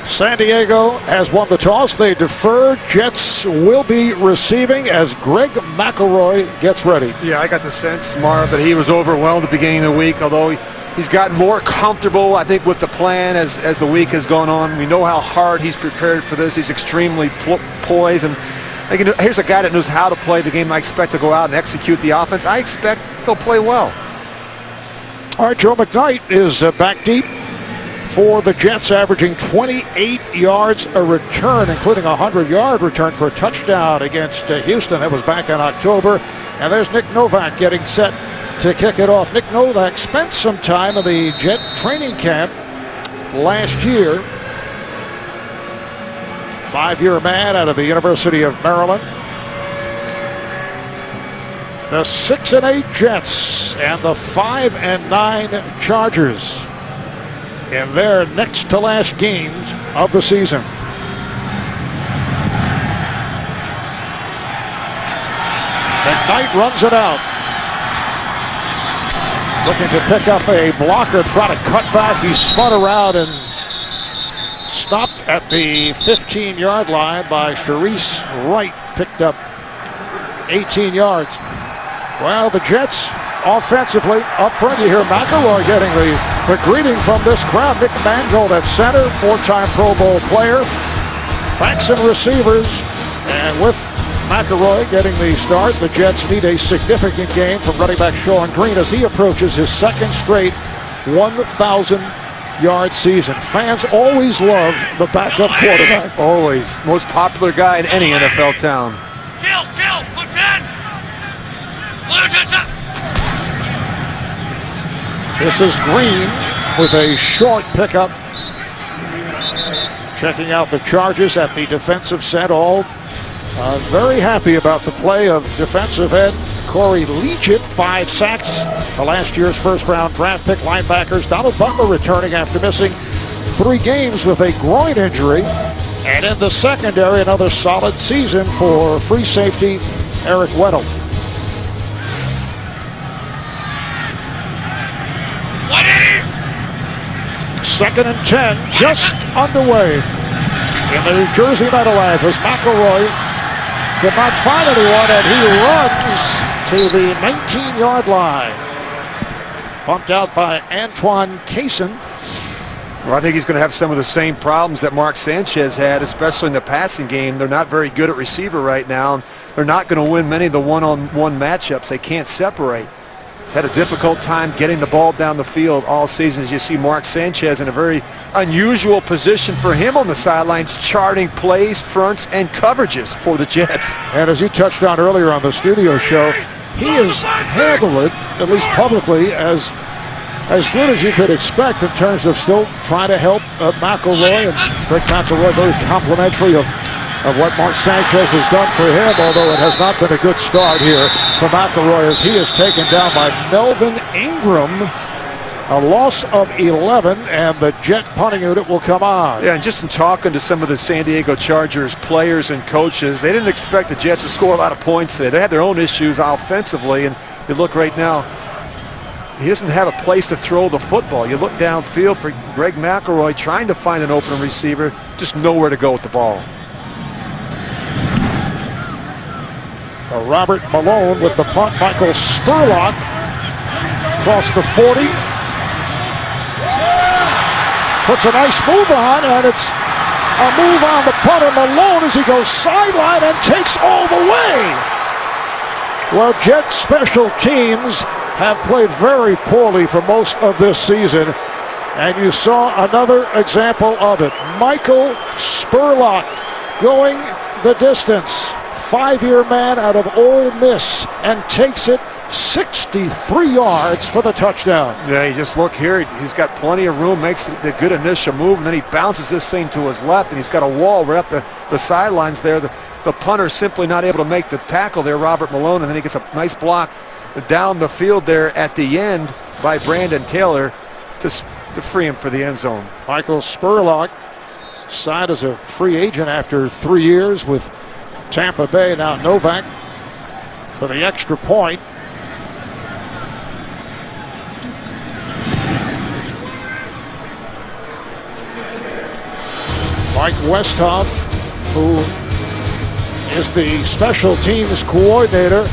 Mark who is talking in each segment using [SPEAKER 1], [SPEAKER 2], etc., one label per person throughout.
[SPEAKER 1] San Diego has won the toss. They defer. Jets will be receiving as Greg McElroy gets ready.
[SPEAKER 2] Yeah, I got the sense, Marv, that he was overwhelmed at the beginning of the week, although he's gotten more comfortable, I think, with the plan as the week has gone on. We know how hard he's prepared for this. He's extremely poised. And here's a guy that knows how to play the game. I expect to go out and execute the offense. I expect he'll play well.
[SPEAKER 1] All right, Joe McKnight is back deep for the Jets, averaging 28 yards a return, including a 100-yard return for a touchdown against Houston. That was back in October. And there's Nick Novak getting set to kick it off. Nick Novak spent some time in the Jet training camp last year. 5-year man out of the University of Maryland. The 6-8 Jets and the 5-9 Chargers in their next to last games of the season. McKnight runs it out. Looking to pick up a blocker, try to cut back. He spun around and stopped at the 15-yard line by Sharice Wright. Picked up 18 yards. Well, the Jets offensively up front. You hear McElroy getting the greeting from this crowd. Nick Mangold at center, 4-time Pro Bowl player. Backs and receivers. And with McElroy getting the start, the Jets need a significant game from running back Sean Green as he approaches his second straight 1,000-yard season. Fans always love the backup quarterback.
[SPEAKER 2] Always. Most popular guy in any NFL town.
[SPEAKER 3] Kill, Lieutenant! Lieutenant!
[SPEAKER 1] This is Green with a short pickup. Checking out the Chargers at the defensive set. All very happy about the play of defensive end Corey Liuget. 5 sacks. The last year's first-round draft pick. Linebackers Donald Butler returning after missing 3 games with a groin injury. And in the secondary, another solid season for free safety Eric Weddle. 2nd and 10, just underway in the New Jersey Meadowlands as McElroy could not find anyone, and he runs to the 19-yard line. Bumped out by Antoine Cason.
[SPEAKER 2] Well, I think he's going to have some of the same problems that Mark Sanchez had, especially in the passing game. They're not very good at receiver right now. They're not going to win many of the one-on-one matchups. They can't separate. Had a difficult time getting the ball down the field all season. As you see Mark Sanchez in a very unusual position for him on the sidelines, charting plays, fronts, and coverages for the Jets.
[SPEAKER 1] And as you touched on earlier on the studio show, he has handled it, at least publicly, as good as you could expect in terms of still trying to help McElroy. And Greg McElroy very complimentary of what Mark Sanchez has done for him, although it has not been a good start here for McElroy as he is taken down by Melvin Ingram. A loss of 11, and the Jet punting unit will come on.
[SPEAKER 2] Yeah, and just in talking to some of the San Diego Chargers players and coaches, they didn't expect the Jets to score a lot of points today. They had their own issues offensively, and you look right now, he doesn't have a place to throw the football. You look downfield for Greg McElroy trying to find an open receiver, just nowhere to go with the ball.
[SPEAKER 1] Robert Malone with the punt. Michael Spurlock across the 40. Puts a nice move on, and it's a move on the punter Malone as he goes sideline and takes all the way. Well, Jet special teams have played very poorly for most of this season, and you saw another example of it. Michael Spurlock going the distance. 5-year man out of Ole Miss, and takes it 63 yards for the touchdown.
[SPEAKER 2] Yeah, you just look here. He's got plenty of room, makes the good initial move, and then he bounces this thing to his left, and he's got a wall right up the sidelines there. The punter simply not able to make the tackle there, Robert Malone, and then he gets a nice block down the field there at the end by Brandon Taylor to free him for the end zone.
[SPEAKER 1] Michael Spurlock signed as a free agent after 3 years with Tampa Bay. Now Novak for the extra point. Mike Westhoff, who is the special teams coordinator,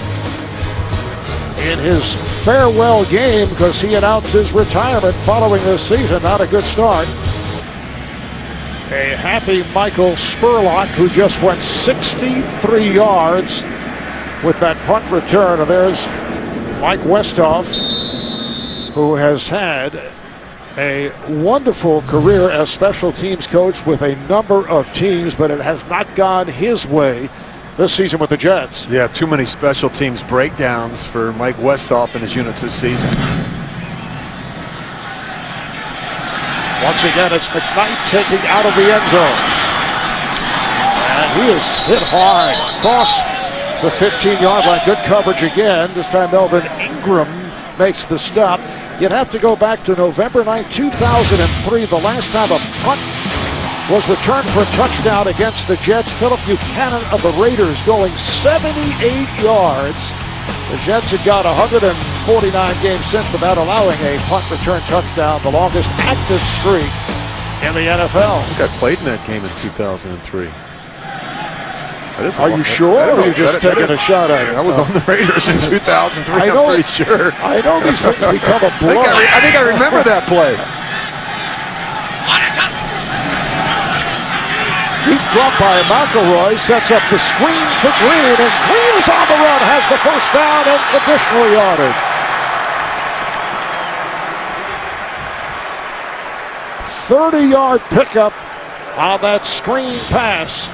[SPEAKER 1] in his farewell game because he announced his retirement following this season. Not a good start. A happy Michael Spurlock, who just went 63 yards with that punt return. And there's Mike Westhoff, who has had a wonderful career as special teams coach with a number of teams, but it has not gone his way this season with the Jets.
[SPEAKER 2] Yeah, too many special teams breakdowns for Mike Westhoff and his units this season.
[SPEAKER 1] Once again, it's McKnight taking out of the end zone. And he is hit hard across the 15-yard line. Good coverage again. This time Melvin Ingram makes the stop. You'd have to go back to November 9, 2003, the last time a punt was returned for a touchdown against the Jets. Philip Buchanan of the Raiders going 78 yards. The Jets had got 149 games since without allowing a punt return touchdown, the longest active streak in the NFL.
[SPEAKER 2] I think I played in that game in 2003.
[SPEAKER 1] Are you sure, or are you just taking a shot at it?
[SPEAKER 2] I was on the Raiders in 2003, I'm pretty sure.
[SPEAKER 1] I know these things become a blur.
[SPEAKER 2] I think I remember that play.
[SPEAKER 1] Deep drop by McElroy sets up the screen for Green, and Green is on the run, has the first down and additional yardage. 30-yard pickup on that screen pass.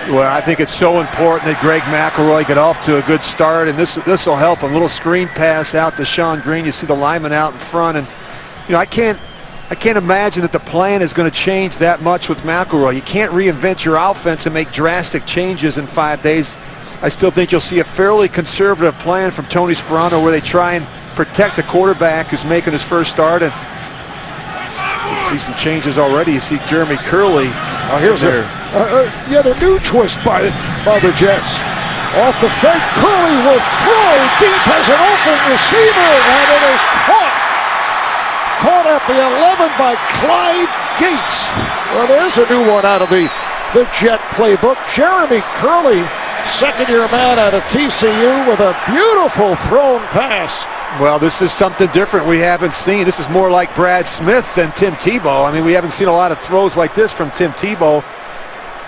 [SPEAKER 2] Well, I think it's so important that Greg McElroy get off to a good start, and this will help him. A little screen pass out to Sean Green. You see the lineman out in front, and I can't imagine that the plan is going to change that much with McElroy. You can't reinvent your offense and make drastic changes in 5 days. I still think you'll see a fairly conservative plan from Tony Sparano where they try and protect the quarterback who's making his first start. And you see some changes already. You see Jeremy Curley.
[SPEAKER 1] Here's yet a new twist by the Jets. Off the fake, Curley will throw deep, has an open receiver, and it is caught at the 11 by Clyde Gates. Well, there's a new one out of the Jet playbook. Jeremy Curley, second-year man out of TCU with a beautiful thrown pass.
[SPEAKER 2] Well, this is something different we haven't seen. This is more like Brad Smith than Tim Tebow. I mean, we haven't seen a lot of throws like this from Tim Tebow.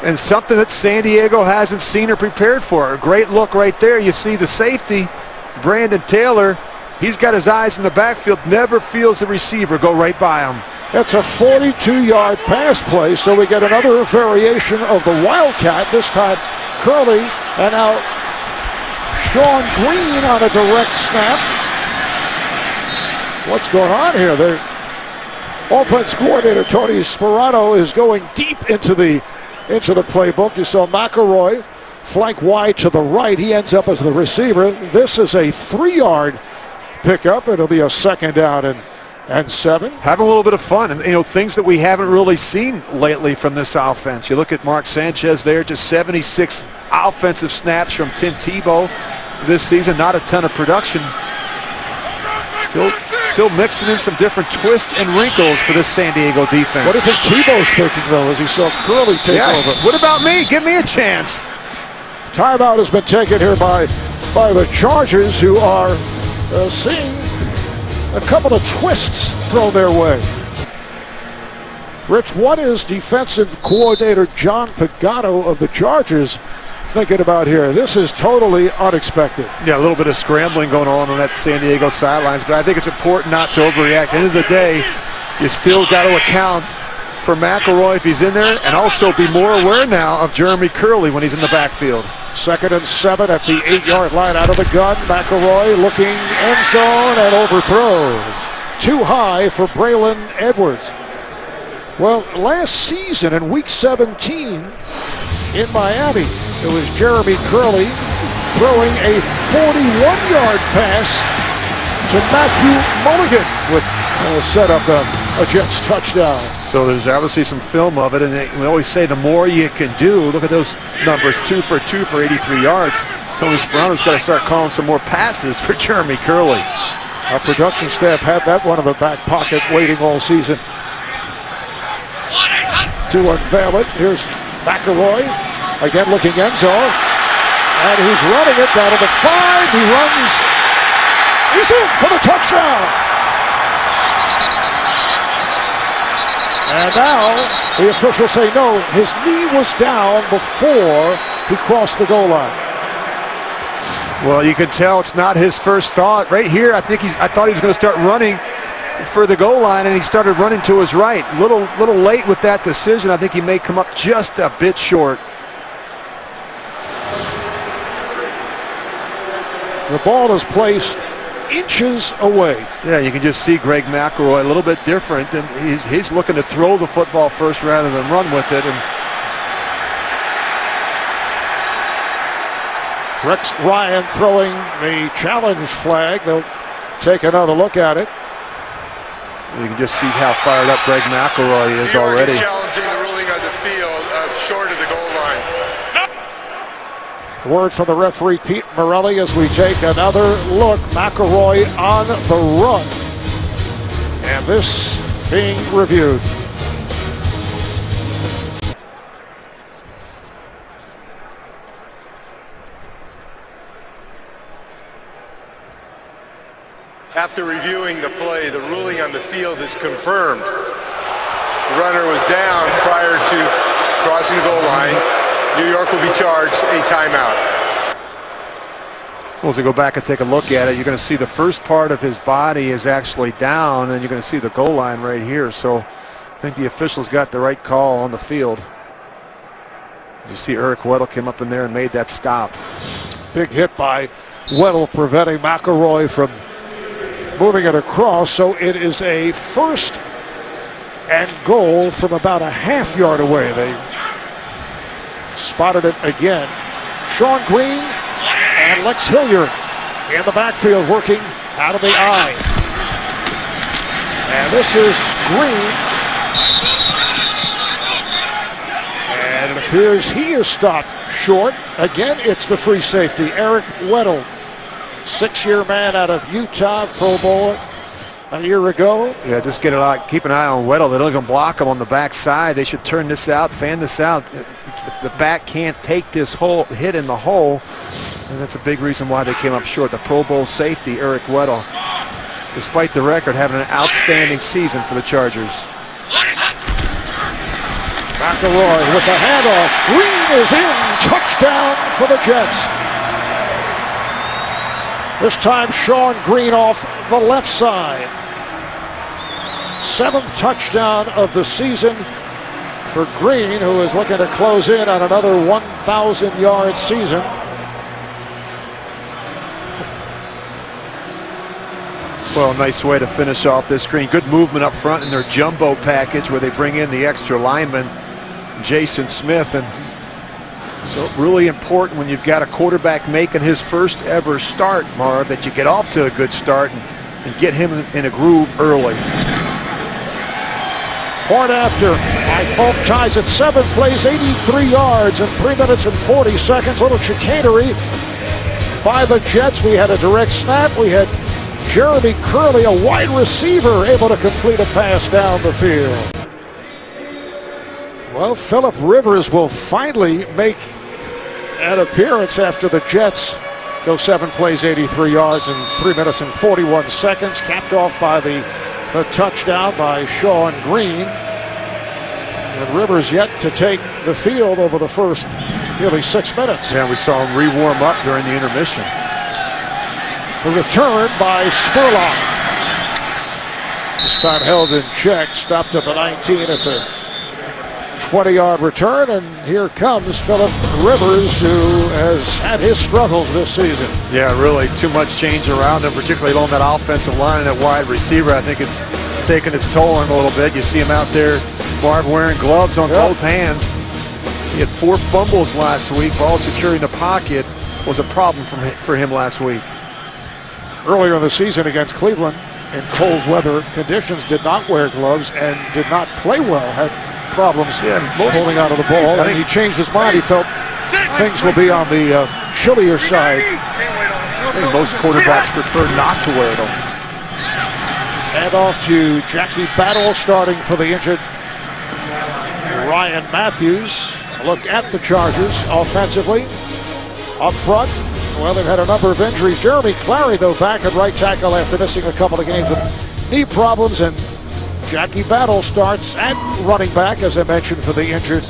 [SPEAKER 2] And something that San Diego hasn't seen or prepared for. A great look right there. You see the safety, Brandon Taylor. He's got his eyes in the backfield, never feels the receiver go right by him.
[SPEAKER 1] It's a 42-yard pass play, so we get another variation of the Wildcat. This time, Curley, and now Sean Green on a direct snap. What's going on here? The offense coordinator, Tony Sparano, is going deep into the playbook. You saw McElroy flank wide to the right. He ends up as the receiver. This is a 3-yard pickup. It'll be a second down and 7.
[SPEAKER 2] Having a little bit of fun, and things that we haven't really seen lately from this offense. You look at Mark Sanchez there, just 76 offensive snaps from Tim Tebow this season. Not a ton of production. Still mixing in some different twists and wrinkles for this San Diego defense.
[SPEAKER 1] What do you think Tebow's thinking, though, as he saw Curley take over?
[SPEAKER 2] What about me? Give me a chance.
[SPEAKER 1] Timeout has been taken here by the Chargers, who are seeing a couple of twists thrown their way. Rich, what is defensive coordinator John Pagano of the Chargers thinking about here? This is totally unexpected.
[SPEAKER 2] Yeah, a little bit of scrambling going on that San Diego sidelines, but I think it's important not to overreact. At the end of the day, you still got to account for McElroy if he's in there, and also be more aware now of Jeremy Curley when he's in the backfield.
[SPEAKER 1] 2nd and 7 at the 8-yard line out of the gun. McElroy looking end zone and overthrows. Too high for Braylon Edwards. Well, last season in Week 17 in Miami, it was Jeremy Curley throwing a 41-yard pass to Matthew Mulligan, with set up a Jets touchdown.
[SPEAKER 2] So there's obviously some film of it, and we always say the more you can do. Look at those numbers, 2 for 2 for 83 yards. Tony Sparano's got to start calling some more passes for Jeremy Curley.
[SPEAKER 1] Our production staff had that one in the back pocket waiting all season. to unveil it. Here's McElroy, again looking end zone. And he's running it down to the 5. He runs. He's in for the touchdown. And now the officials say no, his knee was down before he crossed the goal line.
[SPEAKER 2] Well, you can tell it's not his first thought. Right here, I thought he was going to start running for the goal line, and he started running to his right. Little late with that decision. I think he may come up just a bit short.
[SPEAKER 1] The ball is placed inches away.
[SPEAKER 2] Yeah, you can just see Greg McElroy a little bit different, and he's looking to throw the football first rather than run with it. And
[SPEAKER 1] Rex Ryan throwing the challenge flag. They'll take another look at it.
[SPEAKER 2] you can just see how fired up Greg McElroy is
[SPEAKER 4] New York
[SPEAKER 2] already.
[SPEAKER 4] is challenging the ruling on the field short of the goal line.
[SPEAKER 1] Word from the referee, Pete Morelli, as we take another look. McElroy on the run. And this being reviewed.
[SPEAKER 4] After reviewing the play, the ruling on the field is confirmed. The runner was down prior to crossing the goal line. New York will be charged a timeout.
[SPEAKER 2] Well, as we go back and take a look at it, you're going to see the first part of his body is actually down, and you're going to see the goal line right here. So I think the officials got the right call on the field. You see Eric Weddle came up in there and made that stop.
[SPEAKER 1] Big hit by Weddle, preventing McElroy from moving it across. So it is a first and goal from about a half-yard away. They spotted it again. Sean Green and Lex Hilliard in the backfield working out of the eye. And this is Green. And it appears he is stopped short. Again, it's the free safety, Eric Weddle. 6-year man out of Utah, Pro Bowler a year ago.
[SPEAKER 2] Yeah, just get it out. Keep an eye on Weddle. They don't even block him on the backside. They should turn this out, fan this out. The back can't take this hit in the hole, and that's a big reason why they came up short. The Pro Bowl safety, Eric Weddle, despite the record, having an outstanding season for the Chargers.
[SPEAKER 1] McElroy with the handoff. Green is in. Touchdown for the Jets. This time Sean Green off the left side. 7th touchdown of the season for Green, who is looking to close in on another 1,000-yard season.
[SPEAKER 2] Well, nice way to finish off this screen. Good movement up front in their jumbo package where they bring in the extra lineman, Jason Smith. And so really important when you've got a quarterback making his first ever start, Marv, that you get off to a good start and get him in a groove early.
[SPEAKER 1] Point after. Folk ties at 7 plays, 83 yards in 3 minutes and 40 seconds. Little chicanery by the Jets. We had a direct snap. We had Jeremy Curley, a wide receiver, able to complete a pass down the field. Well, Philip Rivers will finally make an appearance after the Jets go 7 plays, 83 yards in 3 minutes and 41 seconds, capped off by the touchdown by Sean Green. And Rivers yet to take the field over the first nearly 6 minutes.
[SPEAKER 2] Yeah, we saw him re-warm up during the intermission.
[SPEAKER 1] The return by Spurlock. This time held in check, stopped at the 19. It's a 20-yard return, and here comes Philip Rivers, who has had his struggles this season.
[SPEAKER 2] Yeah, really too much change around him, particularly along that offensive line and at wide receiver. I think it's taking its toll on him a little bit. You see him out there, Marv, wearing gloves on both hands. He had 4 fumbles last week. Ball securing the pocket was a problem for him last week.
[SPEAKER 1] Earlier in the season against Cleveland, in cold weather conditions, did not wear gloves and did not play well, had problems holding out of the ball. I think he changed his mind. He felt things will be on the chillier side.
[SPEAKER 2] I think most quarterbacks prefer not to wear them.
[SPEAKER 1] Hand off to Jackie Battle, starting for the injured Ryan Matthews. Look at the Chargers offensively. Up front, well, they've had a number of injuries. Jeremy Clary, though, back at right tackle after missing a couple of games with knee problems. And Jackie Battle starts at running back, as I mentioned, for the injured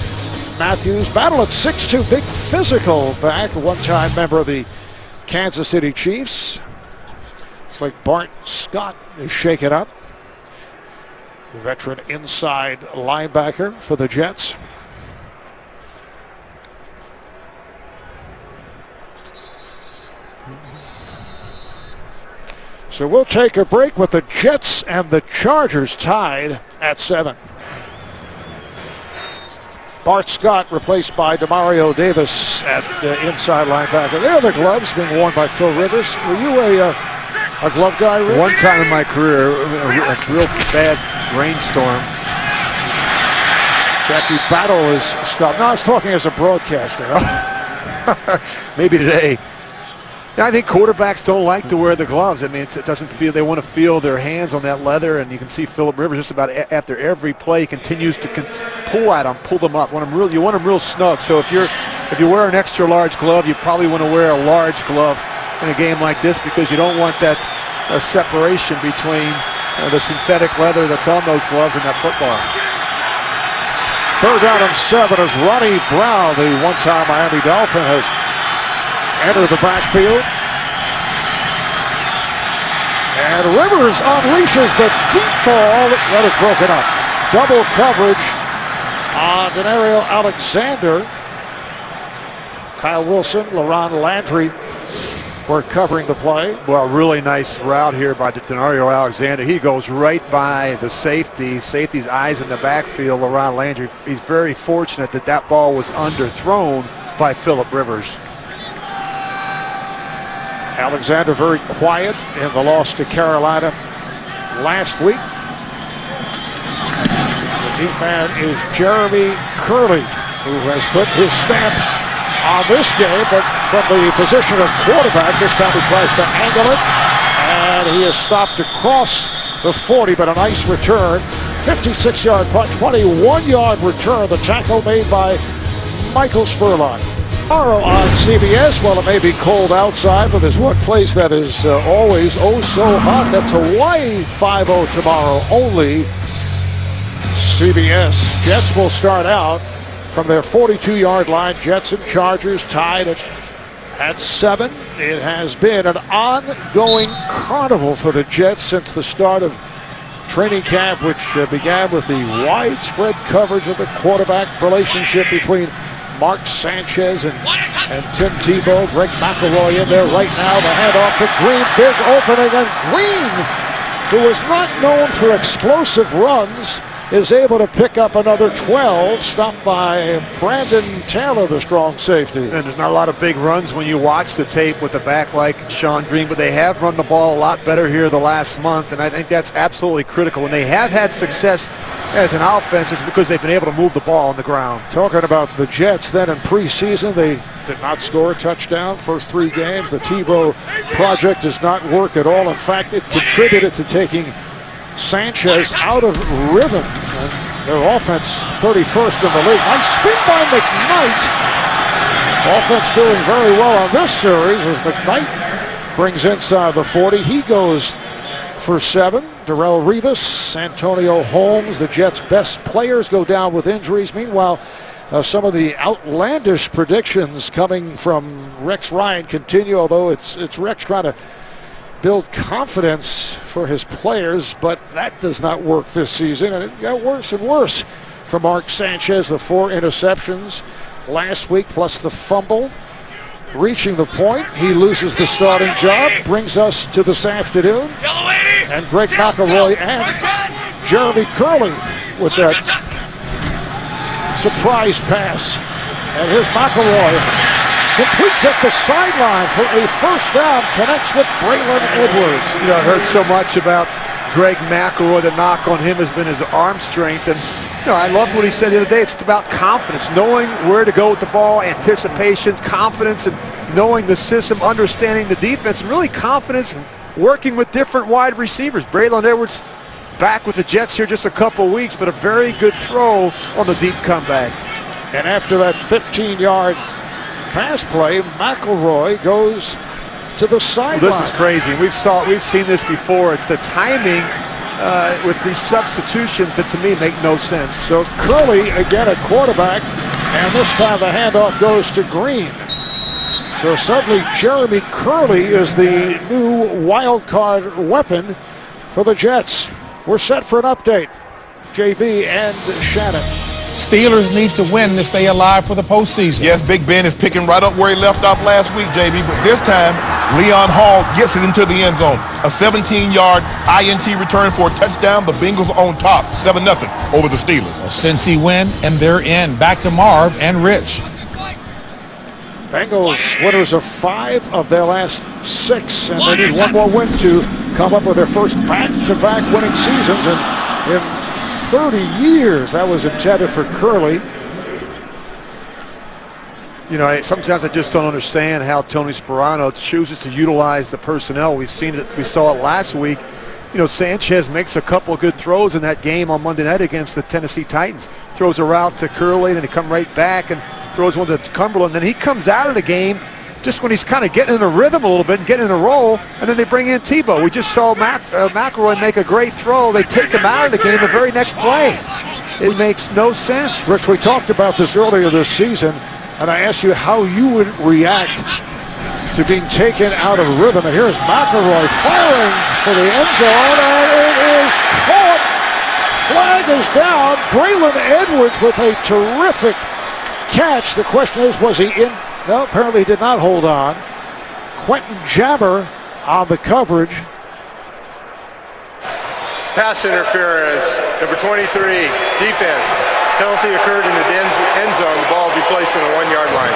[SPEAKER 1] Matthews. Battle at 6'2", big physical back, one-time member of the Kansas City Chiefs. Looks like Bart Scott is shaken up. The veteran inside linebacker for the Jets. So we'll take a break with the Jets and the Chargers tied at 7. Bart Scott replaced by Demario Davis at inside linebacker. There are the gloves being worn by Phil Rivers. Were you a glove guy, Rick?
[SPEAKER 2] One time in my career, a real bad rainstorm.
[SPEAKER 1] Jackie Battle is stopped. No, I was talking as a broadcaster.
[SPEAKER 2] Maybe today. I think quarterbacks don't like to wear the gloves. I mean, it doesn't feel, they want to feel their hands on that leather, and you can see Philip Rivers just about after every play continues to pull them up. You want them real snug. So if you wear an extra large glove, you probably want to wear a large glove in a game like this, because you don't want that separation between the synthetic leather that's on those gloves and that football.
[SPEAKER 1] 3rd down and 7 as Ronnie Brown, the one-time Miami Dolphin, has entered the backfield. And Rivers unleashes the deep ball that is broken up. Double coverage on Denario Alexander. Kyle Wilson, LaRon Landry were covering the play.
[SPEAKER 2] Well, really nice route here by Denario Alexander. He goes right by the safety. Safety's eyes in the backfield, LaRon Landry. He's very fortunate that ball was underthrown by Philip Rivers.
[SPEAKER 1] Alexander very quiet in the loss to Carolina last week. The deep man is Jeremy Curley, who has put his stamp on this game, but from the position of quarterback, this time he tries to angle it, and he is stopped across the 40, but a nice return. 56-yard punt, 21-yard return, the tackle made by Michael Spurlock. Tomorrow on CBS, well, it may be cold outside, but there's one place that is always oh so hot. That's Hawaii 5-0 tomorrow, only CBS. Jets will start out from their 42-yard line. Jets and Chargers tied at 7. It has been an ongoing carnival for the Jets since the start of training camp, which began with the widespread coverage of the quarterback relationship between Mark Sanchez and Tim Tebow. Greg McElroy in there right now. The handoff to Green. Big opening, and Green, who is not known for explosive runs, is able to pick up another 12, stopped by Brandon Taylor, the strong safety.
[SPEAKER 2] And there's not a lot of big runs when you watch the tape with a back like Sean Green, but they have run the ball a lot better here the last month, and I think that's absolutely critical. When they have had success as an offense, it's because they've been able to move the ball on the ground.
[SPEAKER 1] Talking about the Jets, then in preseason, they did not score a touchdown first 3 games. The Tebow project does not work at all. In fact, it contributed to taking Sanchez out of rhythm. And their offense 31st in the league. Nice spin by McKnight. Offense doing very well on this series as McKnight brings inside the 40. He goes for 7. Darrelle Revis, Antonio Holmes, the Jets' best players, go down with injuries. Meanwhile, some of the outlandish predictions coming from Rex Ryan continue, although it's Rex trying to build confidence for his players, but that does not work this season, and it got worse and worse for Mark Sanchez. The 4 interceptions last week, plus the fumble. Reaching the point, he loses the starting job. Brings us to this afternoon, and Greg McElroy and Jeremy Curley with that surprise pass. And here's McElroy. Completes at the sideline for a first down. Connects with Braylon Edwards.
[SPEAKER 2] You know, I've heard so much about Greg McElroy. The knock on him has been his arm strength. And, you know, I loved what he said the other day. It's about confidence, knowing where to go with the ball, anticipation, confidence, and knowing the system, understanding the defense, and really confidence working with different wide receivers. Braylon Edwards back with the Jets here just a couple weeks, but a very good throw on the deep comeback.
[SPEAKER 1] And after that 15-yard pass play, McElroy goes to the sideline.
[SPEAKER 2] Well, this is crazy. We've seen this before. It's the timing with these substitutions that to me make no sense.
[SPEAKER 1] So Curley again at quarterback, and this time the handoff goes to Green. So suddenly Jeremy Curley is the new wild card weapon for the Jets. We're set for an update. JB and Shannon.
[SPEAKER 5] Steelers need to win to stay alive for the postseason.
[SPEAKER 6] Yes, Big Ben is picking right up where he left off last week, JB, but this time Leon Hall gets it into the end zone. A 17-yard INT return for a touchdown. The Bengals on top, 7-0 over the Steelers.
[SPEAKER 5] A Cincy win, and they're in. Back to Marv and Rich.
[SPEAKER 1] Bengals winners of 5 of their last 6, and they need one more win to come up with their first back-to-back winning seasons. And in 30 years, that was intended for Curley.
[SPEAKER 2] You know, sometimes I just don't understand how Tony Sparano chooses to utilize the personnel. We've seen it. We saw it last week. You know, Sanchez makes a couple of good throws in that game on Monday night against the Tennessee Titans. Throws a route to Curley, then he comes right back and throws one to Cumberland. Then he comes out of the game just when he's kind of getting in a rhythm a little bit and getting in a roll, and then they bring in Tebow. We just saw McElroy make a great throw. They take him out of the game the very next play. It makes no sense.
[SPEAKER 1] Rich, we talked about this earlier this season, and I asked you how you would react to being taken out of rhythm. And here's McElroy firing for the end zone, and it is caught. Flag is down. Braylon Edwards with a terrific catch. The question is, was he in? No, apparently he did not hold on. Quentin Jammer on the coverage.
[SPEAKER 4] Pass interference, number 23, defense. Penalty occurred in the end zone. The ball will be placed on the 1-yard line.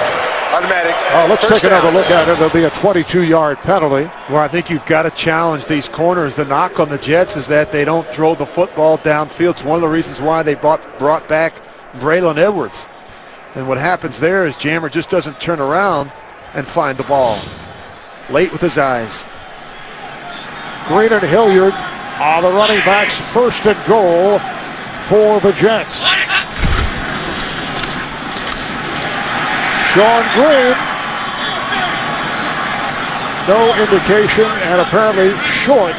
[SPEAKER 4] Automatic.
[SPEAKER 1] Oh, let's
[SPEAKER 4] First
[SPEAKER 1] take another
[SPEAKER 4] down.
[SPEAKER 1] look at it. There'll be a 22-yard penalty.
[SPEAKER 2] Well, I think you've got to challenge these corners. The knock on the Jets is that they don't throw the football downfield. It's one of the reasons why they brought back Braylon Edwards. And what happens there is Jammer just doesn't turn around and find the ball. Late with his eyes.
[SPEAKER 1] Green and Hilliard are the running backs, first and goal for the Jets. Sean Green, no indication, and apparently short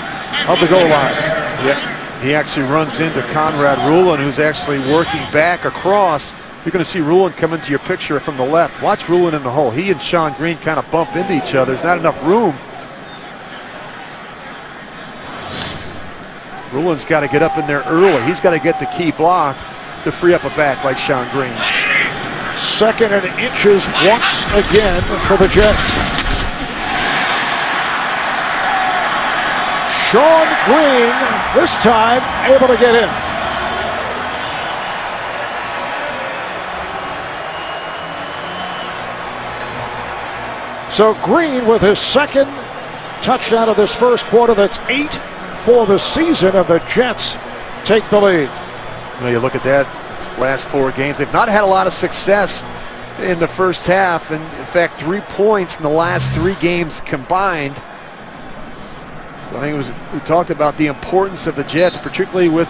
[SPEAKER 1] of the goal line.
[SPEAKER 2] Yeah, he actually runs into Conrad Rulin, who's actually working back across. You're going to see Rulin come into your picture from the left. Watch Rulin in the hole. He and Sean Green kind of bump into each other. There's not enough room. Rulin's got to get up in there early. He's got to get the key block to free up a back like Sean Green.
[SPEAKER 1] 2nd and inches once again for the Jets. Sean Green, this time able to get in. So Green with his 2nd touchdown of this first quarter. That's 8 for the season, and the Jets take the lead.
[SPEAKER 2] You know, you look at that last 4 games. They've not had a lot of success in the first half, and in fact 3 points in the last 3 games combined. So I think we talked about the importance of the Jets, particularly with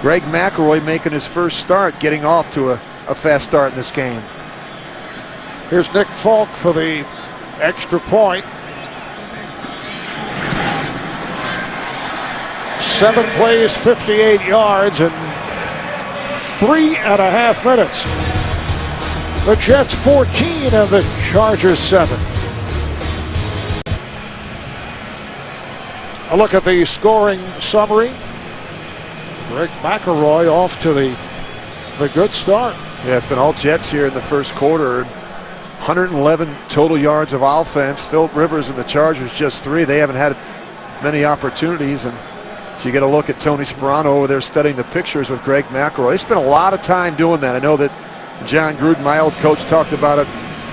[SPEAKER 2] Greg McElroy making his first start, getting off to a fast start in this game.
[SPEAKER 1] Here's Nick Falk for the extra point. 7 plays, 58 yards, and 3.5 minutes. The Jets 14 and the Chargers 7. A look at the scoring summary. Greg McElroy off to the good start.
[SPEAKER 2] Yeah, it's been all Jets here in the first quarter. 111 total yards of offense. Philip Rivers and the Chargers just 3. They haven't had many opportunities, and so you get a look at Tony Sparano over there studying the pictures with Greg McElroy. They spent a lot of time doing that. I know that John Gruden, my old coach, talked about it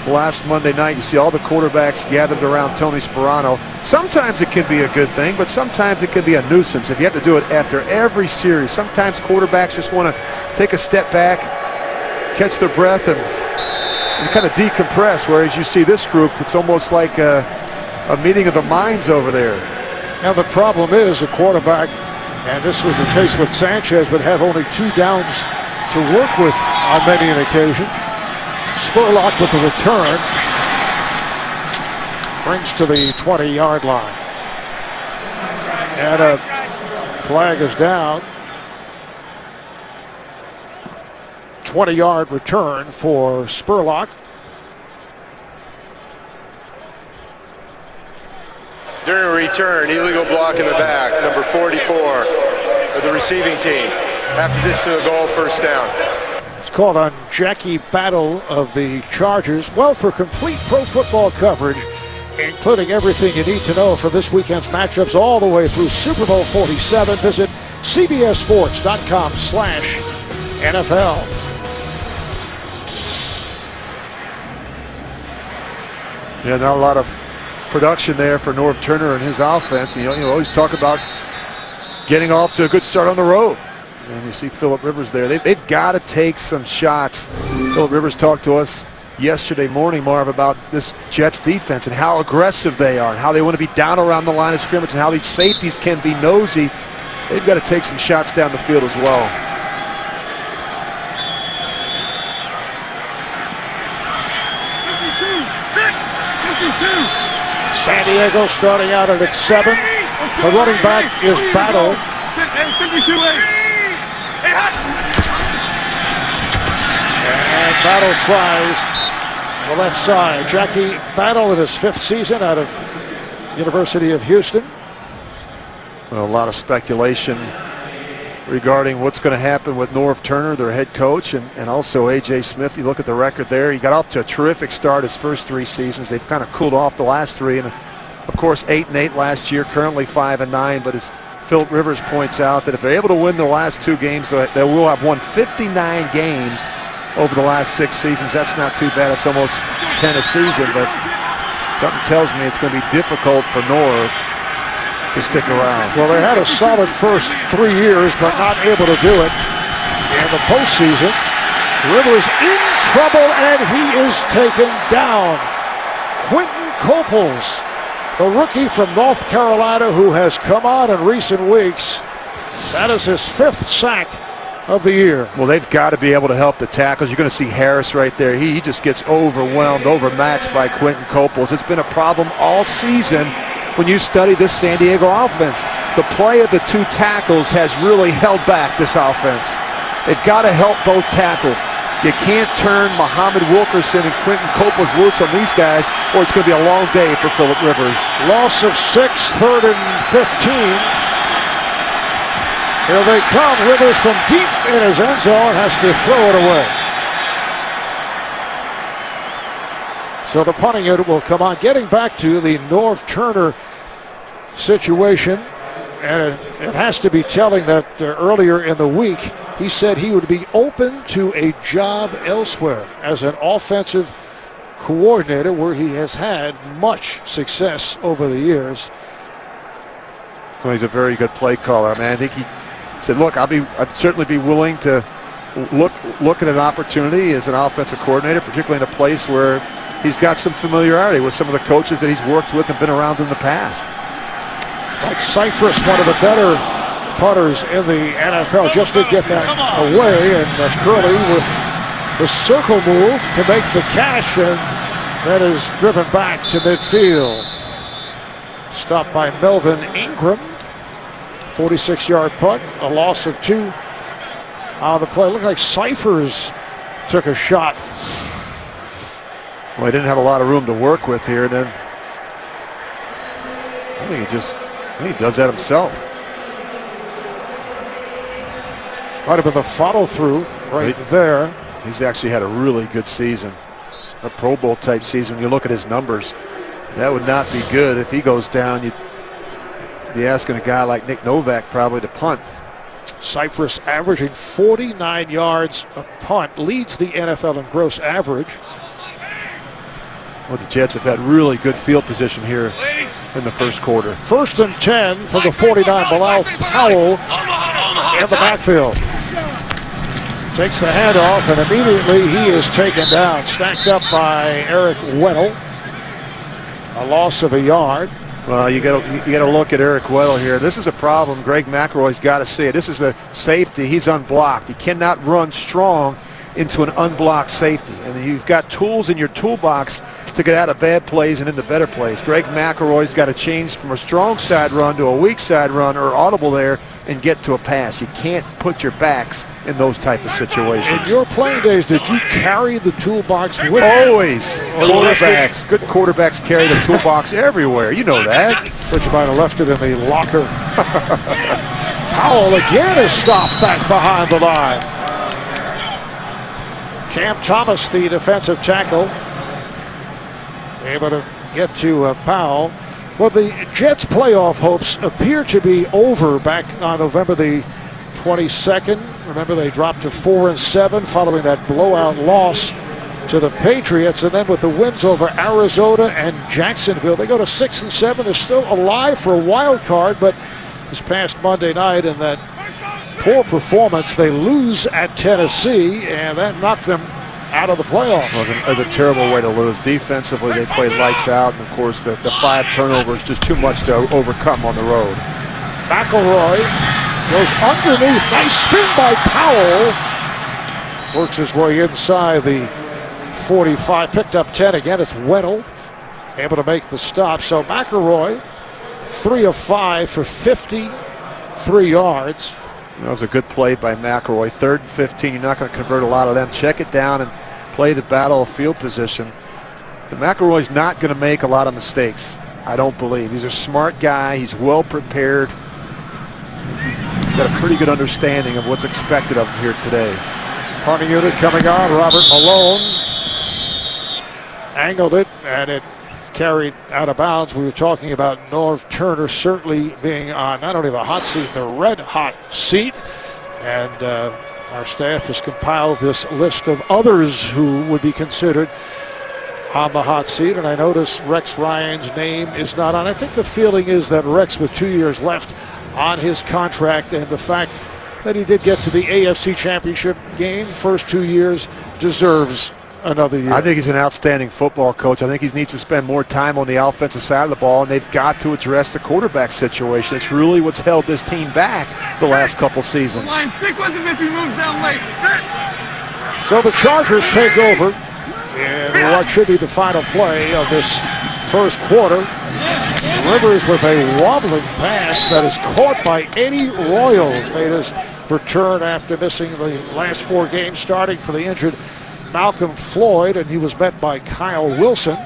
[SPEAKER 2] last Monday night. You see all the quarterbacks gathered around Tony Sparano. Sometimes it can be a good thing, but sometimes it can be a nuisance if you have to do it after every series. Sometimes quarterbacks just want to take a step back, catch their breath, and kind of decompress, whereas you see this group, it's almost like a meeting of the minds over there.
[SPEAKER 1] And the problem is the quarterback And this was the case with Sanchez, but have only 2 downs to work with on many an occasion. Spurlock with the return. Brings to the 20-yard line. And a flag is down. 20-yard return for Spurlock.
[SPEAKER 4] During a return, illegal block in the back, number 44 of the receiving team. After this to the goal, first down.
[SPEAKER 1] It's called on Jackie Battle of the Chargers. Well, for complete pro football coverage, including everything you need to know for this weekend's matchups all the way through Super Bowl 47, visit cbssports.com/NFL.
[SPEAKER 2] Yeah, not a lot of production there for Norv Turner and his offense. You always talk about getting off to a good start on the road. And you see Philip Rivers there. They've got to take some shots. Philip Rivers talked to us yesterday morning, Marv, about this Jets defense and how aggressive they are and how they want to be down around the line of scrimmage and how these safeties can be nosy. They've got to take some shots down the field as well.
[SPEAKER 1] San Diego starting out at its 7. The running back is Battle. And Battle tries the left side. Jackie Battle in his 5th season out of University of Houston.
[SPEAKER 2] Well, a lot of speculation regarding what's going to happen with Norv Turner, their head coach, and also A.J. Smith. You look at the record there. He got off to a terrific start his first 3 seasons. They've kind of cooled off the last 3. And, of course, 8-8 last year, currently 5-9. But as Philip Rivers points out, that if they're able to win the last 2 games, they will have won 59 games over the last 6 seasons. That's not too bad. It's almost 10 a season. But something tells me it's going to be difficult for Norv to stick around.
[SPEAKER 1] Well, they had a solid first 3 years, but not able to do it in the postseason. Rivers in trouble, and he is taken down. Quentin Coples, the rookie from North Carolina who has come on in recent weeks. That is his 5th sack of the year.
[SPEAKER 2] Well, they've got to be able to help the tackles. You're going to see Harris right there. He just gets overwhelmed, overmatched by Quentin Coples. It's been a problem all season. When you study this San Diego offense, the play of the 2 tackles has really held back this offense. They've got to help both tackles. You can't turn Muhammad Wilkerson and Quentin Coples loose on these guys, or it's going to be a long day for Philip Rivers.
[SPEAKER 1] Loss of 6, 3rd and 15. Here they come. Rivers from deep in his end zone has to throw it away. So the punting unit will come on. Getting back to the Norv Turner situation, and it has to be telling that earlier in the week he said he would be open to a job elsewhere as an offensive coordinator where he has had much success over the years.
[SPEAKER 2] Well, he's a very good play caller. I mean, I think he said, look, I'd certainly be willing to look at an opportunity as an offensive coordinator, particularly in a place where he's got some familiarity with some of the coaches that he's worked with and been around in the past.
[SPEAKER 1] Like Cypress, one of the better punters in the NFL, just to get that away, and Curley with the circle move to make the catch, and that is driven back to midfield. Stopped by Melvin Ingram. 46-yard punt, a loss of 2 on the play. Looked like Cyphers took a shot.
[SPEAKER 2] Well, he didn't have a lot of room to work with here. And then I think he does that himself.
[SPEAKER 1] Might have been the follow-through right there.
[SPEAKER 2] He's actually had a really good season, a Pro Bowl type season. When you look at his numbers, that would not be good if he goes down. You'd be asking a guy like Nick Novak probably to punt.
[SPEAKER 1] Cypress averaging 49 yards a punt, leads the NFL in gross average.
[SPEAKER 2] Well, the Jets have had really good field position here in the first quarter.
[SPEAKER 1] 1st and 10 from the 49. Bilal Powell in the backfield. Takes the handoff, and immediately he is taken down. Stacked up by Eric Weddle. A loss of a yard.
[SPEAKER 2] Well, you got to look at Eric Weddle here. This is a problem. Greg McElroy's got to see it. This is the safety. He's unblocked. He cannot run strong into an unblocked safety. And you've got tools in your toolbox to get out of bad plays and into better plays. Greg McElroy's got to change from a strong side run to a weak side run or audible there and get to a pass. You can't put your backs in those type of situations.
[SPEAKER 1] In your playing days, did you carry the toolbox with you?
[SPEAKER 2] Always. Quarterbacks. Good quarterbacks carry the toolbox everywhere. You know that.
[SPEAKER 1] But you might have left it in the locker. Powell again is stopped back behind the line. Cam Thomas, the defensive tackle, able to get to Powell. Well, the Jets' playoff hopes appear to be over back on November the 22nd. Remember, they dropped to 4-7 following that blowout loss to the Patriots. And then with the wins over Arizona and Jacksonville, they go to 6-7. They're still alive for a wild card, but this past Monday night in that poor performance, they lose at Tennessee, and that knocked them out of the playoffs.
[SPEAKER 2] It was a terrible way to lose. Defensively, they played lights out, and of course, the 5 turnovers, just too much to overcome on the road.
[SPEAKER 1] McElroy goes underneath. Nice spin by Powell. Works his way inside the 45. Picked up 10 again. It's Weddle able to make the stop. So McElroy, 3 of 5 for 53 yards.
[SPEAKER 2] That was a good play by McElroy. 3rd and 15. You're not going to convert a lot of them. Check it down and play the battle of field position. And McElroy's not going to make a lot of mistakes, I don't believe. He's a smart guy. He's well prepared. He's got a pretty good understanding of what's expected of him here today.
[SPEAKER 1] Punting unit coming on. Robert Malone angled it, and it carried out of bounds. We were talking about Norv Turner certainly being on not only the hot seat, the red hot seat. And our staff has compiled this list of others who would be considered on the hot seat. And I notice Rex Ryan's name is not on. I think the feeling is that Rex, with 2 years left on his contract, and the fact that he did get to the AFC Championship game first 2 years, deserves another year.
[SPEAKER 2] I think he's an outstanding football coach. I think he needs to spend more time on the offensive side of the ball, and they've got to address the quarterback situation. It's really what's held this team back the last couple seasons.
[SPEAKER 3] Line, stick with him if he moves down late.
[SPEAKER 1] So the Chargers take over in what should be the final play of this first quarter. Rivers with a wobbling pass that is caught by Eddie Royals. Made his return after missing the last 4 games, starting for the injured Malcolm Floyd, and he was met by Kyle Wilson.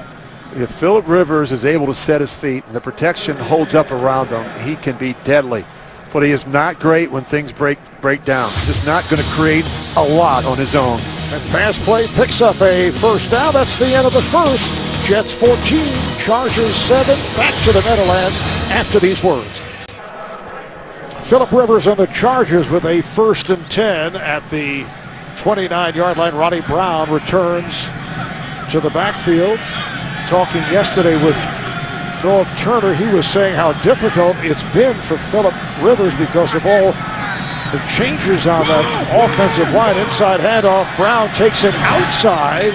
[SPEAKER 2] If Phillip Rivers is able to set his feet and the protection holds up around him, he can be deadly. But he is not great when things break down. He's just not going to create a lot on his own.
[SPEAKER 1] And pass play picks up a first down. That's the end of the first. Jets 14, Chargers 7. Back to the Meadowlands after these words. Phillip Rivers and the Chargers with a 1st and 10 at the 29-yard line. Ronnie Brown returns to the backfield. Talking yesterday with Norv Turner, he was saying how difficult it's been for Phillip Rivers because of all the changes on that offensive line. Inside handoff, Brown takes it outside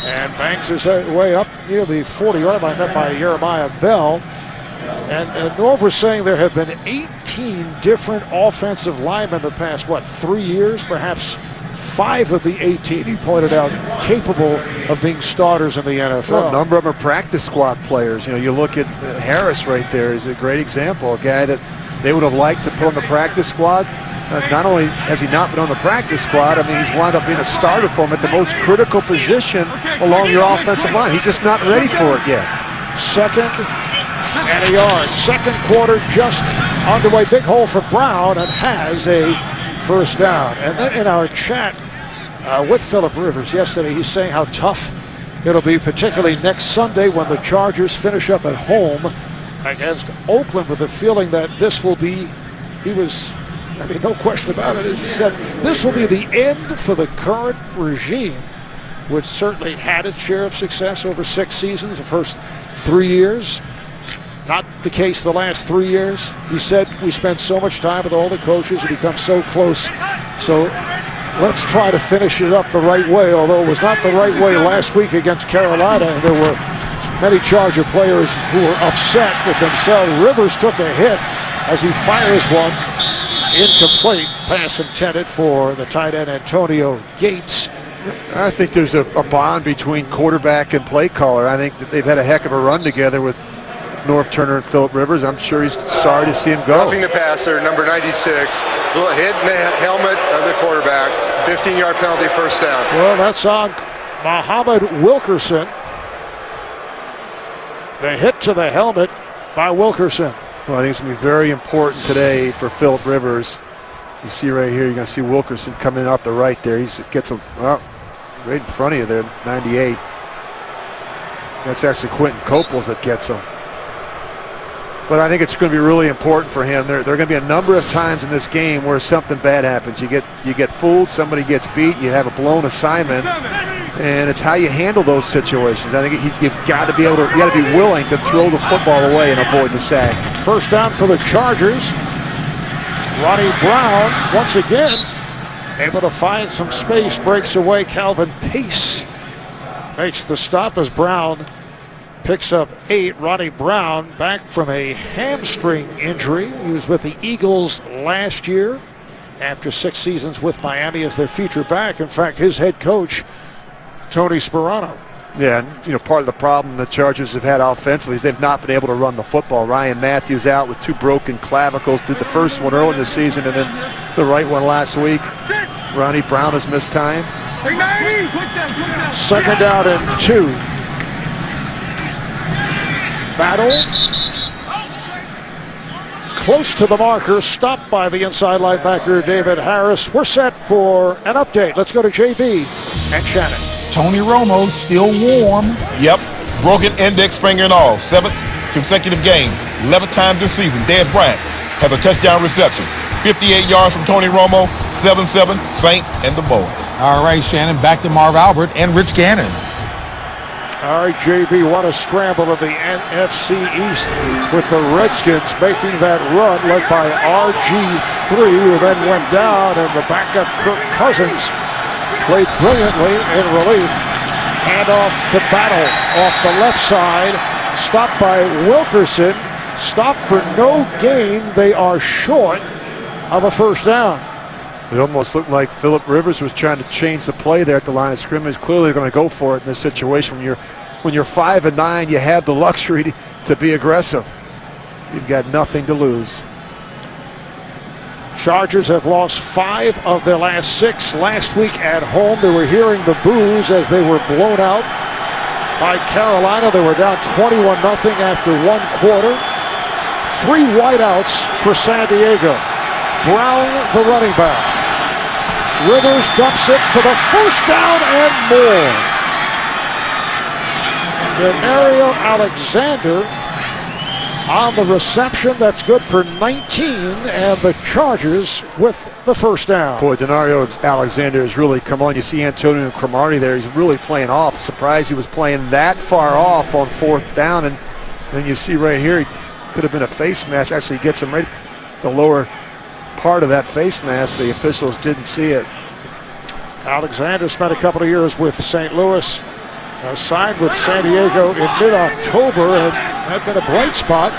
[SPEAKER 1] and bangs his way up near the 40-yard line, met by Jeremiah Bell. And Norv was saying there have been 18 different offensive linemen the past, 3 years, perhaps 5 of the 18, he pointed out, capable of being starters in the NFL.
[SPEAKER 2] Well, a number of them are practice squad players. You know, you look at Harris right there is a great example, a guy that they would have liked to put on the practice squad. Not only has he not been on the practice squad, I mean, he's wound up being a starter for him at the most critical position along your offensive line. He's just not ready for it yet.
[SPEAKER 1] 2nd and a yard. Second quarter just underway. Big hole for Brown, and has a first down. And then in our chat with Phillip Rivers yesterday, he's saying how tough it'll be, particularly next Sunday when the Chargers finish up at home against Oakland, with the feeling that this will be, no question about it, as he said, this will be the end for the current regime, which certainly had its share of success over 6 seasons, the first 3 years. Not the case the last 3 years. He said, we spent so much time with all the coaches and become so close. So let's try to finish it up the right way, although it was not the right way last week against Carolina. And there were many Charger players who were upset with themselves. Rivers took a hit as he fires one. Incomplete pass intended for the tight end Antonio Gates.
[SPEAKER 2] I think there's a bond between quarterback and play caller. I think that they've had a heck of a run together with Norv Turner and Phillip Rivers. I'm sure he's sorry to see him go.
[SPEAKER 4] Roughing the passer, number 96, hit in the helmet of the quarterback, 15-yard penalty, first down.
[SPEAKER 1] Well, that's on Muhammad Wilkerson. The hit to the helmet by Wilkerson.
[SPEAKER 2] Well, I think it's going to be very important today for Phillip Rivers. You see right here, you're going to see Wilkerson coming off the right there. He gets right in front of you there, 98. That's actually Quentin Coples that gets him. But I think it's going to be really important for him. There are going to be a number of times in this game where something bad happens. You get fooled, somebody gets beat, you have a blown assignment, and it's how you handle those situations. I think you've got to be able to, you got to be willing to throw the football away and avoid the sack.
[SPEAKER 1] First down for the Chargers. Ronnie Brown once again able to find some space, breaks away. Calvin Pace makes the stop as Brown picks up 8. Ronnie Brown back from a hamstring injury. He was with the Eagles last year after 6 seasons with Miami as their feature back. In fact, his head coach, Tony Sperano.
[SPEAKER 2] Yeah, and part of the problem the Chargers have had offensively is they've not been able to run the football. Ryan Matthews out with 2 broken clavicles, did the first one early in the season and then the right one last week. Ronnie Brown has missed time.
[SPEAKER 1] Second down and 2. Battle. Close to the marker, stopped by the inside linebacker David Harris. We're set for an update. Let's go to JB and Shannon.
[SPEAKER 5] Tony Romo still warm.
[SPEAKER 6] Yep, broken index finger and all. 7th consecutive game, 11th time this season. Dez Bryant has a touchdown reception. 58 yards from Tony Romo, 7-7, Saints and the Boys.
[SPEAKER 5] All right, Shannon, back to Marv Albert and Rich Gannon.
[SPEAKER 1] All right, JB, what a scramble of the NFC East with the Redskins making that run led by RG3, who then went down, and the backup Kirk Cousins played brilliantly in relief. Handoff to Battle off the left side, stopped by Wilkerson, stopped for no gain. They are short of a first down.
[SPEAKER 2] It almost looked like Phillip Rivers was trying to change the play there at the line of scrimmage. Clearly going to go for it in this situation. When you're 5-9, you have the luxury to be aggressive. You've got nothing to lose.
[SPEAKER 1] Chargers have lost 5 of their last 6. Last week at home, they were hearing the boos as they were blown out by Carolina. They were down 21-0 after 1 quarter. 3 wideouts for San Diego. Brown, the running back. Rivers dumps it for the first down and more. Denario Alexander on the reception. That's good for 19, and the Chargers with the first down.
[SPEAKER 2] Boy, Denario Alexander has really come on. You see Antonio Cromartie there. He's really playing off. Surprised he was playing that far off on 4th down. And then you see right here, he could have been a face mask. Actually gets him right at the lower part of that face mask. The officials didn't see it.
[SPEAKER 1] Alexander spent a couple of years with St. Louis, signed with San Diego in mid-October, and had been a bright spot.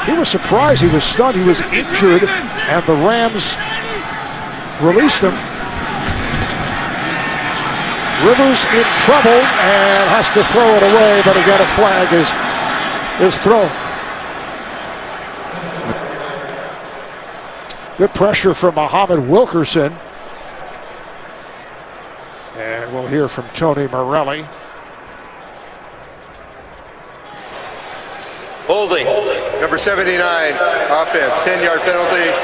[SPEAKER 1] He was surprised. He was stunned. He was injured, and the Rams released him. Rivers in trouble and has to throw it away, but again a flag is thrown. Good pressure from Muhammad Wilkerson. And we'll hear from Tony Morelli.
[SPEAKER 4] Holding, number 79, offense, 10-yard penalty,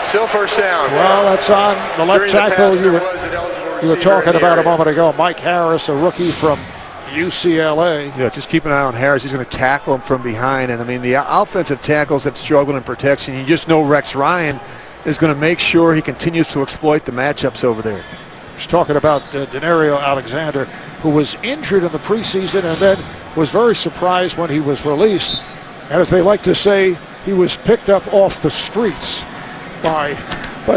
[SPEAKER 4] still first down.
[SPEAKER 1] Well, that's on the left tackle you were talking about a moment ago. Mike Harris, a rookie from UCLA.
[SPEAKER 2] Yeah, just keep an eye on Harris. He's going to tackle him from behind. And, I mean, the offensive tackles have struggled in protection. You just know Rex Ryan is going to make sure he continues to exploit the matchups over there.
[SPEAKER 1] Just talking about Denario Alexander, who was injured in the preseason and then was very surprised when he was released. And as they like to say, he was picked up off the streets by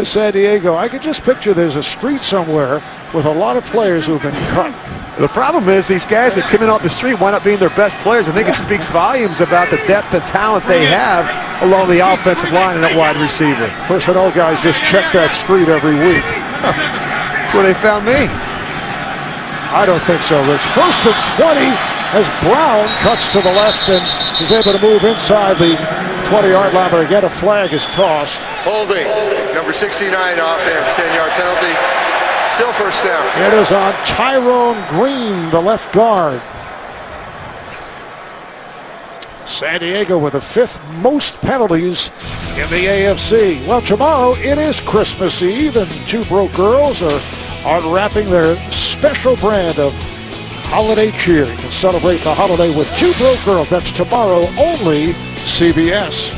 [SPEAKER 1] San Diego. I could just picture there's a street somewhere with a lot of players who've been cut.
[SPEAKER 2] The problem is these guys that come in off the street wind up being their best players. I think it speaks volumes about the depth and talent they have along the offensive line and at wide receiver.
[SPEAKER 1] Personnel guys just check that street every week.
[SPEAKER 2] That's where they found me.
[SPEAKER 1] I don't think so, Rich. First and 20 as Brown cuts to the left and is able to move inside the 20-yard line, but again a flag is tossed.
[SPEAKER 4] Holding, number 69 offense, 10-yard penalty. Still first down.
[SPEAKER 1] It is on Tyrone Green, the left guard. San Diego with the 5th most penalties in the AFC. Well, tomorrow it is Christmas Eve, and Two Broke Girls are unwrapping their special brand of holiday cheer. You can celebrate the holiday with Two Broke Girls. That's tomorrow, only CBS.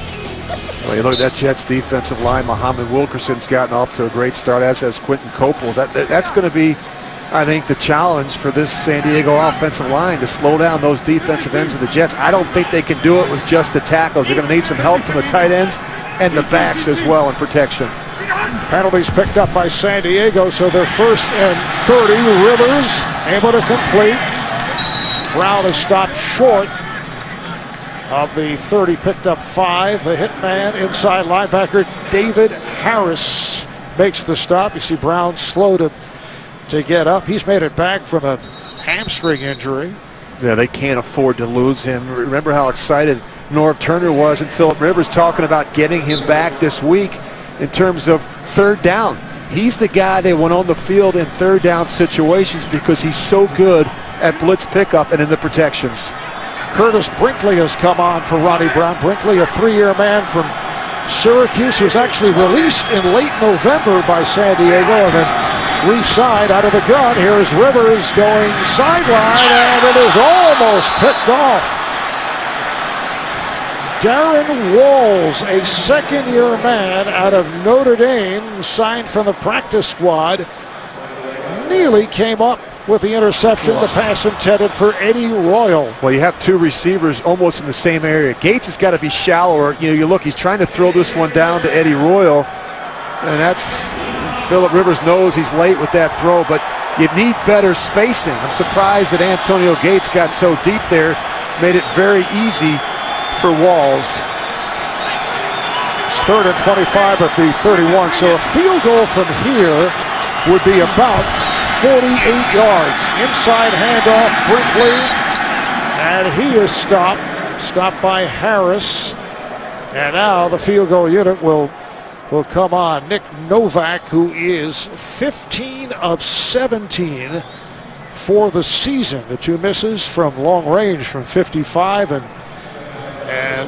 [SPEAKER 2] Well, you look at that Jets defensive line. Muhammad Wilkerson's gotten off to a great start, as has Quentin Coples. That's going to be, I think, the challenge for this San Diego offensive line, to slow down those defensive ends of the Jets. I don't think they can do it with just the tackles. They're going to need some help from the tight ends and the backs as well in protection.
[SPEAKER 1] Penalties picked up by San Diego, so they're 1st and 30. Rivers able to complete. Brown is stopped short of the 30, picked up 5. The hit man, inside linebacker David Harris, makes the stop. You see Brown slow to get up. He's made it back from a hamstring injury.
[SPEAKER 2] Yeah, they can't afford to lose him. Remember how excited Norv Turner was and Phillip Rivers talking about getting him back this week in terms of third down. He's the guy they want on the field in third down situations because he's so good at blitz pickup and in the protections.
[SPEAKER 1] Curtis Brinkley has come on for Ronnie Brown. Brinkley, a 3-year man from Syracuse, who was actually released in late November by San Diego and then re-signed out of the gun. Here's Rivers going sideline, and it is almost picked off. Darren Walls, a 2nd-year man out of Notre Dame, signed from the practice squad, nearly came up with the interception. The pass intended for Eddie Royal.
[SPEAKER 2] Well, you have 2 receivers almost in the same area. Gates has got to be shallower. You look, he's trying to throw this one down to Eddie Royal, and that's Phillip Rivers knows he's late with that throw, but you need better spacing. I'm surprised that Antonio Gates got so deep there, made it very easy for Walls.
[SPEAKER 1] It's 3rd and 25 at the 31, so a field goal from here would be about 48 yards. Inside handoff, Brinkley, and he is stopped by Harris. And now the field goal unit will come on. Nick Novak, who is 15 of 17 for the season. The 2 misses from long range from 55 and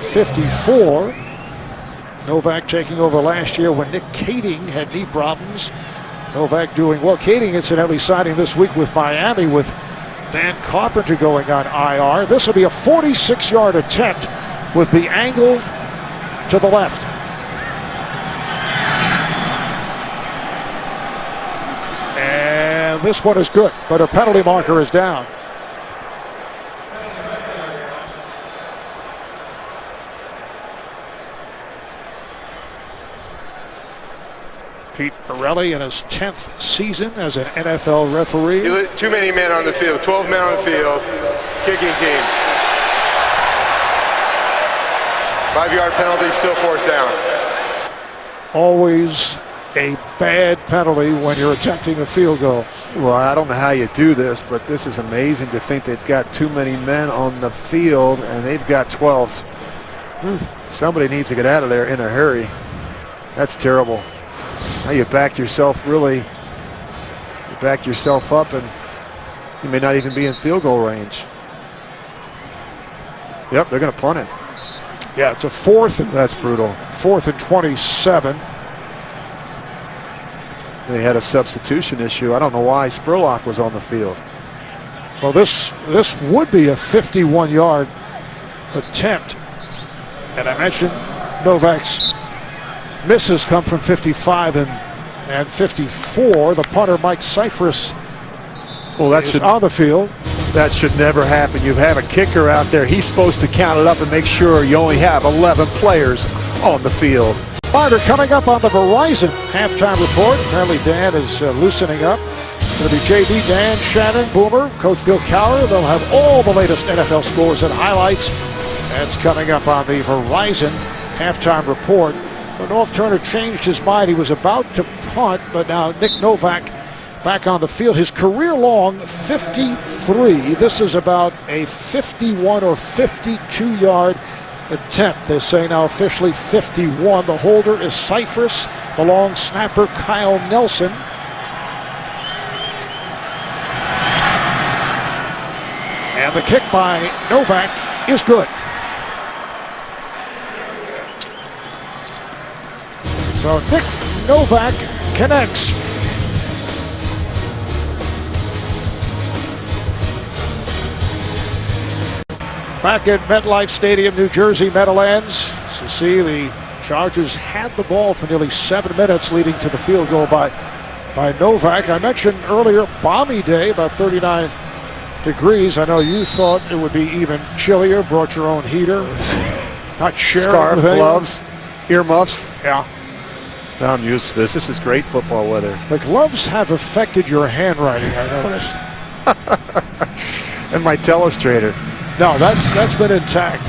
[SPEAKER 1] 54. Novak taking over last year when Nick Kading had knee problems. Novak doing well. Kading incidentally signing this week with Miami with Dan Carpenter going on IR. This will be a 46-yard attempt with the angle to the left. And this one is good, but a penalty marker is down. Pete Morelli in his 10th season as an NFL referee.
[SPEAKER 4] Too many men on the field, 12 men on the field, kicking team. 5-yard penalty, still 4th down.
[SPEAKER 1] Always a bad penalty when you're attempting a field goal.
[SPEAKER 2] Well, I don't know how you do this, but this is amazing to think they've got too many men on the field and they've got 12. Somebody needs to get out of there in a hurry. That's terrible. Now you back yourself up and you may not even be in field goal range. Yep, they're going to punt it.
[SPEAKER 1] Yeah, it's a 4th and
[SPEAKER 2] that's brutal.
[SPEAKER 1] 4th and 27.
[SPEAKER 2] They had a substitution issue. I don't know why Spurlock was on the field.
[SPEAKER 1] Well, this would be a 51-yard attempt. And I mentioned Novak's misses come from 55 and 54. The punter, Mike Cyphers, is on the field.
[SPEAKER 2] That should never happen. You have a kicker out there. He's supposed to count it up and make sure you only have 11 players on the field.
[SPEAKER 1] Martyr coming up on the Verizon halftime report. Apparently Dan is loosening up It'll be JB, Dan, Shannon, Boomer, Coach Bill Cowher. They'll have all the latest NFL scores and highlights. That's coming up on the Verizon halftime report. But North Turner changed his mind. He was about to punt, but now Nick Novak back on the field. His career-long 53. This is about a 51 or 52-yard attempt. They say now officially 51. The holder is Cyphers, the long snapper Kyle Nelson. And the kick by Novak is good. So Nick Novak connects. Back at MetLife Stadium, New Jersey, Meadowlands. So see, the Chargers had the ball for nearly 7 minutes, leading to the field goal by Novak. I mentioned earlier, balmy day, about 39 degrees. I know you thought it would be even chillier. Brought your own heater. Not sharing
[SPEAKER 2] Scarf,
[SPEAKER 1] with anyone.
[SPEAKER 2] gloves, earmuffs.
[SPEAKER 1] Yeah.
[SPEAKER 2] Now I'm used to this. This is great football weather.
[SPEAKER 1] The gloves have affected your handwriting, I noticed.
[SPEAKER 2] And my telestrator.
[SPEAKER 1] No, that's been intact.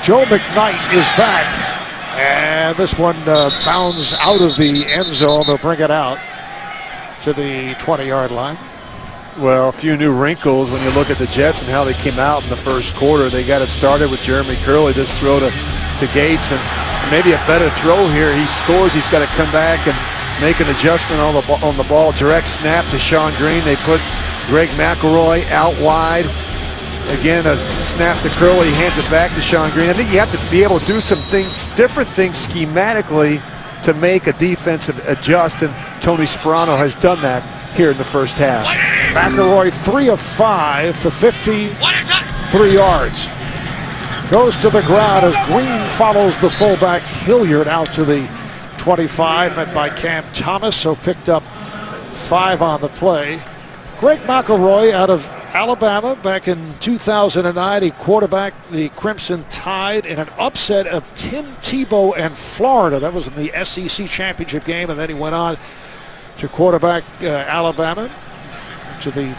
[SPEAKER 1] Joe McKnight is back. And this one bounds out of the end zone. They'll bring it out to the 20-yard line.
[SPEAKER 2] Well, a few new wrinkles when you look at the Jets and how they came out in the first quarter. They got it started with Jeremy Curley. This throw to Gates, and maybe a better throw here. He scores. He's got to come back and make an adjustment on the ball. Direct snap to Sean Green. They put Greg McElroy out wide. Again, a snap to Curley. He hands it back to Sean Green. I think you have to be able to do some things, different things schematically to make a defensive adjust, and Tony Sperano has done that here in the first half.
[SPEAKER 1] McElroy 3 of 5 for 53 yards. Goes to the ground as Green follows the fullback Hilliard out to the 25, met by Cam Thomas, so picked up 5 on the play. Greg McElroy out of Alabama back in 2009. He quarterbacked the Crimson Tide in an upset of Tim Tebow and Florida. That was in the SEC championship game, and then he went on to quarterback Alabama to the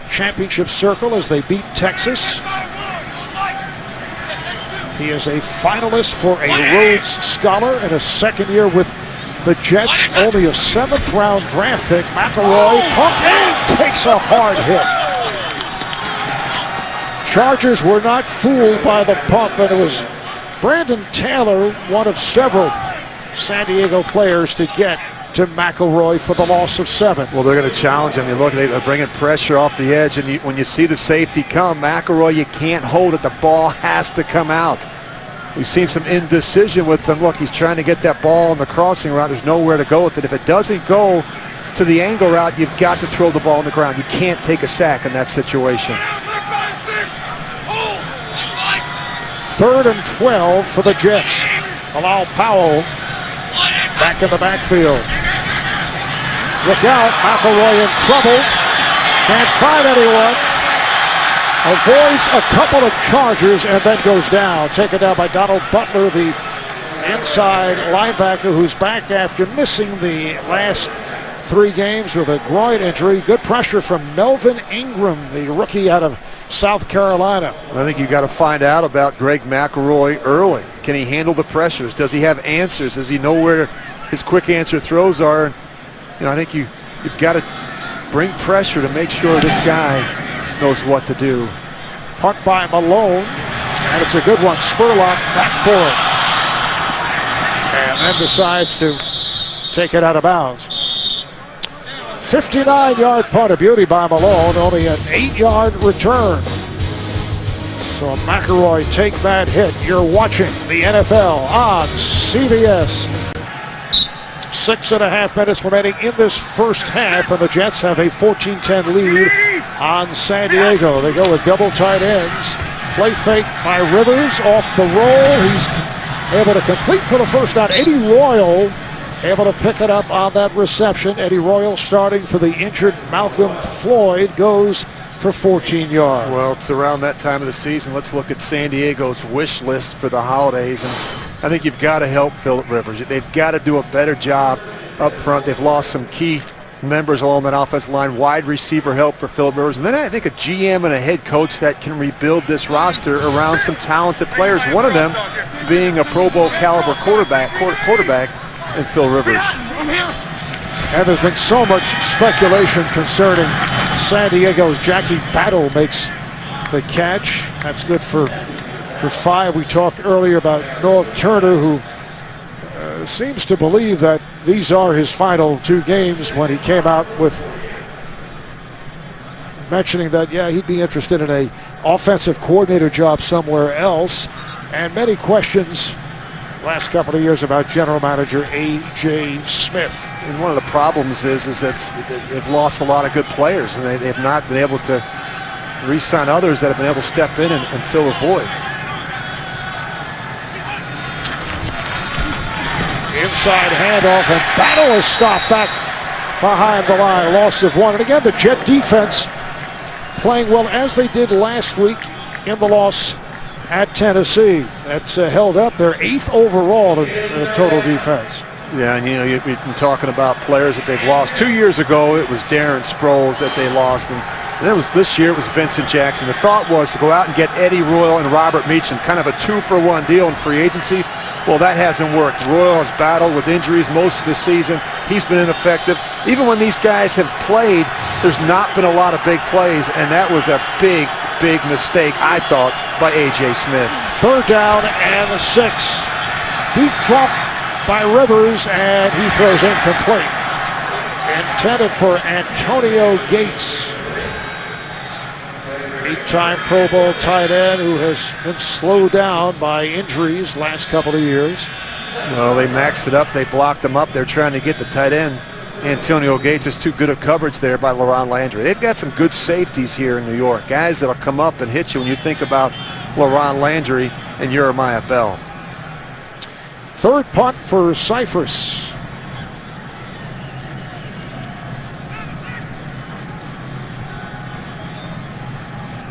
[SPEAKER 1] championship circle as they beat Texas. He is a finalist for a Rhodes Scholar in his second year with the Jets. Only a 7th-round draft pick. McElroy pumped and takes a hard hit. Chargers were not fooled by the pump, and it was Brandon Taylor, one of several San Diego players to get to McElroy for the loss of 7.
[SPEAKER 2] Well, they're going to challenge him. You look, they're bringing pressure off the edge, and when you see the safety come, McElroy, you can't hold it. The ball has to come out. We've seen some indecision with him. Look, he's trying to get that ball on the crossing route. There's nowhere to go with it. If it doesn't go to the angle route, you've got to throw the ball on the ground. You can't take a sack in that situation.
[SPEAKER 1] 3rd and 12 for the Jets. Allow Powell back in the backfield. Look out, McElroy in trouble. Can't find anyone. Avoids a couple of chargers and then goes down. Taken down by Donald Butler, the inside linebacker, who's back after missing the last 3 games with a groin injury. Good pressure from Melvin Ingram, the rookie out of South Carolina.
[SPEAKER 2] I think you got to find out about Greg McElroy early. Can he handle the pressures? Does he have answers? Does he know where his quick answer throws are? You know, I think you've got to bring pressure to make sure this guy knows what to do.
[SPEAKER 1] Punt by Malone, and it's a good one. Spurlock back for it. And then decides to take it out of bounds. 59-yard punt, a beauty by Malone, only an 8-yard return. So McElroy take that hit. You're watching the NFL on CBS. 6.5 minutes remaining in this first half, and the Jets have a 14-10 lead on San Diego. They go with double tight ends. Play fake by Rivers off the roll. He's able to complete for the first down. Eddie Royal able to pick it up on that reception. Eddie Royal starting for the injured Malcolm Floyd goes for 14 yards.
[SPEAKER 2] Well, it's around that time of the season. Let's look at San Diego's wish list for the holidays, and I think you've got to help Phillip Rivers. They've got to do a better job up front. They've lost some key members along that offensive line, wide receiver help for Phillip Rivers, and then I think a GM and a head coach that can rebuild this roster around some talented players, one of them being a Pro Bowl caliber quarterback in Phil Rivers.
[SPEAKER 1] And there's been so much speculation concerning San Diego's Jackie Battle makes the catch. That's good for 5. We talked earlier about North Turner, who seems to believe that these are his final 2 games when he came out with mentioning that, yeah, he'd be interested in a offensive coordinator job somewhere else. And many questions last couple of years about general manager A.J. Smith.
[SPEAKER 2] And one of the problems is that they've lost a lot of good players, and they have not been able to re-sign others that have been able to step in and fill a void.
[SPEAKER 1] Inside handoff, and Battle is stopped back behind the line. Loss of 1. And again, the Jet defense playing well as they did last week in the loss at Tennessee. That's held up. They're 8th overall in total defense.
[SPEAKER 2] Yeah, and you've been talking about players that they've lost. 2 years ago, it was Darren Sproles that they lost, and then this year it was Vincent Jackson. The thought was to go out and get Eddie Royal and Robert Meacham, kind of a 2-for-1 deal in free agency. Well, that hasn't worked. Royal has battled with injuries most of the season. He's been ineffective. Even when these guys have played, there's not been a lot of big plays, and that was a big mistake, I thought, by A.J. Smith.
[SPEAKER 1] 3rd down and 6. Deep drop by Rivers, and he throws incomplete. Intended for Antonio Gates, 8-time Pro Bowl tight end who has been slowed down by injuries last couple of years.
[SPEAKER 2] Well, they maxed it up. They blocked him up. They're trying to get the tight end. Antonio Gates is too good at coverage there by LaRon Landry. They've got some good safeties here in New York, guys that'll come up and hit you when you think about LaRon Landry and Jeremiah Bell.
[SPEAKER 1] 3rd punt for Cypress.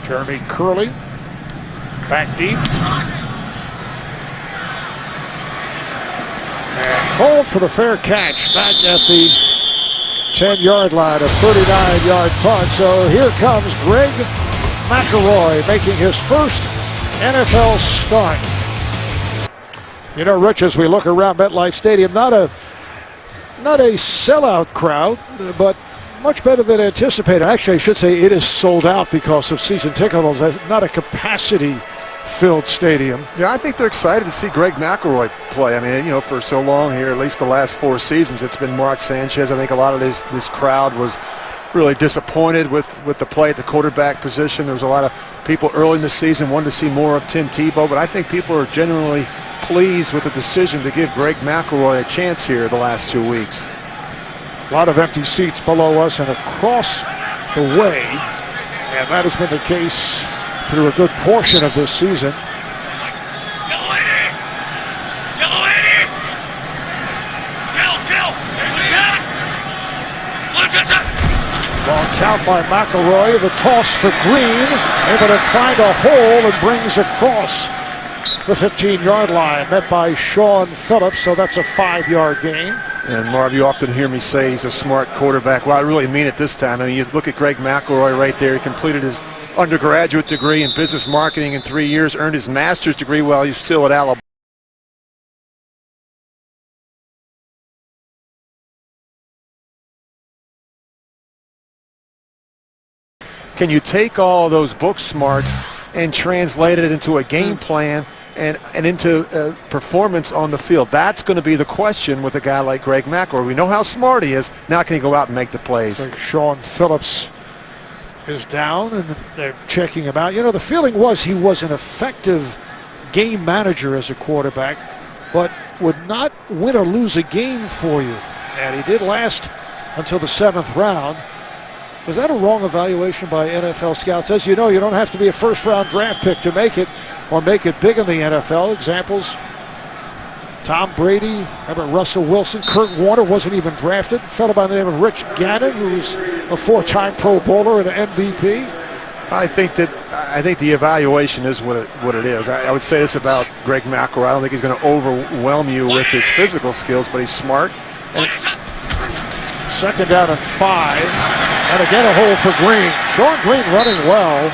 [SPEAKER 1] Jeremy Curley back deep. And called for the fair catch back at the 10-yard line, a 39-yard punt. So here comes Greg McElroy making his first NFL start. You know, Rich, as we look around MetLife Stadium, not a sellout crowd, but much better than anticipated. Actually, I should say it is sold out because of season ticket holders. Not a capacity-filled stadium.
[SPEAKER 2] Yeah, I think they're excited to see Greg McElroy play. I mean, for so long here, at least the last 4 seasons, it's been Mark Sanchez. I think a lot of this crowd was really disappointed with the play at the quarterback position. There was a lot of people early in the season wanted to see more of Tim Tebow, but I think people are genuinely pleased with the decision to give Greg McElroy a chance here the last 2 weeks.
[SPEAKER 1] A lot of empty seats below us and across the way, and that has been the case through a good portion of this season.
[SPEAKER 3] Yellow 80! Yellow 80! Kill! Lieutenant!
[SPEAKER 1] Long count by McElroy, the toss for Green, able to find a hole and brings across the 15-yard line, met by Sean Phillips, so that's a 5-yard gain.
[SPEAKER 2] And Marv, you often hear me say he's a smart quarterback. Well, I really mean it this time. I mean, you look at Greg McElroy right there. He completed his undergraduate degree in business marketing in 3 years, earned his master's degree while he was still at Alabama. Can you take all those book smarts and translate it into a game plan and into performance on the field? That's going to be the question with a guy like Greg McElroy. We know how smart he is. Now can he go out and make the plays?
[SPEAKER 1] So Sean Phillips is down, and they're checking him out. You know, the feeling was he was an effective game manager as a quarterback, but would not win or lose a game for you. And he did last until the 7th round. Was that a wrong evaluation by NFL scouts? As you know, you don't have to be a first-round draft pick to make it or make it big in the NFL. Examples, Tom Brady, remember Russell Wilson, Kurt Warner wasn't even drafted. A fellow by the name of Rich Gannon, who was a 4-time Pro Bowler and an MVP.
[SPEAKER 2] I think the evaluation is what it is. I would say this about Greg McElroy. I don't think he's going to overwhelm you with his physical skills, but he's smart.
[SPEAKER 1] Second down and 5. And again a hole for Green. Sean Green running well.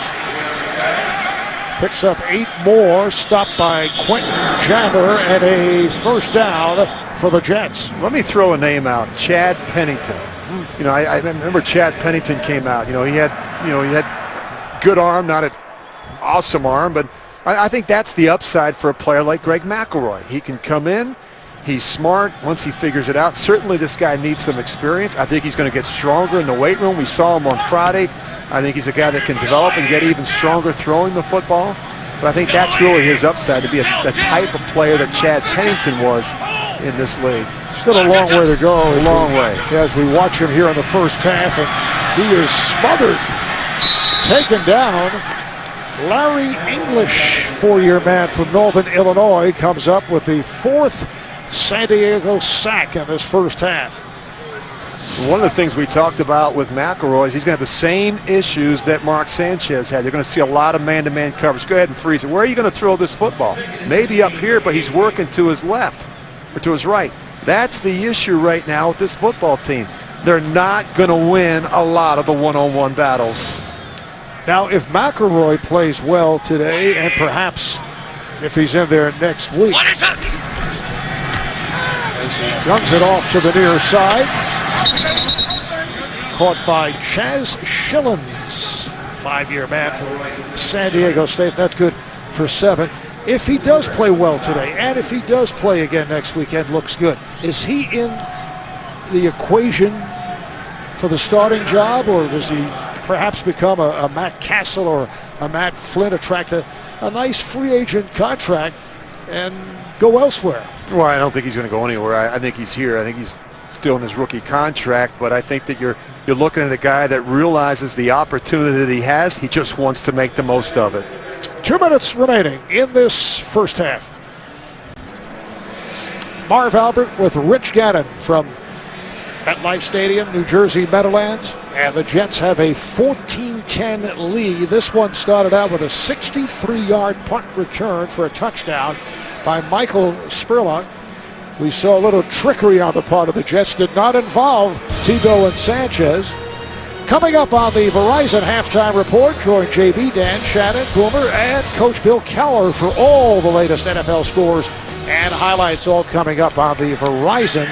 [SPEAKER 1] Picks up 8 more. Stopped by Quentin Jammer and a first down for the Jets.
[SPEAKER 2] Let me throw a name out, Chad Pennington. You know, I remember Chad Pennington came out. He had good arm, not an awesome arm, but I think that's the upside for a player like Greg McElroy. He can come in. He's smart once he figures it out. Certainly this guy needs some experience. I think he's going to get stronger in the weight room. We saw him on Friday. I think he's a guy that can develop and get even stronger throwing the football. But I think that's really his upside, to be the type of player that Chad Pennington was in this league.
[SPEAKER 1] Still a long way to go.
[SPEAKER 2] A long way.
[SPEAKER 1] As we watch him here in the first half, and he is smothered. Taken down. Larry English, 4-year man from Northern Illinois, comes up with the 4th San Diego sack in this first half.
[SPEAKER 2] One of the things we talked about with McElroy is he's going to have the same issues that Mark Sanchez had. You're going to see a lot of man-to-man coverage. Go ahead and freeze it. Where are you going to throw this football? Maybe up here, but he's working to his left or to his right. That's the issue right now with this football team. They're not going to win a lot of the one-on-one battles.
[SPEAKER 1] Now, if McElroy plays well today, and perhaps if he's in there next week,
[SPEAKER 3] What is it?
[SPEAKER 1] as he guns it off to the near side, caught by Chaz Schillens, 5-year man from San Diego State. That's good for 7. If he does play well today, and if he does play again next weekend, looks good, is he in the equation for the starting job, or does he perhaps become a Matt Castle or a Matt Flynn, attract a nice free agent contract and go elsewhere?
[SPEAKER 2] Well, I don't think he's going to go anywhere. I think he's here. I think he's still in his rookie contract, but I think that you're looking at a guy that realizes the opportunity that he has. He just wants to make the most of it.
[SPEAKER 1] 2 minutes remaining in this first half. Marv Albert with Rich Gannon from MetLife Stadium, New Jersey Meadowlands, and the Jets have a 14-10 lead. This one started out with a 63-yard punt return for a touchdown by Michael Spurlock. We saw a little trickery on the part of the Jets. Did not involve Tebow and Sanchez. Coming up on the Verizon Halftime Report, join JB, Dan, Shannon, Boomer, and Coach Bill Keller for all the latest NFL scores and highlights, all coming up on the Verizon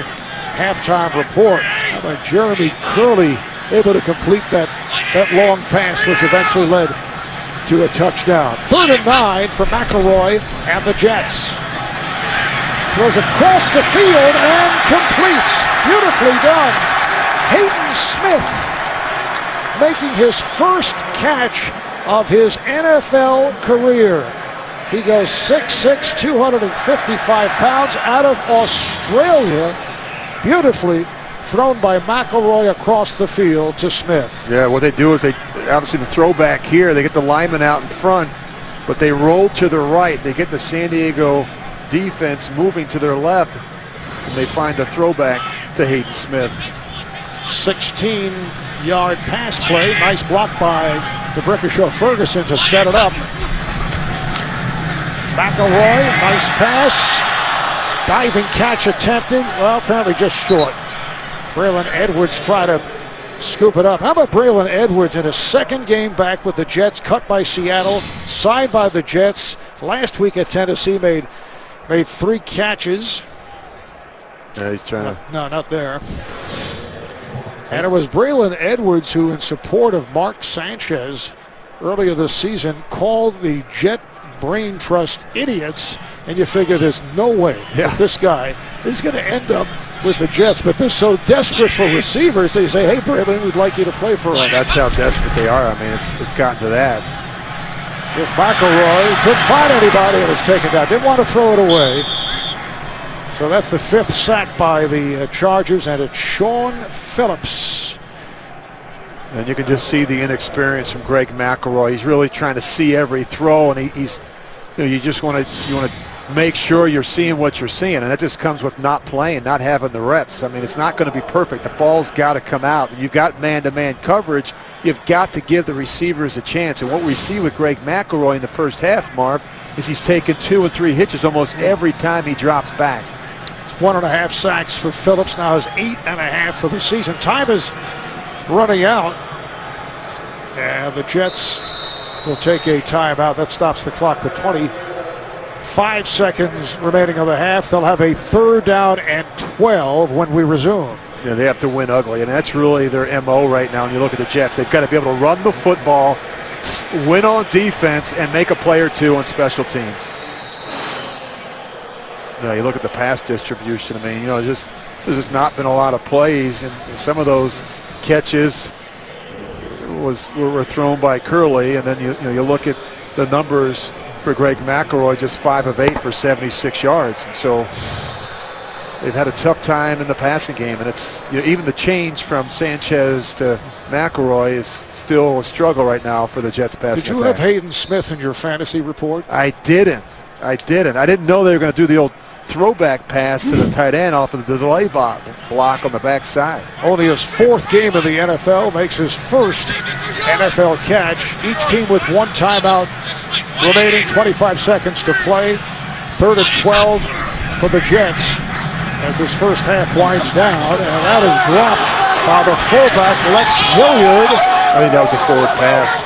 [SPEAKER 1] Halftime Report. How about Jeremy Curley able to complete that long pass, which eventually led to a touchdown. 3rd and 9 for McElroy and the Jets. Throws across the field and completes. Beautifully done. Hayden Smith making his first catch of his NFL career. He goes 6'6", 255 pounds, out of Australia. Beautifully thrown by McElroy across the field to Smith.
[SPEAKER 2] Yeah, what they do is they, obviously the throwback here, they get the lineman out in front, but they roll to the right. They get the San Diego defense moving to their left, and they find the throwback to Hayden Smith.
[SPEAKER 1] 16-yard pass play. Nice block by DeBrickashaw Ferguson to set it up. McElroy, nice pass. Diving catch attempted. Well, apparently just short. Braylon Edwards tried to scoop it up. How about Braylon Edwards in his second game back with the Jets, cut by Seattle, signed by the Jets. Last week at Tennessee made 3 catches.
[SPEAKER 2] Yeah, he's trying to...
[SPEAKER 1] No, not there. And it was Braylon Edwards who, in support of Mark Sanchez earlier this season, called the Jet Brain Trust idiots, and you figure there's no way that this guy is going to end up with the Jets, but they're so desperate for receivers, they say, hey, Braylon, we'd like you to play for us.
[SPEAKER 2] That's how desperate they are. I mean, it's gotten to that.
[SPEAKER 1] Here's McElroy. Couldn't find anybody, and it's taken down. Didn't want to throw it away. So that's the 5th sack by the Chargers, and it's Sean Phillips.
[SPEAKER 2] And you can just see the inexperience from Greg McElroy. He's really trying to see every throw, and he's, you just want to make sure you're seeing what you're seeing, and that just comes with not playing, not having the reps. I mean, it's not going to be perfect. The ball's got to come out, and you've got man-to-man coverage. You've got to give the receivers a chance, and what we see with Greg McElroy in the first half, Marv, is he's taken 2 and 3 hitches almost every time he drops back.
[SPEAKER 1] 1.5 sacks for Phillips. Now has 8.5 for the season. Time is running out. And the Jets will take a timeout. That stops the clock with 25 seconds remaining of the half. They'll have a 3rd down and 12 when we resume.
[SPEAKER 2] Yeah, they have to win ugly, and that's really their MO right now. When you look at the Jets, they've got to be able to run the football, win on defense, and make a play or two on special teams. You look at the pass distribution. I mean, there's just not been a lot of plays, and some of those catches were thrown by Curley, and then you look at the numbers for Greg McElroy, just 5 of 8 for 76 yards, and so they've had a tough time in the passing game, and it's even the change from Sanchez to McElroy is still a struggle right now for the Jets passing attack.
[SPEAKER 1] Did you have Hayden Smith in your fantasy report?
[SPEAKER 2] I didn't. I didn't know they were going to do the old throwback pass to the tight end off of the delay block on the backside.
[SPEAKER 1] Only his 4th game in the NFL, makes his 1st NFL catch. Each team with 1 timeout remaining, 25 seconds to play. 3rd and 12 for the Jets as this first half winds down, and that is dropped by the fullback, Lex Hilliard.
[SPEAKER 2] I think that was a forward pass.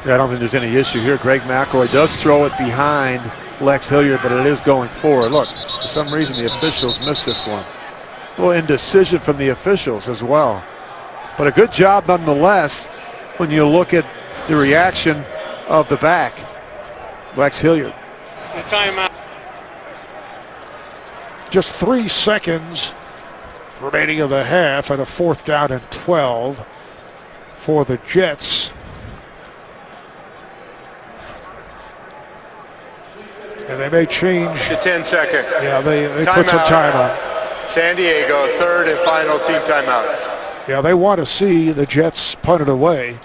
[SPEAKER 2] Yeah, I don't think there's any issue here. Greg McElroy does throw it behind Lex Hilliard, but it is going forward. Look, for some reason the officials missed this one. A little indecision from the officials as well. But a good job nonetheless when you look at the reaction of the back, Lex Hilliard.
[SPEAKER 3] Timeout.
[SPEAKER 1] Just 3 seconds remaining of the half, and a 4th down and 12 for the Jets. And they may change.
[SPEAKER 4] The 10-second.
[SPEAKER 1] Yeah, they put some time on.
[SPEAKER 4] San Diego, 3rd and final team timeout.
[SPEAKER 1] Yeah, they want to see the Jets punt it away.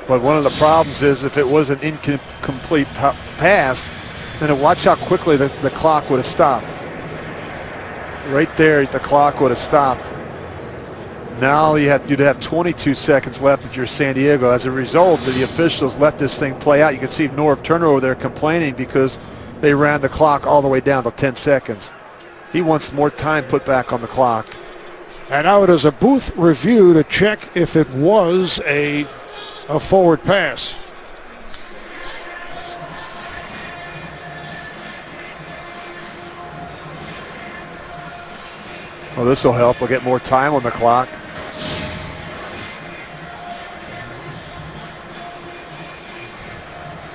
[SPEAKER 2] But one of the problems is if it was an incomplete pass, then watch how quickly the clock would have stopped. Right there, the clock would have stopped. Now you'd have 22 seconds left if you're San Diego. As a result, the officials let this thing play out. You can see Norv Turner over there complaining because they ran the clock all the way down to 10 seconds. He wants more time put back on the clock.
[SPEAKER 1] And now it is a booth review to check if it was a forward pass.
[SPEAKER 2] Well, this will help. We'll get more time on the clock.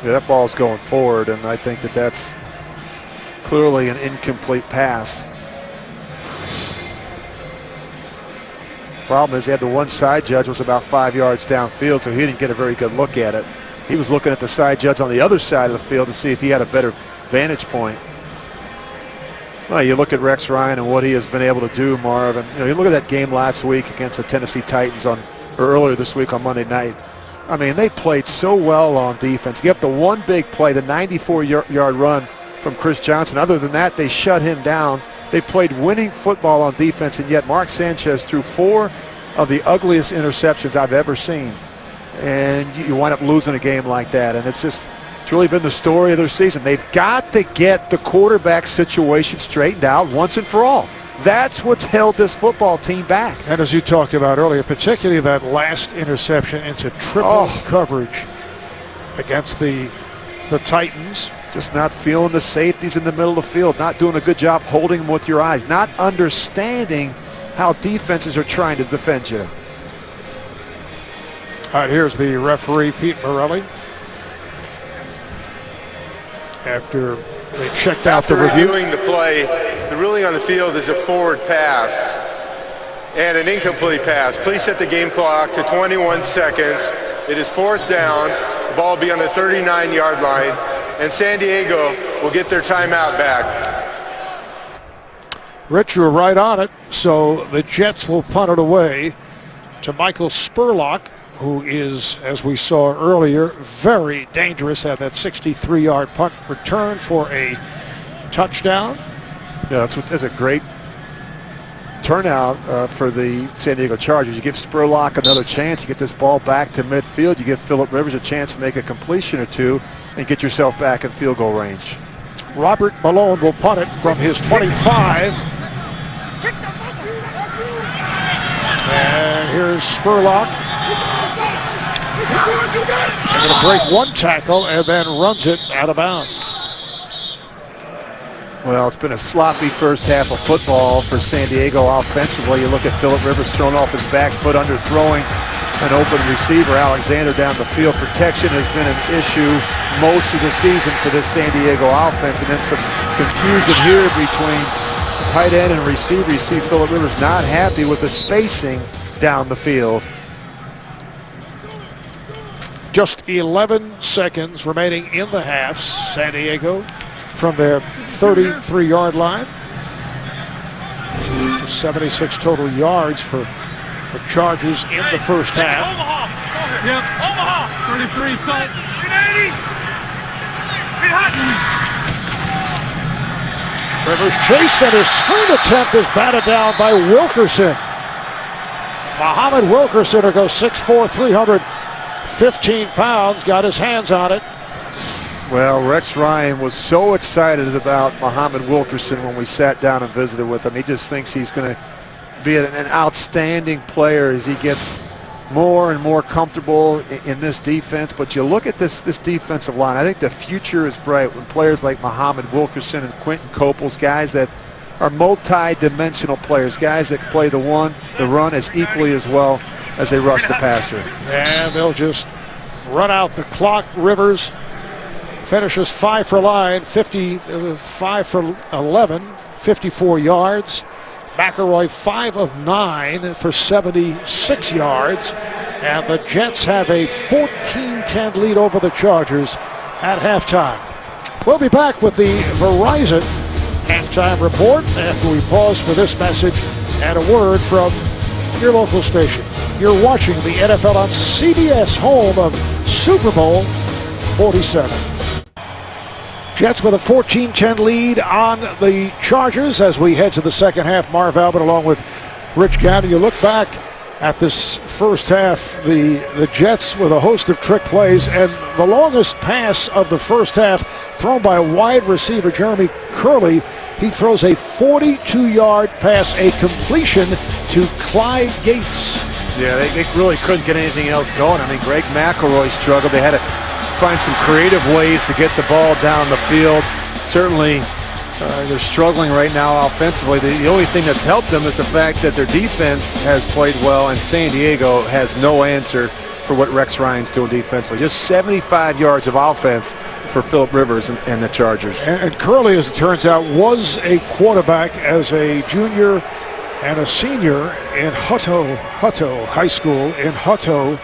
[SPEAKER 2] Yeah, that ball's going forward, and I think that's clearly an incomplete pass. Problem is he had the one side judge was about 5 yards downfield, so he didn't get a very good look at it. He was looking at the side judge on the other side of the field to see if he had a better vantage point. Well, you look at Rex Ryan and what he has been able to do, Marv, and you look at that game last week against the Tennessee Titans or earlier this week on Monday night. I mean, they played so well on defense. Get up the one big play, the 94-yard run from Chris Johnson. Other than that, they shut him down. They played winning football on defense, and yet Mark Sanchez threw 4 of the ugliest interceptions I've ever seen. And you wind up losing a game like that, and it's really been the story of their season. They've got to get the quarterback situation straightened out once and for all. That's what's held this football team back.
[SPEAKER 1] And as you talked about earlier, particularly that last interception into triple coverage against the Titans.
[SPEAKER 2] Just not feeling the safeties in the middle of the field, not doing a good job holding them with your eyes, not understanding how defenses are trying to defend you.
[SPEAKER 1] All right, here's the referee, Pete Morelli. After they checked out the review.
[SPEAKER 4] Reviewing the play, the ruling on the field is a forward pass and an incomplete pass. Please set the game clock to 21 seconds. It is 4th down. The ball will be on the 39-yard line, and San Diego will get their timeout back.
[SPEAKER 1] Rich, you're right on it. So the Jets will punt it away to Michael Spurlock, who is, as we saw earlier, very dangerous at that 63-yard punt return for a touchdown.
[SPEAKER 2] Yeah, that's a great turnout for the San Diego Chargers. You give Spurlock another chance. You get this ball back to midfield. You give Phillip Rivers a chance to make a completion or two and get yourself back in field goal range.
[SPEAKER 1] Robert Malone will punt it from his 25. And here's Spurlock. They're going to break one tackle and then runs it out of bounds.
[SPEAKER 2] Well, it's been a sloppy first half of football for San Diego offensively. You look at Phillip Rivers thrown off his back foot, underthrowing an open receiver. Alexander down the field. Protection has been an issue most of the season for this San Diego offense. And then some confusion here between tight end and receiver. You see Phillip Rivers not happy with the spacing down the field.
[SPEAKER 1] Just 11 seconds remaining in the half. San Diego from their 33-yard line. 76 total yards for the Chargers in the first half.
[SPEAKER 3] Omaha. Yep. Omaha. 33, son. 380. Get hot.
[SPEAKER 1] Rivers chased, and his screen attempt is batted down by Wilkerson. Muhammad Wilkerson, who goes 6'4", 315 pounds, got his hands on it.
[SPEAKER 2] Well, Rex Ryan was so excited about Muhammad Wilkerson when we sat down and visited with him. He just thinks he's going to be an outstanding player as he gets more and more comfortable in this defense. But you look at this defensive line, I think the future is bright when players like Muhammad Wilkerson and Quentin Coples, guys that are multi-dimensional players, guys that can play the run as equally as well as they rush the passer.
[SPEAKER 1] And they'll just run out the clock. Rivers finishes 5 for line, 5 for 11, 54 yards. McElroy 5 of 9 for 76 yards. And the Jets have a 14-10 lead over the Chargers at halftime. We'll be back with the Verizon halftime report after we pause for this message and a word from your local station. You're watching the NFL on CBS, home of Super Bowl 47. Jets with a 14-10 lead on the Chargers as we head to the second half. Marv Albert along with Rich Gannon. You look back at this first half, the Jets with a host of trick plays, and the longest pass of the first half thrown by wide receiver Jeremy Curley. He throws a 42-yard pass, a completion to Clyde Gates.
[SPEAKER 2] Yeah, they really couldn't get anything else going. I mean, Greg McElroy struggled. They had to find some creative ways to get the ball down the field. Certainly, they're struggling right now offensively. The only thing that's helped them is the fact that their defense has played well, and San Diego has no answer for what Rex Ryan's doing defensively. Just 75 yards of offense for Phillip Rivers and the Chargers.
[SPEAKER 1] And Curley, as it turns out, was a quarterback as a junior and a senior in Hutto High School in Hutto,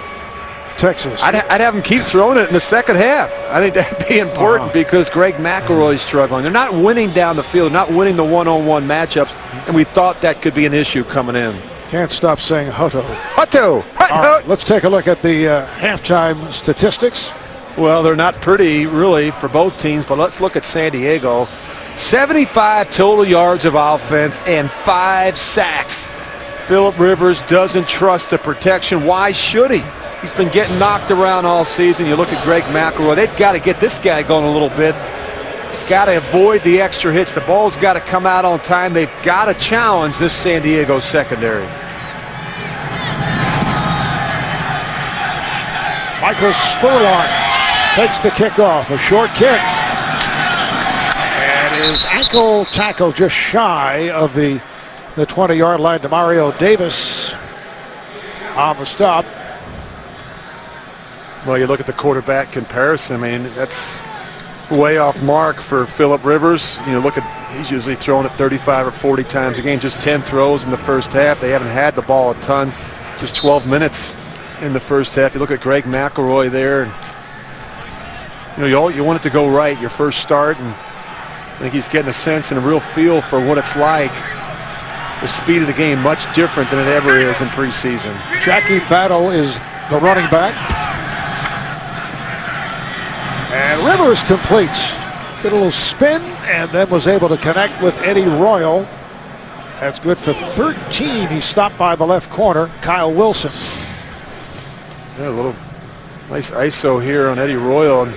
[SPEAKER 1] Texas.
[SPEAKER 2] I'd have him keep throwing it in the second half. I think that'd be important because Greg McElroy's struggling. They're not winning down the field, not winning the one-on-one matchups, and we thought that could be an issue coming in.
[SPEAKER 1] Can't stop saying Hutto.
[SPEAKER 2] Hutto!
[SPEAKER 1] All right, let's take a look at the halftime statistics.
[SPEAKER 2] Well, they're not pretty, really, for both teams, but let's look at San Diego. 75 total yards of offense and 5 sacks. Phillip Rivers doesn't trust the protection. Why should he? He's been getting knocked around all season. You look at Greg McElroy. They've got to get this guy going a little bit. He's got to avoid the extra hits. The ball's got to come out on time. They've got to challenge this San Diego secondary.
[SPEAKER 1] Michael Spurlock takes the kickoff, a short kick. And his ankle tackle just shy of the 20-yard line. Demario Davis on the stop.
[SPEAKER 2] Well, you look at the quarterback comparison. I mean, that's way off mark for Phillip Rivers. You know, look at, he's usually throwing it 35 or 40 times a game, just 10 throws in the first half. They haven't had the ball a ton, just 12 minutes in the first half. You look at Greg McElroy there, and you want it to go right, your first start, and I think he's getting a sense and a real feel for what it's like. The speed of the game much different than it ever is in preseason.
[SPEAKER 1] Jackie Battle is the running back. And Rivers completes. Did a little spin and then was able to connect with Eddie Royal That's good for 13. He's stopped by the left corner, Kyle Wilson.
[SPEAKER 2] Yeah, a little nice ISO here on Eddie Royal. And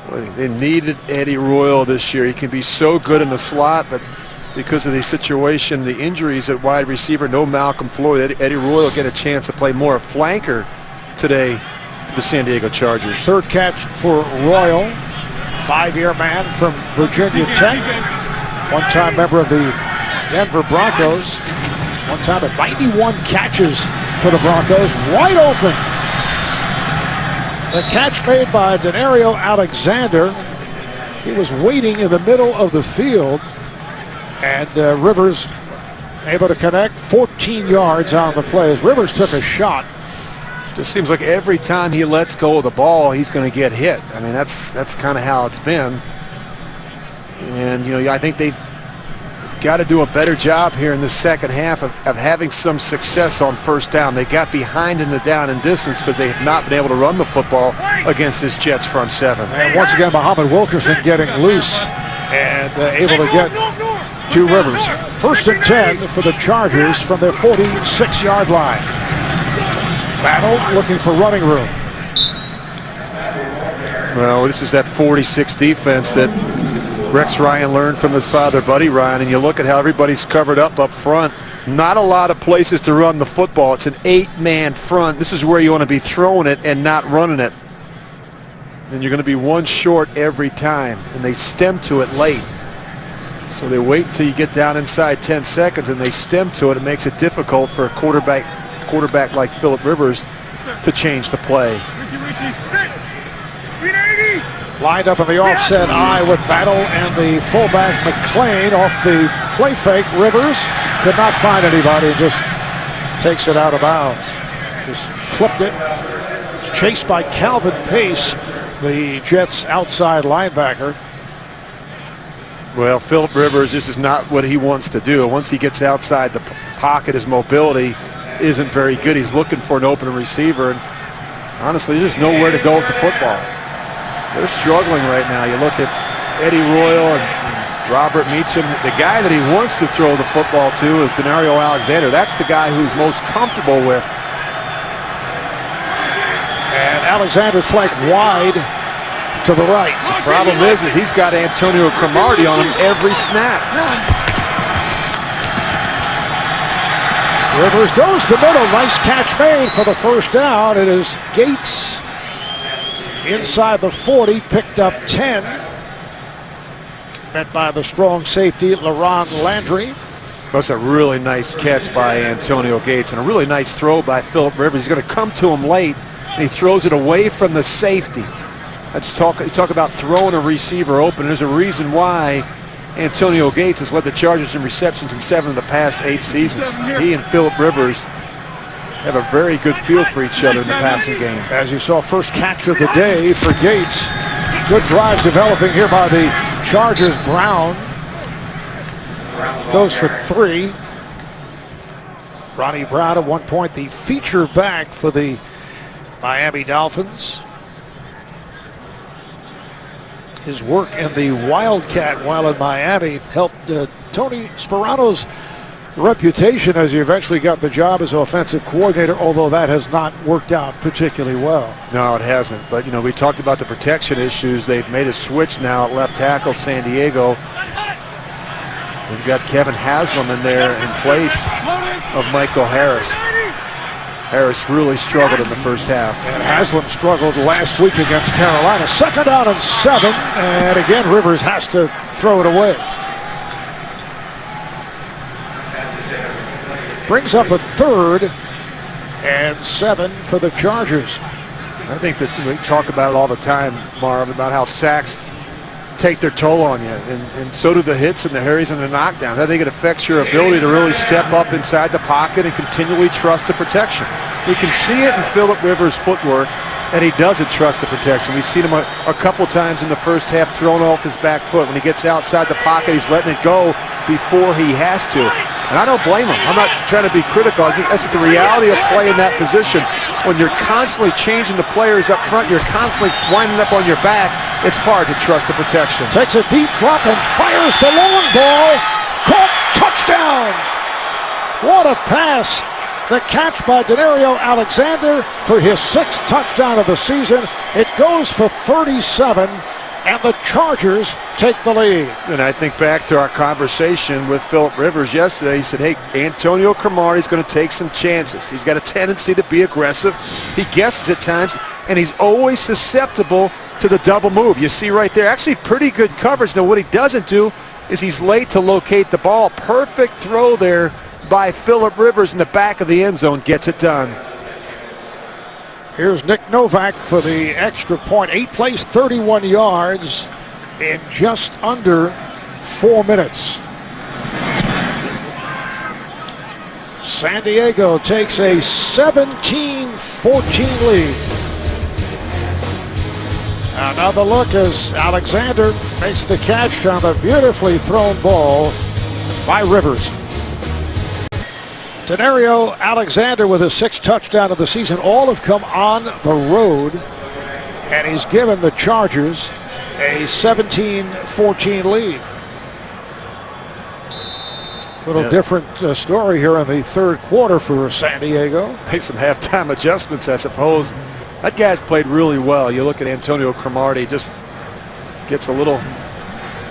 [SPEAKER 2] boy, they needed Eddie Royal this year. He can be so good in the slot, but because of the situation, the injuries at wide receiver, no Malcolm Floyd, Eddie Royal get a chance to play more flanker today for the San Diego Chargers.
[SPEAKER 1] Third catch for Royal, 5-year man from Virginia Tech, one-time member of the Denver Broncos, one time at 91 catches for the Broncos, wide open. The catch made by Denario Alexander. He was waiting in the middle of the field, and Rivers able to connect 14 yards on the play as Rivers took a shot.
[SPEAKER 2] Just seems like every time he lets go of the ball, he's going to get hit. I mean, that's kind of how it's been. And, you know, I think they've got to do a better job here in the second half of having some success on first down. They got behind in the down and distance because they have not been able to run the football against this Jets front seven.
[SPEAKER 1] And once again, Muhammad Wilkerson getting loose and able to get to Rivers. First and 10 for the Chargers from their 46-yard line. Battle looking for running room.
[SPEAKER 2] Well, this is that 46 defense that Rex Ryan learned from his father, Buddy Ryan, and you look at how everybody's covered up front. Not a lot of places to run the football. It's an 8-man front. This is where you want to be throwing it and not running it. And you're going to be one short every time, and they stem to it late. So they wait until you get down inside 10 seconds, and they stem to it. It makes it difficult for a quarterback like Phillip Rivers to change the play.
[SPEAKER 1] Lined up in the offset eye with Battle and the fullback McClain off the play fake. Rivers could not find anybody and just takes it out of bounds. Just flipped it. Chased by Calvin Pace, the Jets' outside linebacker.
[SPEAKER 2] Well, Phillip Rivers, this is not what he wants to do. Once he gets outside the pocket, his mobility isn't very good. He's looking for an open receiver, and honestly, there's nowhere to go with the football. They're struggling right now. You look at Eddie Royal and Robert Meacham. The guy that he wants to throw the football to is Denario Alexander. That's the guy who's most comfortable with.
[SPEAKER 1] And Alexander flanked wide to the right.
[SPEAKER 2] The problem is he's got Antonio Cromartie on him every snap.
[SPEAKER 1] Rivers goes to the middle. Nice catch made for the first down. It is Gates inside the 40, picked up 10. Met by the strong safety, LaRon Landry.
[SPEAKER 2] That's a really nice catch by Antonio Gates and a really nice throw by Phillip Rivers. He's going to come to him late, and he throws it away from the safety. You talk about throwing a receiver open. There's a reason why Antonio Gates has led the Chargers in receptions in 7 of the past 8 seasons. He and Phillip Rivers have a very good feel for each other in the passing game.
[SPEAKER 1] As you saw, first catch of the day for Gates. Good drive developing here by the Chargers. Brown goes for 3. Ronnie Brown at one point the feature back for the Miami Dolphins. His work in the Wildcat while in Miami helped Tony Sperano's reputation as he eventually got the job as offensive coordinator, although that has not worked out particularly well.
[SPEAKER 2] No, it hasn't. But, you know, we talked about the protection issues. They've made a switch now at left tackle, San Diego. We've got Kevin Haslam in there in place of Michael Harris. Harris really struggled in the first half.
[SPEAKER 1] And Haslam struggled last week against Carolina. Second down and 7, and again Rivers has to throw it away. Brings up a 3rd and 7 for the Chargers.
[SPEAKER 2] I think that we talk about it all the time, Marv, about how sacks take their toll on you, and so do the hits and the hurries and the knockdowns. I think it affects your ability to really step up inside the pocket and continually trust the protection. We can see it in Phillip Rivers' footwork, and he doesn't trust the protection. We've seen him a couple times in the first half thrown off his back foot. When he gets outside the pocket, he's letting it go before he has to. And I don't blame him. I'm not trying to be critical. That's the reality of playing that position. When you're constantly changing the players up front, you're constantly winding up on your back, it's hard to trust the protection.
[SPEAKER 1] Takes a deep drop and fires the long ball. Caught Touchdown! What a pass! The catch by Denario Alexander for his 6th touchdown of the season. It goes for 37, and the Chargers take the lead.
[SPEAKER 2] And I think back to our conversation with Philip Rivers yesterday. He said, hey, Antonio Cromartie's going to take some chances. He's got a tendency to be aggressive. He guesses at times, and he's always susceptible to the double move. You see right there, actually pretty good coverage. Now, what he doesn't do is he's late to locate the ball. Perfect throw there by Philip Rivers in the back of the end zone. Gets it done.
[SPEAKER 1] Here's Nick Novak for the extra point. 8 plays, 31 yards in just under 4 minutes. San Diego takes a 17-14 lead. Another look as Alexander makes the catch on the beautifully thrown ball by Rivers. Denario Alexander with his 6th touchdown of the season. All have come on the road, and he's given the Chargers a 17-14 lead. Little different story here in the 3rd quarter for San Diego.
[SPEAKER 2] Make some halftime adjustments, I suppose. That guy's played really well. You look at Antonio Cromartie, just gets a little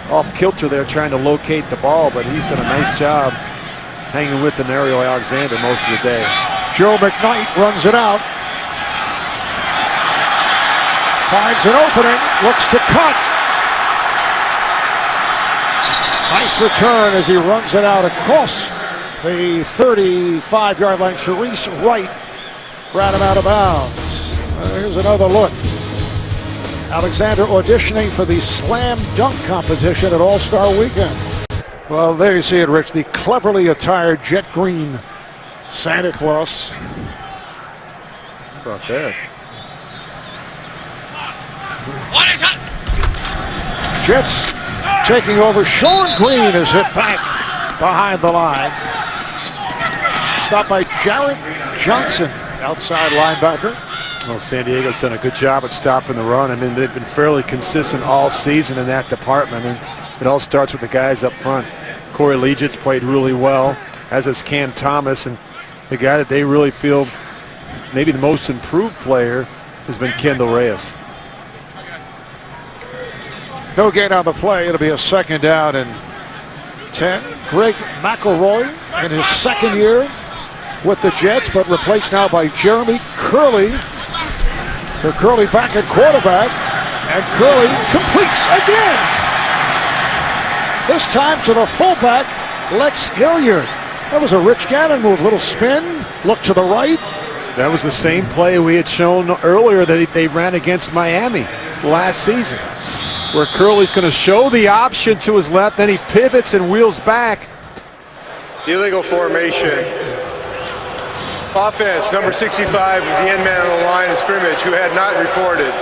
[SPEAKER 2] off kilter there trying to locate the ball, but he's done a nice job hanging with Denario Alexander most of the day.
[SPEAKER 1] Joe McKnight runs it out. Finds an opening, looks to cut. Nice return as he runs it out across the 35-yard line. Sharice Wright ran him out of bounds. Here's another look. Alexander auditioning for the slam dunk competition at All-Star Weekend. Well, there you see it, Rich. The cleverly attired jet green Santa Claus.
[SPEAKER 2] How about that?
[SPEAKER 1] Jets taking over. Sean Green is hit back behind the line. Stopped by Jarrett Johnson, outside linebacker.
[SPEAKER 2] Well, San Diego's done a good job at stopping the run. I mean, they've been fairly consistent all season in that department, and it all starts with the guys up front. Corey Legit's played really well, as has Cam Thomas, and the guy that they really feel maybe the most improved player has been Kendall Reyes.
[SPEAKER 1] No gain on the play. It'll be a 2nd down and 10. Greg McElroy in his 2nd year with the Jets, but replaced now by Jeremy Curley. So Curley back at quarterback, and Curley completes again. This time to the fullback, Lex Hilliard. That was a Rich Gannon move. Little spin, look to the right.
[SPEAKER 2] That was the same play we had shown earlier that they ran against Miami last season, where Curley's going to show the option to his left, then he pivots and wheels back.
[SPEAKER 4] Illegal formation. Offense, number 65 was the end man on the line of scrimmage who had not reported.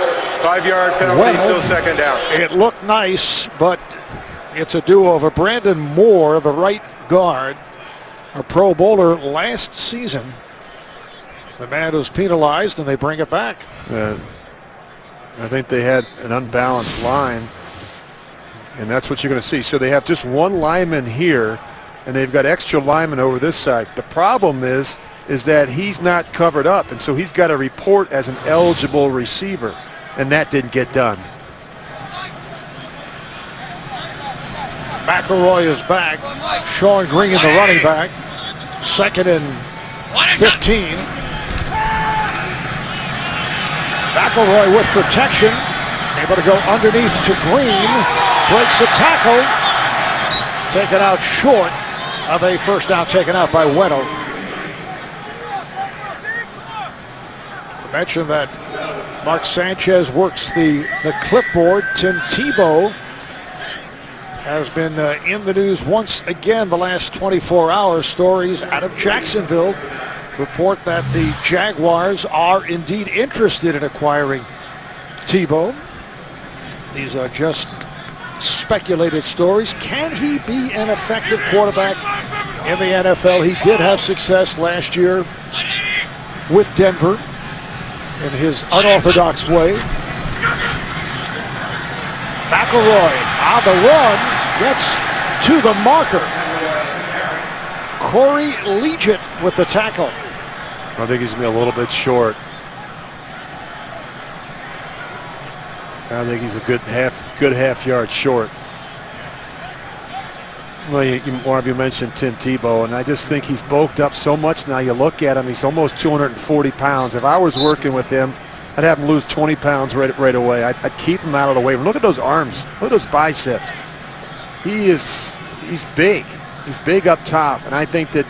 [SPEAKER 4] 5-yard penalty, still 2nd down.
[SPEAKER 1] It looked nice, but it's a do-over. Brandon Moore, the right guard, a Pro Bowler last season. The man was penalized, and they bring it back.
[SPEAKER 2] I think they had an unbalanced line, and that's what you're going to see. So they have just one lineman here, and they've got extra linemen over this side. The problem is that he's not covered up, and so he's got to report as an eligible receiver, and that didn't get done.
[SPEAKER 1] McElroy is back. Sean Green, the running back. 2nd and 15. McElroy with protection. Able to go underneath to Green. Breaks the tackle. Taken out short of a 1st down, taken out by Weddle. I mentioned that Mark Sanchez works the clipboard. Tim Tebow has been in the news once again the last 24 hours. Stories out of Jacksonville report that the Jaguars are indeed interested in acquiring Tebow. These are just speculated stories. Can he be an effective quarterback in the NFL? He did have success last year with Denver in his unorthodox way. McElroy on the run, gets to the marker, Corey Liuget with the tackle.
[SPEAKER 2] I think he's going to be a little bit short. I think he's a good half yard short. Well, one of you mentioned Tim Tebow, and I just think he's bulked up so much now. You look at him, he's almost 240 pounds. If I was working with him, I'd have him lose 20 pounds right away. I'd keep him out of the way. Look at those arms. Look at those biceps. He's big. He's big up top, and I think that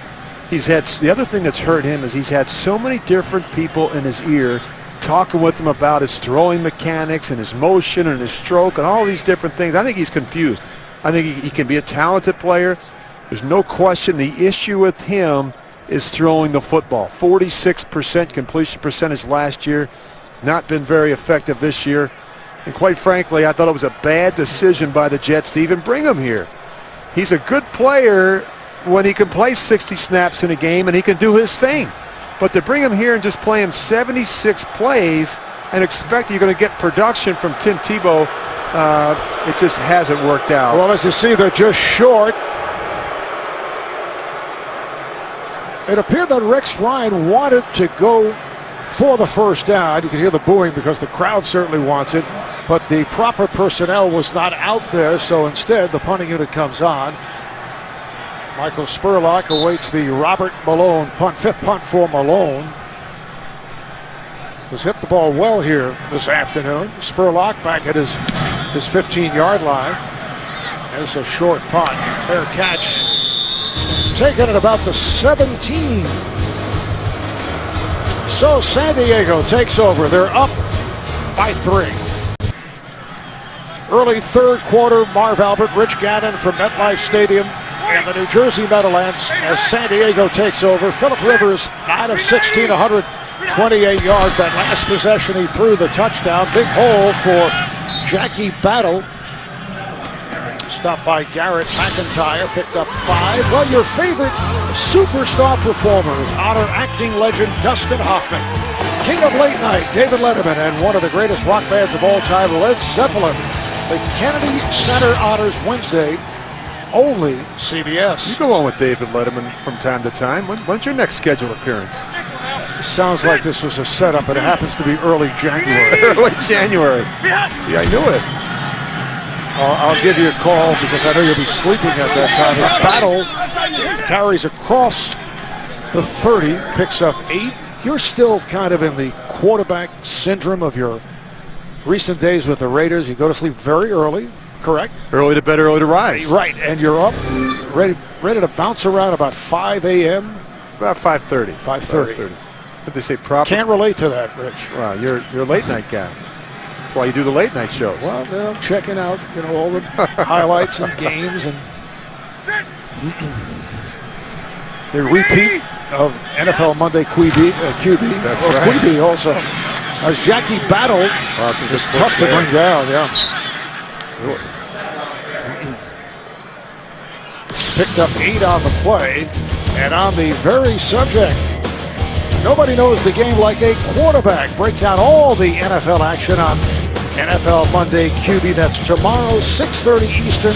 [SPEAKER 2] the other thing that's hurt him is he's had so many different people in his ear talking with him about his throwing mechanics and his motion and his stroke and all these different things. I think he's confused. I think he can be a talented player. There's no question the issue with him is throwing the football. 46% completion percentage last year. Not been very effective this year. And quite frankly, I thought it was a bad decision by the Jets to even bring him here. He's a good player when he can play 60 snaps in a game and he can do his thing. But to bring him here and just play him 76 plays and expect you're going to get production from Tim Tebow, it just hasn't worked out.
[SPEAKER 1] Well, as you see, they're just short. It appeared that Rex Ryan wanted to go for the first down. You can hear the booing because the crowd certainly wants it, but the proper personnel was not out there, so instead the punting unit comes on. Michael Spurlock awaits the Robert Malone punt, fifth punt for Malone. Has hit the ball well here this afternoon. Spurlock back at his 15-yard line. It's a short punt. Fair catch. Taken at about the 17. So San Diego takes over. They're up by 3. Early third quarter, Marv Albert, Rich Gannon from MetLife Stadium and the New Jersey Meadowlands as San Diego takes over. Phillip Rivers, 9 of 16, 128 yards. That last possession, he threw the touchdown. Big hole for Jackie Battle. Stopped by Garrett McIntyre, picked up 5. Well, your favorite superstar performers, honor acting legend Dustin Hoffman, king of late night David Letterman, and one of the greatest rock bands of all time, Led Zeppelin. The Kennedy Center honors Wednesday, only CBS.
[SPEAKER 2] You go on with David Letterman from time to time. When's your next scheduled appearance?
[SPEAKER 1] Sounds like this was a setup, and it happens to be early January.
[SPEAKER 2] Early January. See, I knew it.
[SPEAKER 1] I'll give you a call because I know you'll be sleeping at that time. The Battle carries across the 30, picks up 8. You're still kind of in the quarterback syndrome of your recent days with the Raiders. You go to sleep very early, correct?
[SPEAKER 2] Early to bed, early to rise.
[SPEAKER 1] Right, and you're up, ready to bounce around about 5 a.m.?
[SPEAKER 2] About 5:30.
[SPEAKER 1] 5:30.
[SPEAKER 2] But they say proper.
[SPEAKER 1] Can't relate to that, Rich.
[SPEAKER 2] Well, you're a late night guy. That's why you do the late night shows.
[SPEAKER 1] Well, I'm checking out, all the highlights and games and the repeat of NFL Monday QB.
[SPEAKER 2] That's
[SPEAKER 1] or
[SPEAKER 2] right.
[SPEAKER 1] QB also. As Jackie Battle is tough to bring down, yeah. Picked up 8 on the play, and on the very subject, nobody knows the game like a quarterback. Break down all the NFL action on NFL Monday QB. That's tomorrow, 6:30 Eastern,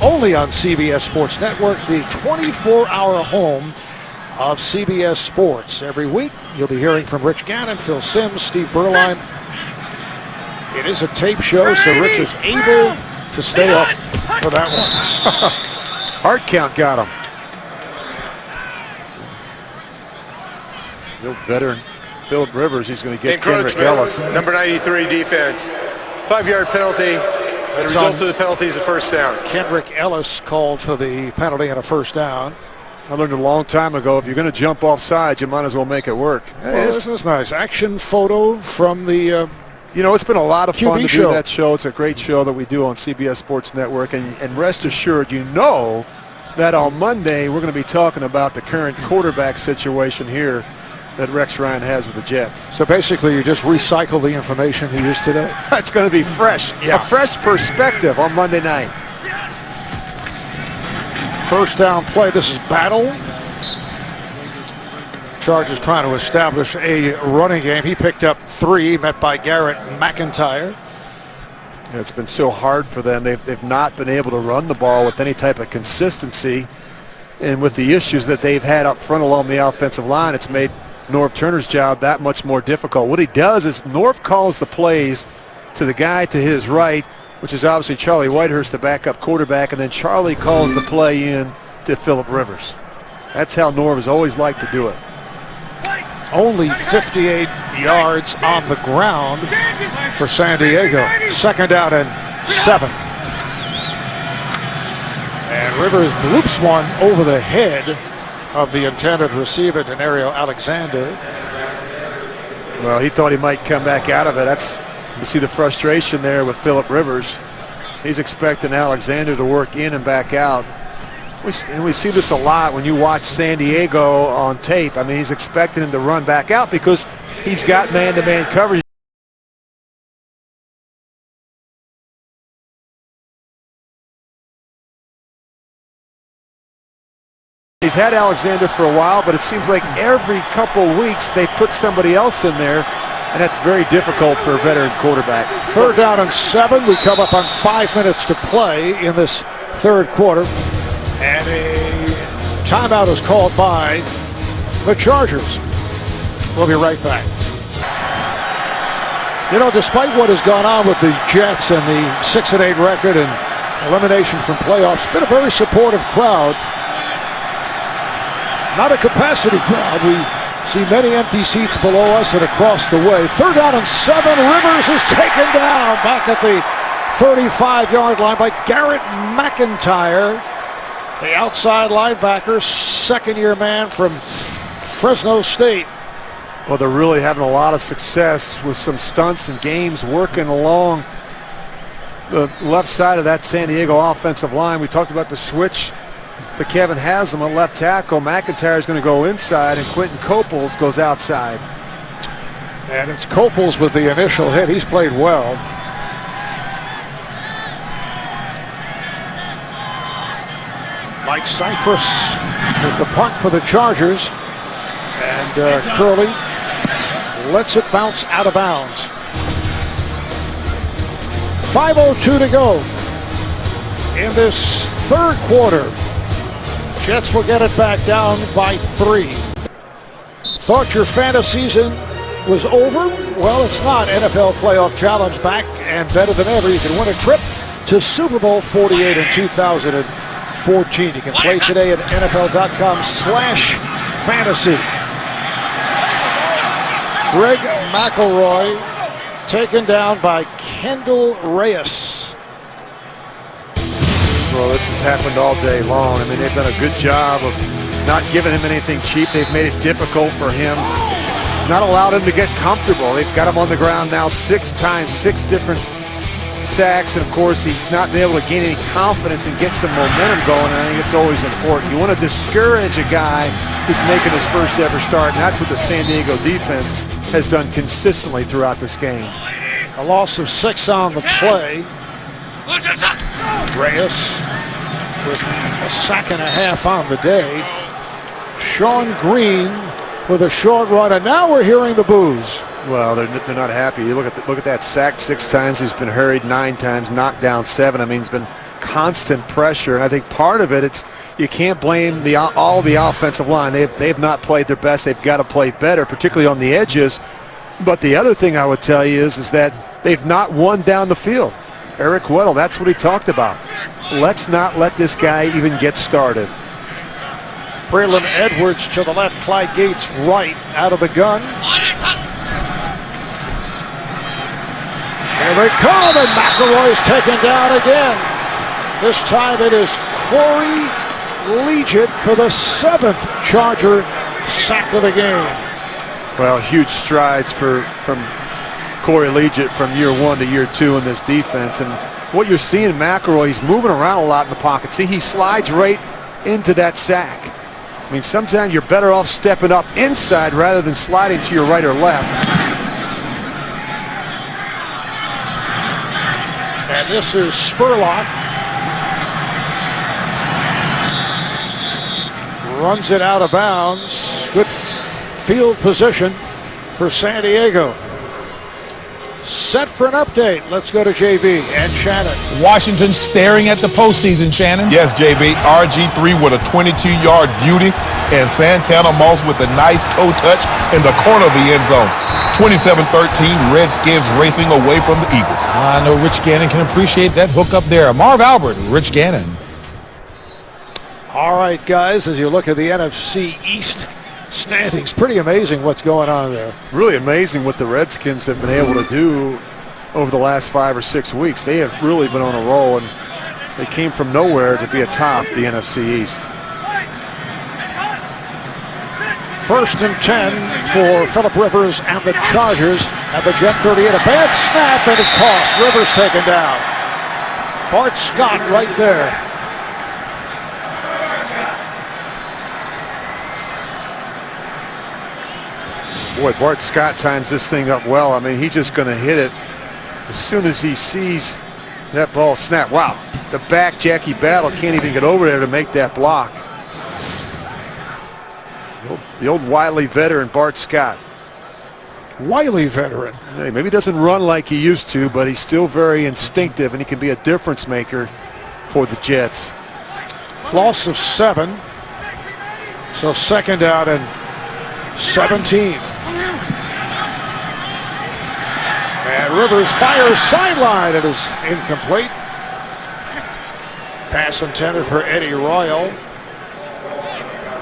[SPEAKER 1] only on CBS Sports Network, the 24-hour home of CBS Sports. Every week, you'll be hearing from Rich Gannon, Phil Simms, Steve Berline. It is a tape show, so Rich is able to stay up for that one.
[SPEAKER 2] Heart count got him. The veteran Phillip Rivers, he's going to get Kendrick Ellis.
[SPEAKER 4] Number 93 defense. 5-yard penalty. The result of the penalty is a first down.
[SPEAKER 1] Kendrick Ellis called for the penalty and a first down.
[SPEAKER 2] I learned a long time ago, if you're going to jump off sides, you might as well make it work.
[SPEAKER 1] Well, this is nice. Action photo from the
[SPEAKER 2] it's been a lot of fun
[SPEAKER 1] QB
[SPEAKER 2] to
[SPEAKER 1] show.
[SPEAKER 2] do that show. It's a great show that we do on CBS Sports Network. And rest assured, that on Monday we're going to be talking about the current quarterback situation here that Rex Ryan has with the Jets.
[SPEAKER 1] So basically, you just recycle the information he used today.
[SPEAKER 2] It's going to be fresh.
[SPEAKER 1] Yeah.
[SPEAKER 2] A fresh perspective on Monday night.
[SPEAKER 1] First down play. This is Battle. Chargers trying to establish a running game. He picked up 3, met by Garrett McIntyre.
[SPEAKER 2] It's been so hard for them. They've not been able to run the ball with any type of consistency. And with the issues that they've had up front along the offensive line, it's made Norv Turner's job that much more difficult. What he does is Norv calls the plays to the guy to his right, which is obviously Charlie Whitehurst, the backup quarterback, and then Charlie calls the play in to Phillip Rivers. That's how Norv has always liked to do it.
[SPEAKER 1] Only 58 yards on the ground for San Diego. 2nd down and 7. And Rivers bloops one over the head of the intended receiver, Denario Alexander.
[SPEAKER 2] Well, he thought he might come back out of it. You see the frustration there with Phillip Rivers. He's expecting Alexander to work in and back out. And we see this a lot when you watch San Diego on tape. I mean, he's expecting him to run back out because he's got man-to-man coverage. He's had Alexander for a while, but it seems like every couple weeks they put somebody else in there, and that's very difficult for a veteran quarterback.
[SPEAKER 1] 3rd down and 7. We come up on 5 minutes to play in this 3rd quarter. And a timeout is called by the Chargers. We'll be right back. You know, despite what has gone on with the Jets and the 6-8 record and elimination from playoffs, it's been a very supportive crowd. Not a capacity crowd. We see many empty seats below us and across the way. 3rd down and 7. Rivers is taken down back at the 35-yard line by Garrett McIntyre, the outside linebacker, 2nd-year man from Fresno State.
[SPEAKER 2] Well, they're really having a lot of success with some stunts and games working along the left side of that San Diego offensive line. We talked about the switch to Kevin Haslam at left tackle. McIntyre is going to go inside, and Quentin Coples goes outside.
[SPEAKER 1] And it's Coples with the initial hit. He's played well. Mike Cyphers with the punt for the Chargers. And Curley lets it bounce out of bounds. 5:02 to go in this 3rd quarter. Jets will get it back down by 3. Thought your fantasy season was over? Well, it's not. NFL Playoff Challenge back and better than ever. You can win a trip to Super Bowl 48 in 2014. You can play today at NFL.com/fantasy. Greg McElroy taken down by Kendall Reyes.
[SPEAKER 2] Well, this has happened all day long. I mean, they've done a good job of not giving him anything cheap. They've made it difficult for him, not allowed him to get comfortable. They've got him on the ground now 6 times, 6 different sacks, and of course he's not been able to gain any confidence and get some momentum going, and I think it's always important. You want to discourage a guy who's making his first ever start, and that's what the San Diego defense has done consistently throughout this game.
[SPEAKER 1] A loss of 6 on the play. Reyes with a sack and a half on the day. Sean Green with a short run, and now we're hearing the boos.
[SPEAKER 2] Well, they're not happy. You look at that sack 6 times. He's been hurried 9 times, knocked down 7. I mean, it's been constant pressure, and I think part of it, you can't blame all the offensive line. They've not played their best. They've got to play better, particularly on the edges. But the other thing I would tell you is that they've not won down the field. Eric Weddle, that's what he talked about. Let's not let this guy even get started.
[SPEAKER 1] Braylon Edwards to the left, Clyde Gates right out of the gun. Here they come, and McElroy's taken down again. This time it is Corey Liuget for the 7th Charger sack of the game.
[SPEAKER 2] Well, huge strides from Corey Liuget from year 1 to year 2 in this defense. And what you're seeing, McElroy, he's moving around a lot in the pocket. See, he slides right into that sack. I mean, sometimes you're better off stepping up inside rather than sliding to your right or left.
[SPEAKER 1] And this is Spurlock. Runs it out of bounds. Good field position for San Diego. set for an update. Let's go to JB and Shannon.
[SPEAKER 5] Washington staring at the postseason, Shannon.
[SPEAKER 6] Yes, JB. RG3 with a 22-yard beauty, and Santana Moss with a nice toe touch in the corner of the end zone. 27-13, Redskins racing away from the Eagles.
[SPEAKER 5] I know Rich Gannon can appreciate that hook up there. Marv Albert, Rich Gannon.
[SPEAKER 1] All right, guys, as you look at the NFC East standings, pretty amazing what's going on there.
[SPEAKER 2] Really amazing what the Redskins have been able to do over the last 5 or 6 weeks. They have really been on a roll, and they came from nowhere to be atop the NFC East.
[SPEAKER 1] 1st and 10 for Phillip Rivers and the Chargers at the Jet 38. A bad snap, and it cost. Rivers taken down. Bart Scott right there.
[SPEAKER 2] Boy, Bart Scott times this thing up well. I mean, he's just going to hit it as soon as he sees that ball snap. Wow, the back, Jackie Battle, can't even get over there to make that block. The old wily veteran, Bart Scott.
[SPEAKER 1] Wily veteran.
[SPEAKER 2] Hey, maybe he doesn't run like he used to, but he's still very instinctive, and he can be a difference maker for the Jets.
[SPEAKER 1] Loss of 7. So 2nd down and 17. And Rivers fires sideline. It is incomplete. Pass intended for Eddie Royal.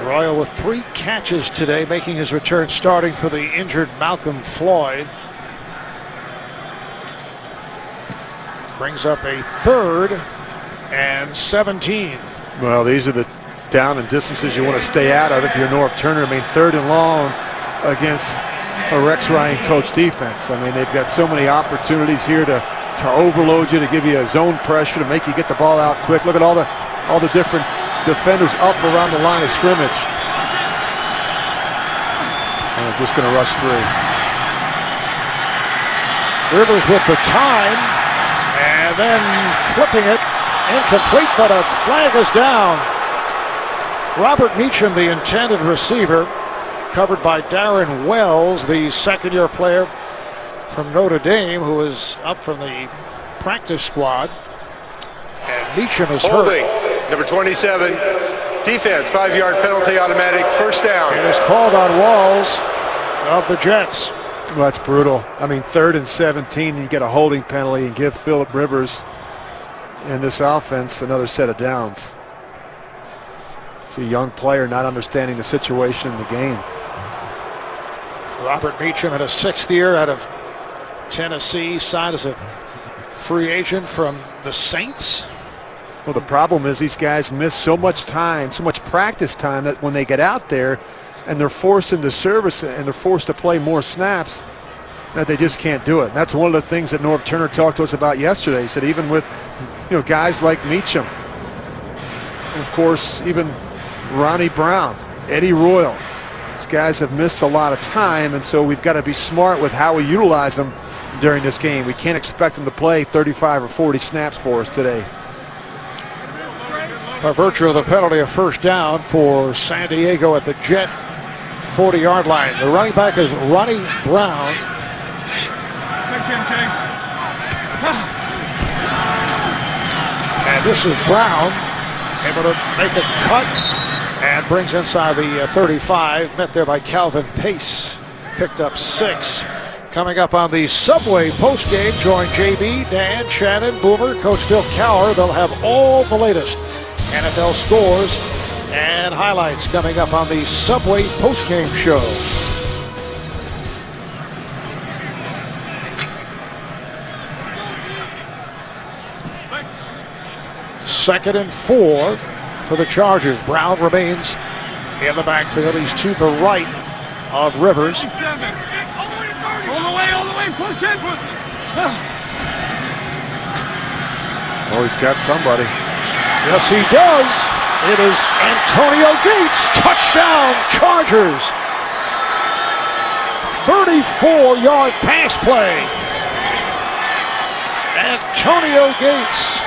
[SPEAKER 1] Royal with 3 catches today, making his return, starting for the injured Malcolm Floyd. Brings up a 3rd and 17.
[SPEAKER 2] Well, these are the down and distances you want to stay out of if you're Norv Turner. I mean, 3rd and long against a Rex Ryan coach defense. I mean, they've got so many opportunities here to overload you, to give you a zone pressure, to make you get the ball out quick. Look at all the different defenders up around the line of scrimmage. And they're just going to rush 3.
[SPEAKER 1] Rivers with the time, and then flipping it, incomplete, but a flag is down. Robert Meacham, the intended receiver, covered by Darren Wells, the 2nd-year player from Notre Dame, who is up from the practice squad. And Meacham is
[SPEAKER 4] Holding,
[SPEAKER 1] hurt.
[SPEAKER 4] number 27, defense, 5-yard penalty, automatic, 1st down.
[SPEAKER 1] It is called on Walls of the Jets.
[SPEAKER 2] Well, that's brutal. I mean, 3rd and 17, and you get a holding penalty and give Phillip Rivers and this offense another set of downs. It's a young player not understanding the situation in the game.
[SPEAKER 1] Robert Meacham in a 6th year out of Tennessee, signed as a free agent from the Saints.
[SPEAKER 2] Well, the problem is these guys miss so much time, so much practice time, that when they get out there and they're forced into service and they're forced to play more snaps, that they just can't do it. And that's one of the things that Norv Turner talked to us about yesterday. He said even with, guys like Meacham, and of course even Ronnie Brown, Eddie Royal, these guys have missed a lot of time, and so we've got to be smart with how we utilize them during this game. We can't expect them to play 35 or 40 snaps for us today.
[SPEAKER 1] By virtue of the penalty, a 1st down for San Diego at the Jet 40-yard line. The running back is Ronnie Brown. And this is Brown, able to make a cut and brings inside the 35, met there by Calvin Pace, picked up 6. Coming up on the Subway postgame, join JB, Dan, Shannon, Boomer, Coach Bill Cowher. They'll have all the latest NFL scores and highlights coming up on the Subway postgame show. Second and 4 for the Chargers. Brown remains in the backfield. He's to the right of Rivers.
[SPEAKER 3] All the way, push it.
[SPEAKER 2] Oh, he's got somebody.
[SPEAKER 1] Yes, he does. It is Antonio Gates. Touchdown, Chargers. 34-yard pass play. Antonio Gates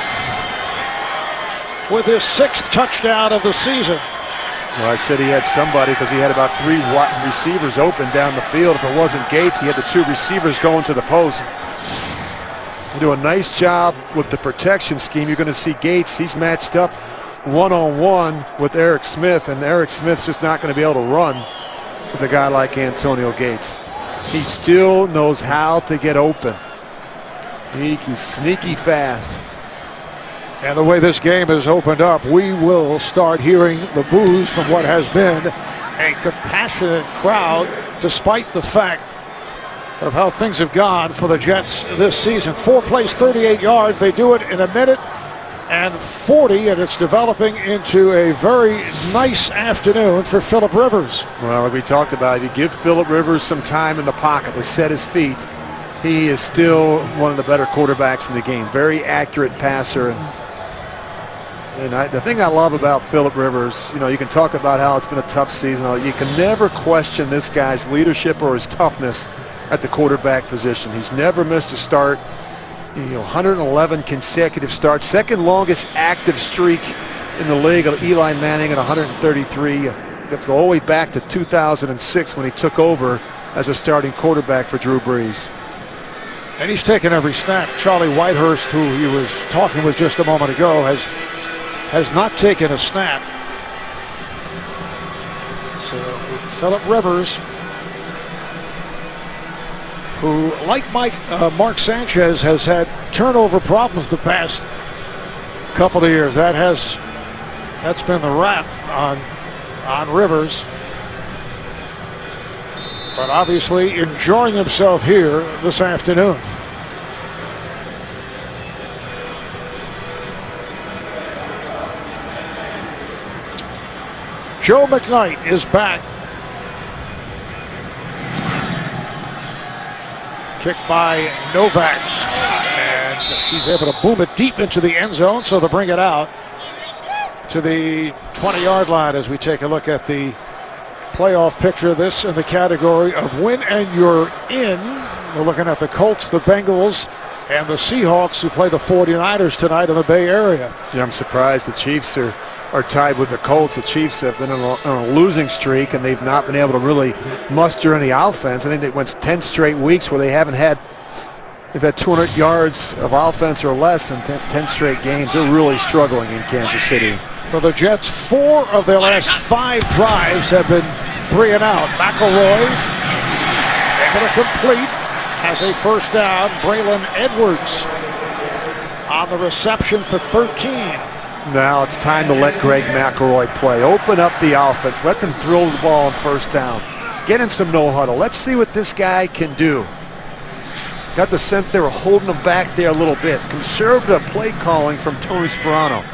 [SPEAKER 1] with his 6th touchdown of the season.
[SPEAKER 2] Well, I said he had somebody because he had about 3 receivers open down the field. If it wasn't Gates, he had the 2 receivers going to the post. do a nice job with the protection scheme. You're going to see Gates. He's matched up one-on-one with Eric Smith, and Eric Smith's just not going to be able to run with a guy like Antonio Gates. He still knows how to get open. He's sneaky fast.
[SPEAKER 1] And the way this game has opened up, we will start hearing the boos from what has been a compassionate crowd, despite the fact of how things have gone for the Jets this season. 4 plays, 38 yards. They do it in 1 minute and 40, and it's developing into a very nice afternoon for Phillip Rivers.
[SPEAKER 2] Well, like we talked about, if you give Phillip Rivers some time in the pocket to set his feet, he is still one of the better quarterbacks in the game. Very accurate passer. And the thing I love about Phillip Rivers, you can talk about how it's been a tough season. You can never question this guy's leadership or his toughness at the quarterback position. He's never missed a start. 111 consecutive starts, second longest active streak in the league of Eli Manning at 133. You have to go all the way back to 2006 when he took over as a starting quarterback for Drew Brees.
[SPEAKER 1] And he's taken every snap. Charlie Whitehurst, who he was talking with just a moment ago, has not taken a snap. So Phillip Rivers, who, like Mark Sanchez, has had turnover problems the past couple of years. That's been the rap on Rivers. But obviously enjoying himself here this afternoon. Joe McKnight is back. Kicked by Novak, and he's able to boom it deep into the end zone, so they'll bring it out to the 20-yard line as we take a look at the playoff picture. This in the category of win and you're in. We're looking at the Colts, the Bengals, and the Seahawks, who play the 49ers tonight in the Bay Area.
[SPEAKER 2] Yeah, I'm surprised the Chiefs are tied with the Colts. The Chiefs have been on a losing streak, and they've not been able to really muster any offense. I think they went 10 straight weeks where they've had 200 yards of offense or less in 10 straight games. They're really struggling in Kansas City.
[SPEAKER 1] For the Jets, 4 of their last 5 drives have been 3 and out. McElroy able to complete, has a first down. Braylon Edwards on the reception for 13.
[SPEAKER 2] Now it's time to let Greg McElroy play. Open up the offense. Let them throw the ball on first down. Get in some no huddle. Let's see what this guy can do. Got the sense they were holding him back there a little bit. Conservative play calling from Tony Sperano.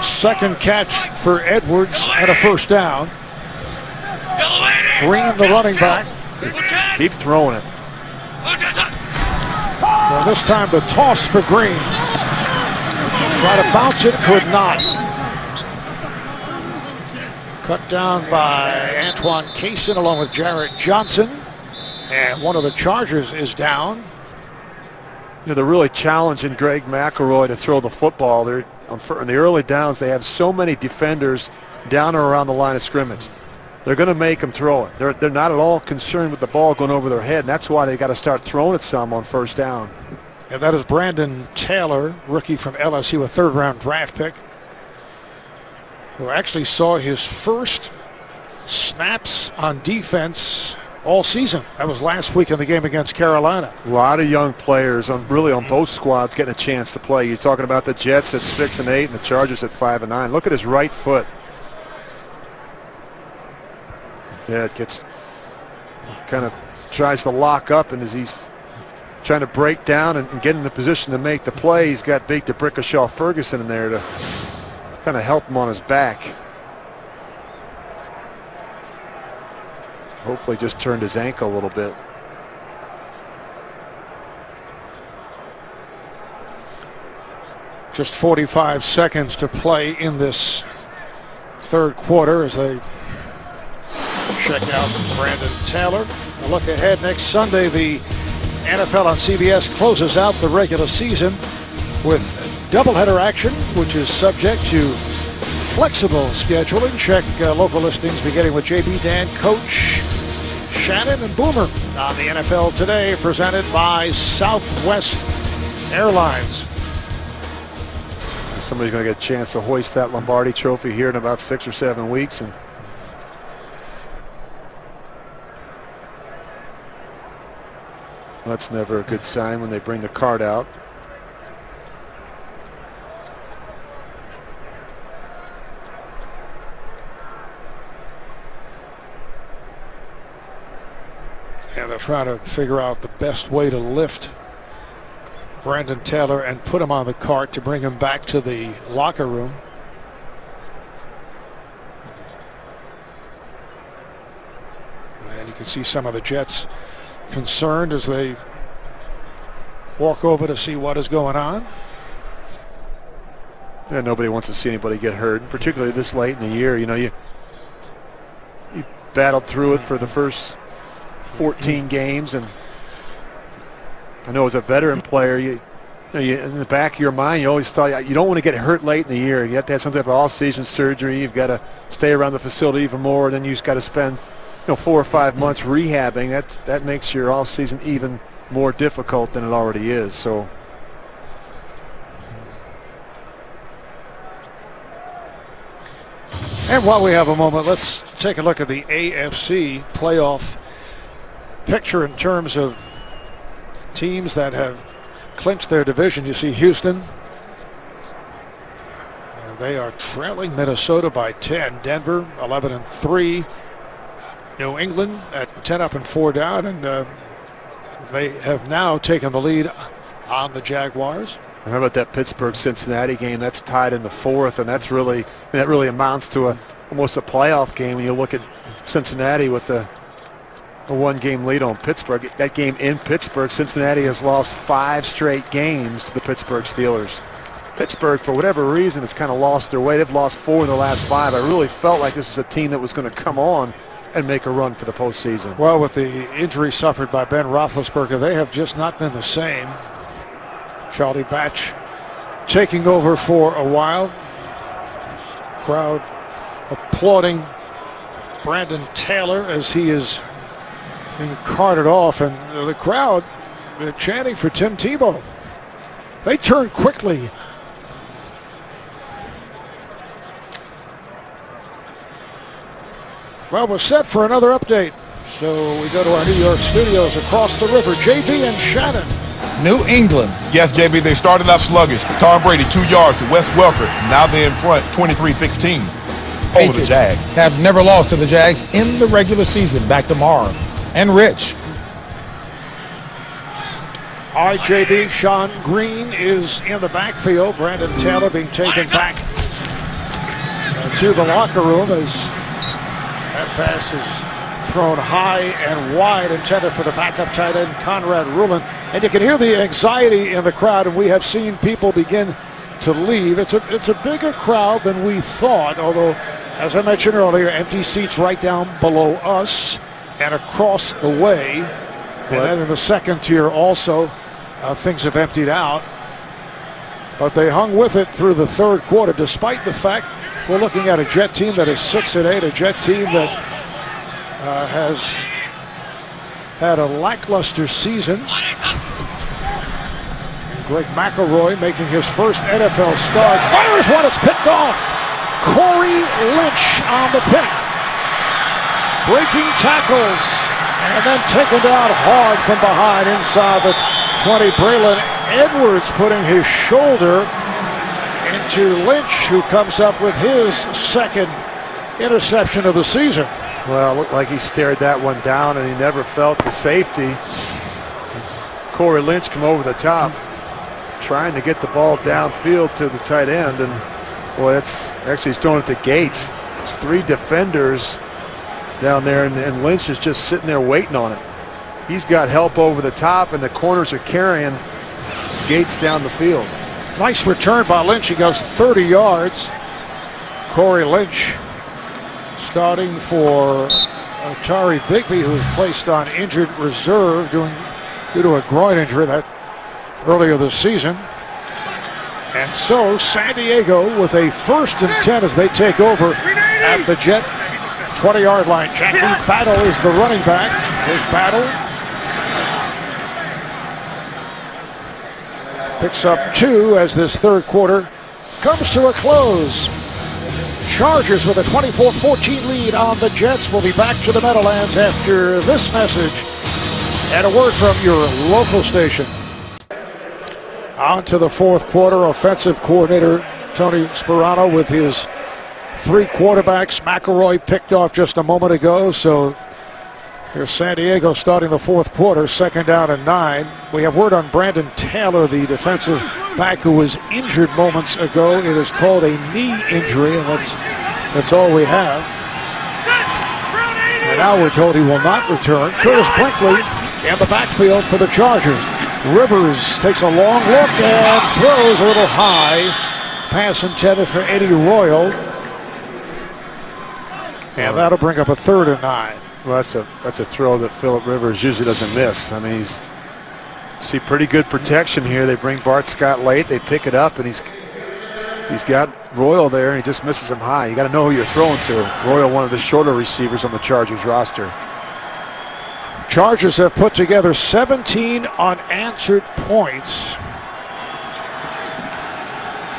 [SPEAKER 1] Second catch for Edwards and a first down. Green, the running back.
[SPEAKER 2] Keep throwing it.
[SPEAKER 1] Well, this time the toss for Green. Try to bounce it, could not. Cut down by Antoine Cason along with Jarrett Johnson. And one of the Chargers is down.
[SPEAKER 2] They're really challenging Greg McElroy to throw the football. In the early downs, they have so many defenders down or around the line of scrimmage. They're going to make them throw it. They're not at all concerned with the ball going over their head, and that's why they got to start throwing it some on first down.
[SPEAKER 1] And that is Brandon Taylor, rookie from LSU, a third-round draft pick, who actually saw his first snaps on defense all season. That was last week in the game against Carolina.
[SPEAKER 2] A lot of young players on both squads getting a chance to play. You're talking about the Jets at 6 and 8 and the Chargers at 5 and 9. Look at his right foot. Yeah, it gets kind of tries to lock up, and as he's trying to break down and get in the position to make the play, he's got big DeBrickashaw Ferguson in there to kind of help him on his back. Hopefully just turned his ankle a little bit.
[SPEAKER 1] Just 45 seconds to play in this third quarter as they check out Brandon Taylor. A look ahead, next Sunday, the NFL on CBS closes out the regular season with doubleheader action, which is subject to flexible scheduling. Check local listings beginning with JB, Dan, Coach, Shannon, and Boomer on the NFL Today, presented by Southwest Airlines.
[SPEAKER 2] Somebody's going to get a chance to hoist that Lombardi Trophy here in about 6 or 7 weeks, and that's never a good sign when they bring the card out.
[SPEAKER 1] And they're trying to figure out the best way to lift Brandon Taylor and put him on the cart to bring him back to the locker room. And you can see some of the Jets concerned as they walk over to see what is going on.
[SPEAKER 2] Yeah, nobody wants to see anybody get hurt, particularly this late in the year. You know, you battled through it for the first 14 games, and I know as a veteran player, you in the back of your mind, you always thought you don't want to get hurt late in the year. You have to have some type of all-season surgery. You've got to stay around the facility even more. Then you just got to spend 4 or 5 months rehabbing. That makes your off-season even more difficult than it already is. So.
[SPEAKER 1] And while we have a moment, let's take a look at the AFC playoff picture in terms of teams that have clinched their division. You see Houston, and they are trailing Minnesota by 10. Denver 11-3. New England at 10 up and 4 down, and they have now taken the lead on the Jaguars.
[SPEAKER 2] How about that Pittsburgh-Cincinnati game? That's tied in the 4th, and that really amounts to almost a playoff game when you look at Cincinnati with a 1-game lead on Pittsburgh. That game in Pittsburgh, Cincinnati has lost 5 straight games to the Pittsburgh Steelers. Pittsburgh, for whatever reason, has kind of lost their way. They've lost 4 in the last 5. I really felt like this was a team that was going to come on and make a run for the postseason.
[SPEAKER 1] Well, with the injury suffered by Ben Roethlisberger, they have just not been the same. Charlie Batch taking over for a while. Crowd applauding Brandon Taylor as he is being carted off, and the crowd chanting for Tim Tebow. They turn quickly. Well, we're set for another update. So we go to our New York studios across the river. JB and Shannon.
[SPEAKER 5] New England.
[SPEAKER 6] Yes, JB, they started out sluggish. Tom Brady, 2 yards to Wes Welker. Now they're in front, 23-16 over the Jags.
[SPEAKER 5] Have never lost to the Jags in the regular season. Back to Marv and Rich.
[SPEAKER 1] All right, JB, Sean Green is in the backfield. Brandon Taylor being taken back to the locker room as that pass is thrown high and wide, intended for the backup tight end, Conrad Rulin. And you can hear the anxiety in the crowd, and we have seen people begin to leave. It's a bigger crowd than we thought, although, as I mentioned earlier, empty seats right down below us and across the way. And then in the second tier also, things have emptied out. But they hung with it through the third quarter, despite the fact we're looking at a Jet team that is 6-8, a Jet team that has had a lackluster season. Greg McElroy making his first NFL start. Fires one, it's picked off. Corey Lynch on the pick. Breaking tackles and then taken down hard from behind inside the 20. Braylon Edwards putting his shoulder into Lynch, who comes up with his second interception of the season.
[SPEAKER 2] Well, it looked like he stared that one down and he never felt the safety. Corey Lynch come over the top, trying to get the ball downfield to the tight end, and boy, he's throwing it to Gates. There's 3 defenders down there, and Lynch is just sitting there waiting on it. He's got help over the top, and the corners are carrying Gates down the field.
[SPEAKER 1] Nice return by Lynch. He goes 30 yards. Corey Lynch starting for Atari Bigby, who was placed on injured reserve due to a groin injury that earlier this season. And so San Diego with a 1st and 10 as they take over at the Jet 20-yard line. Jackie Battle is the running back. Here's Battle. picks up 2 as this third quarter comes to a close. Chargers with a 24-14 lead on the Jets. We'll be back to the Meadowlands after this message and a word from your local station. On to the fourth quarter. Offensive coordinator Tony Sparano with his 3 quarterbacks. McElroy picked off just a moment ago, so here's San Diego starting the fourth quarter, 2nd down and 9. We have word on Brandon Taylor, the defensive back who was injured moments ago. It is called a knee injury, and that's all we have. And now we're told he will not return. Curtis Brinkley in the backfield for the Chargers. Rivers takes a long look and throws a little high. Pass intended for Eddie Royal. And that'll bring up a 3rd and 9.
[SPEAKER 2] Well, that's a throw that Phillip Rivers usually doesn't miss. I mean, see pretty good protection here. They bring Bart Scott late. They pick it up, and he's got Royal there, and he just misses him high. You got to know who you're throwing to. Royal, one of the shorter receivers on the Chargers roster.
[SPEAKER 1] Chargers have put together 17 unanswered points.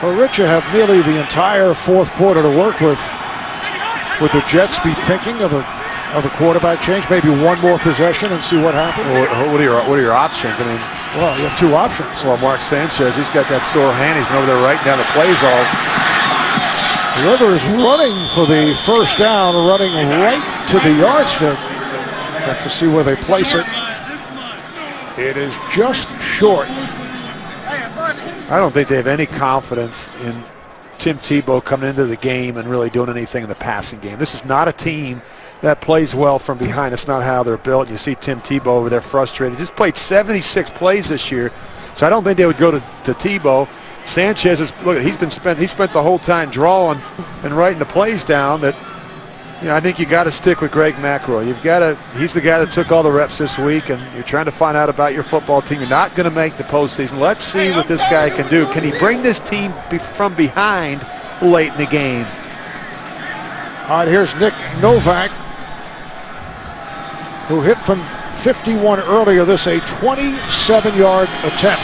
[SPEAKER 1] Well, Rich, you have nearly the entire fourth quarter to work with. Would the Jets be thinking of a quarterback change? Maybe one more possession and see what happens?
[SPEAKER 2] Well, what are your options? I mean,
[SPEAKER 1] well, you have 2 options.
[SPEAKER 2] Well, Mark Sanchez, he's got that sore hand. He's been over there writing down the plays all.
[SPEAKER 1] Rivers running for the first down, running right to the yardstick. Got to see where they place it. It is just short.
[SPEAKER 2] I don't think they have any confidence in Tim Tebow coming into the game and really doing anything in the passing game. This is not a team that plays well from behind. It's not how they're built. You see Tim Tebow over there frustrated. Just played 76 plays this year, so I don't think they would go to Tebow. Sanchez is he spent the whole time drawing and writing the plays down. That, you know, I think you got to stick with Greg McElroy. He's the guy that took all the reps this week, and you're trying to find out about your football team. You're not going to make the postseason. Let's see what this guy can do. Can he bring this team from behind late in the game?
[SPEAKER 1] All right, here's Nick Novak, who hit from 51 earlier. This a 27-yard attempt.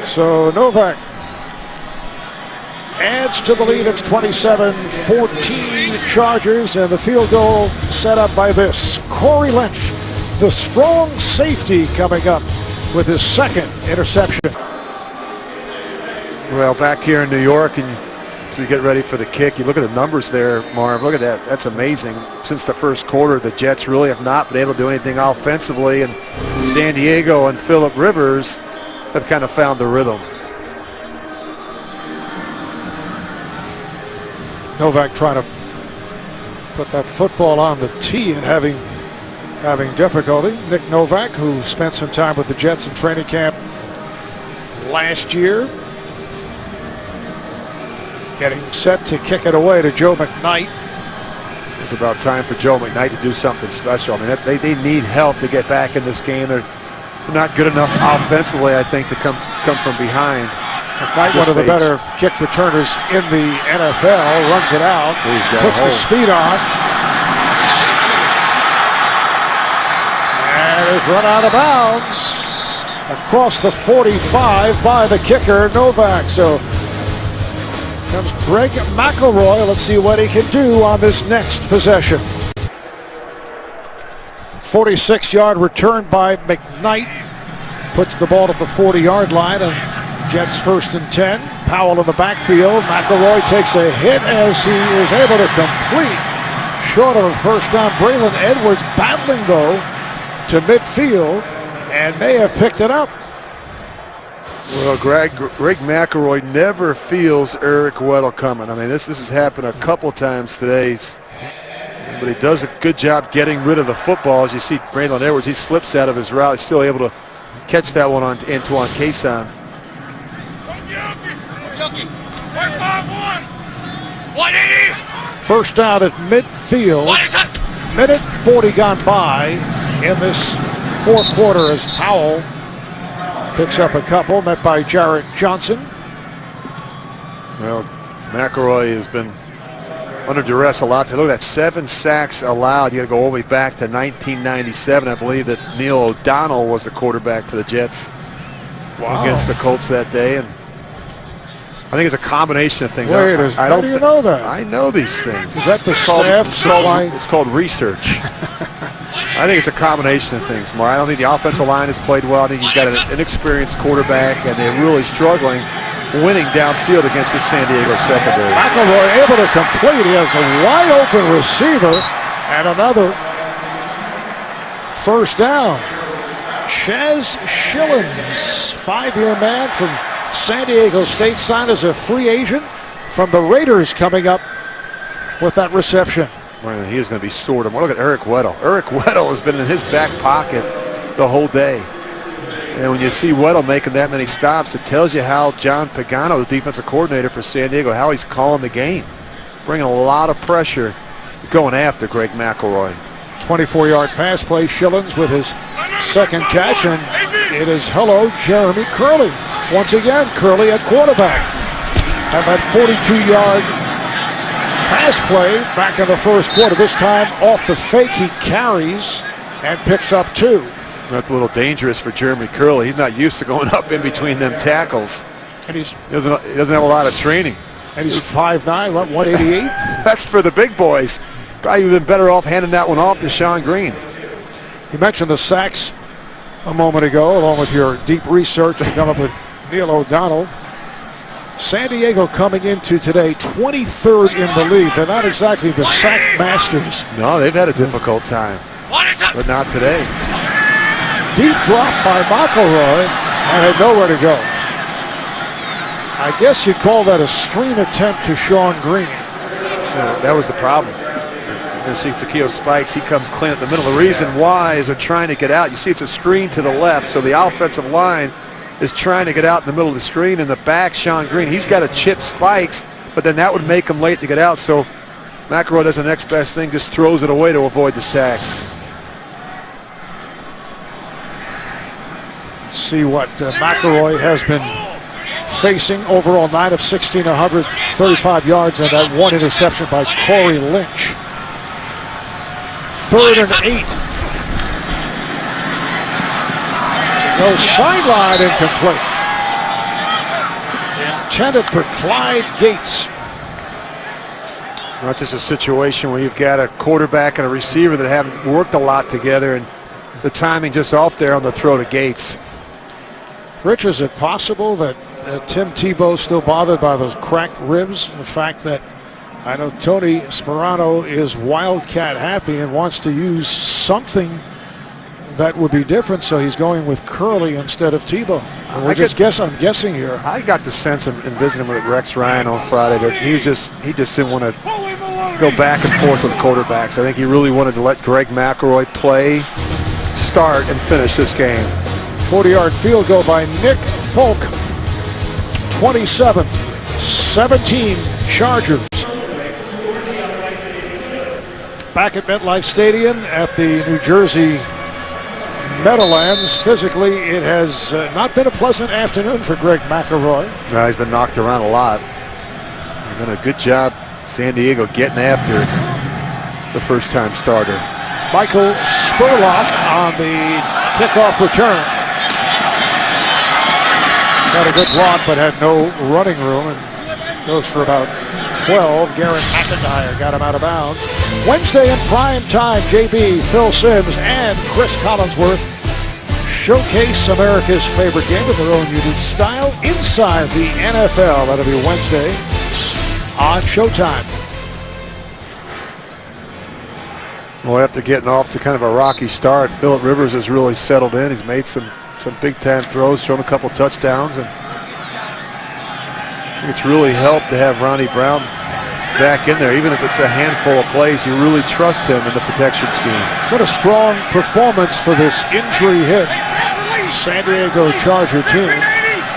[SPEAKER 1] So Novak adds to the lead. It's 27-14 Chargers, and the field goal set up by this. Corey Lynch, the strong safety, coming up with his 2nd interception.
[SPEAKER 2] Well, back here in New York, and as we get ready for the kick, you look at the numbers there, Marv. Look at that. That's amazing. Since the first quarter, the Jets really have not been able to do anything offensively, and San Diego and Phillip Rivers have kind of found the rhythm.
[SPEAKER 1] Novak trying to put that football on the tee and having difficulty. Nick Novak, who spent some time with the Jets in training camp last year, getting set to kick it away to Joe McKnight.
[SPEAKER 2] It's about time for Joe McKnight to do something special. I mean, they need help to get back in this game. They're not good enough offensively, I think, to come from behind.
[SPEAKER 1] McKnight, one of the better kick returners in the NFL, runs it out, puts the speed on, and is run out of bounds across the 45 by the kicker, Novak. So comes Greg McElroy. Let's see what he can do on this next possession. 46-yard return by McKnight. Puts the ball at the 40-yard line, and Jets 1st and 10. Powell in the backfield. McElroy takes a hit as he is able to complete short of a first down. Braylon Edwards battling, though, to midfield and may have picked it up.
[SPEAKER 2] Well, Greg McElroy never feels Eric Weddle coming. I mean, this has happened a couple times today, but he does a good job getting rid of the football. As you see, Braylon Edwards, he slips out of his route. He's still able to catch that one on Antoine Cason.
[SPEAKER 1] First down at midfield. Minute 40 gone by in this fourth quarter as Powell picks up a couple, met by Jarrett Johnson.
[SPEAKER 2] Well, McElroy has been under duress a lot. Look at that, 7 sacks allowed. You got to go all the way back to 1997. I believe that Neil O'Donnell was the quarterback for the Jets against the Colts that day. And I think it's a combination of things.
[SPEAKER 1] How do you know that?
[SPEAKER 2] I know these things.
[SPEAKER 1] Is that the staff supply?
[SPEAKER 2] It's called research. I think it's a combination of things, Mark. I don't think the offensive line has played well. I think you've got an inexperienced quarterback, and they're really struggling winning downfield against the San Diego secondary.
[SPEAKER 1] McElroy able to complete. He has a wide open receiver and another first down. Chaz Schillens, 5-year man from San Diego State, signed as a free agent from the Raiders, coming up with that reception.
[SPEAKER 2] Man, he is going to be sore tomorrow. Look at Eric Weddle. Eric Weddle has been in his back pocket the whole day. And when you see Weddle making that many stops, it tells you how John Pagano, the defensive coordinator for San Diego, how he's calling the game. Bringing a lot of pressure going after Greg McElroy.
[SPEAKER 1] 24-yard pass play, Schillens with his second catch, and it is Jeremy Curley. Once again, Curley at quarterback. And that 42-yard pass play back in the first quarter. This time off the fake, he carries and picks up 2.
[SPEAKER 2] That's a little dangerous for Jeremy Curley. He's not used to going up in between them tackles.
[SPEAKER 1] And he
[SPEAKER 2] doesn't have a lot of training.
[SPEAKER 1] And he's 5'9", 188.
[SPEAKER 2] That's for the big boys. Probably been better off handing that one off to Sean Green.
[SPEAKER 1] You mentioned the sacks a moment ago, along with your deep research to come up with Neil O'Donnell. San Diego coming into today 23rd in the league. They're not exactly the sack masters.
[SPEAKER 2] No, they've had a difficult time, but not today.
[SPEAKER 1] Deep drop by McElroy and had nowhere to go. I guess you'd call that a screen attempt to Sean Green.
[SPEAKER 2] Yeah, that was the problem. You're going to see Takeo Spikes. He comes clean at the middle. The reason why is they're trying to get out. You see it's a screen to the left, so the offensive line is trying to get out in the middle of the screen. In the back, Sean Green, he's got to chip Spikes, but then that would make him late to get out. So McElroy does the next best thing, just throws it away to avoid the sack.
[SPEAKER 1] See what McElroy has been facing. Overall 9 of 16, 135 yards, and that 1 interception by Corey Lynch. 3rd and 8. No, sideline incomplete. Intended for Clyde Gates.
[SPEAKER 2] Well, it's just a situation where you've got a quarterback and a receiver that haven't worked a lot together, and the timing just off there on the throw to Gates.
[SPEAKER 1] Rich, is it possible that Tim Tebow's still bothered by those cracked ribs? The fact that I know Tony Sperano is Wildcat happy and wants to use something that would be different, so he's going with Curley instead of Tebow. I'm guessing here.
[SPEAKER 2] I got the sense in visiting with Rex Ryan on Friday that he just didn't want to go back and forth with quarterbacks. I think he really wanted to let Greg McElroy play, start, and finish this game.
[SPEAKER 1] 40-yard field goal by Nick Folk. 27-17 Chargers. Back at MetLife Stadium at the New Jersey Meadowlands. Physically, it has not been a pleasant afternoon for Greg McElroy.
[SPEAKER 2] No, he's been knocked around a lot. He's done a good job, San Diego, getting after the first-time starter.
[SPEAKER 1] Michael Spurlock on the kickoff return. Got a good block, but had no running room, and goes for about 12. Garrett McIntyre got him out of bounds. Wednesday in prime time, JB, Phil Simms, and Chris Collinsworth showcase America's favorite game in their own unique style inside the NFL. That'll be Wednesday on Showtime.
[SPEAKER 2] Well, after getting off to kind of a rocky start, Phillip Rivers has really settled in. He's made some big-time throws, shown a couple touchdowns, and it's really helped to have Ronnie Brown back in there. Even if it's a handful of plays, you really trust him in the protection scheme.
[SPEAKER 1] It's been a strong performance for this injury hit San Diego Charger team.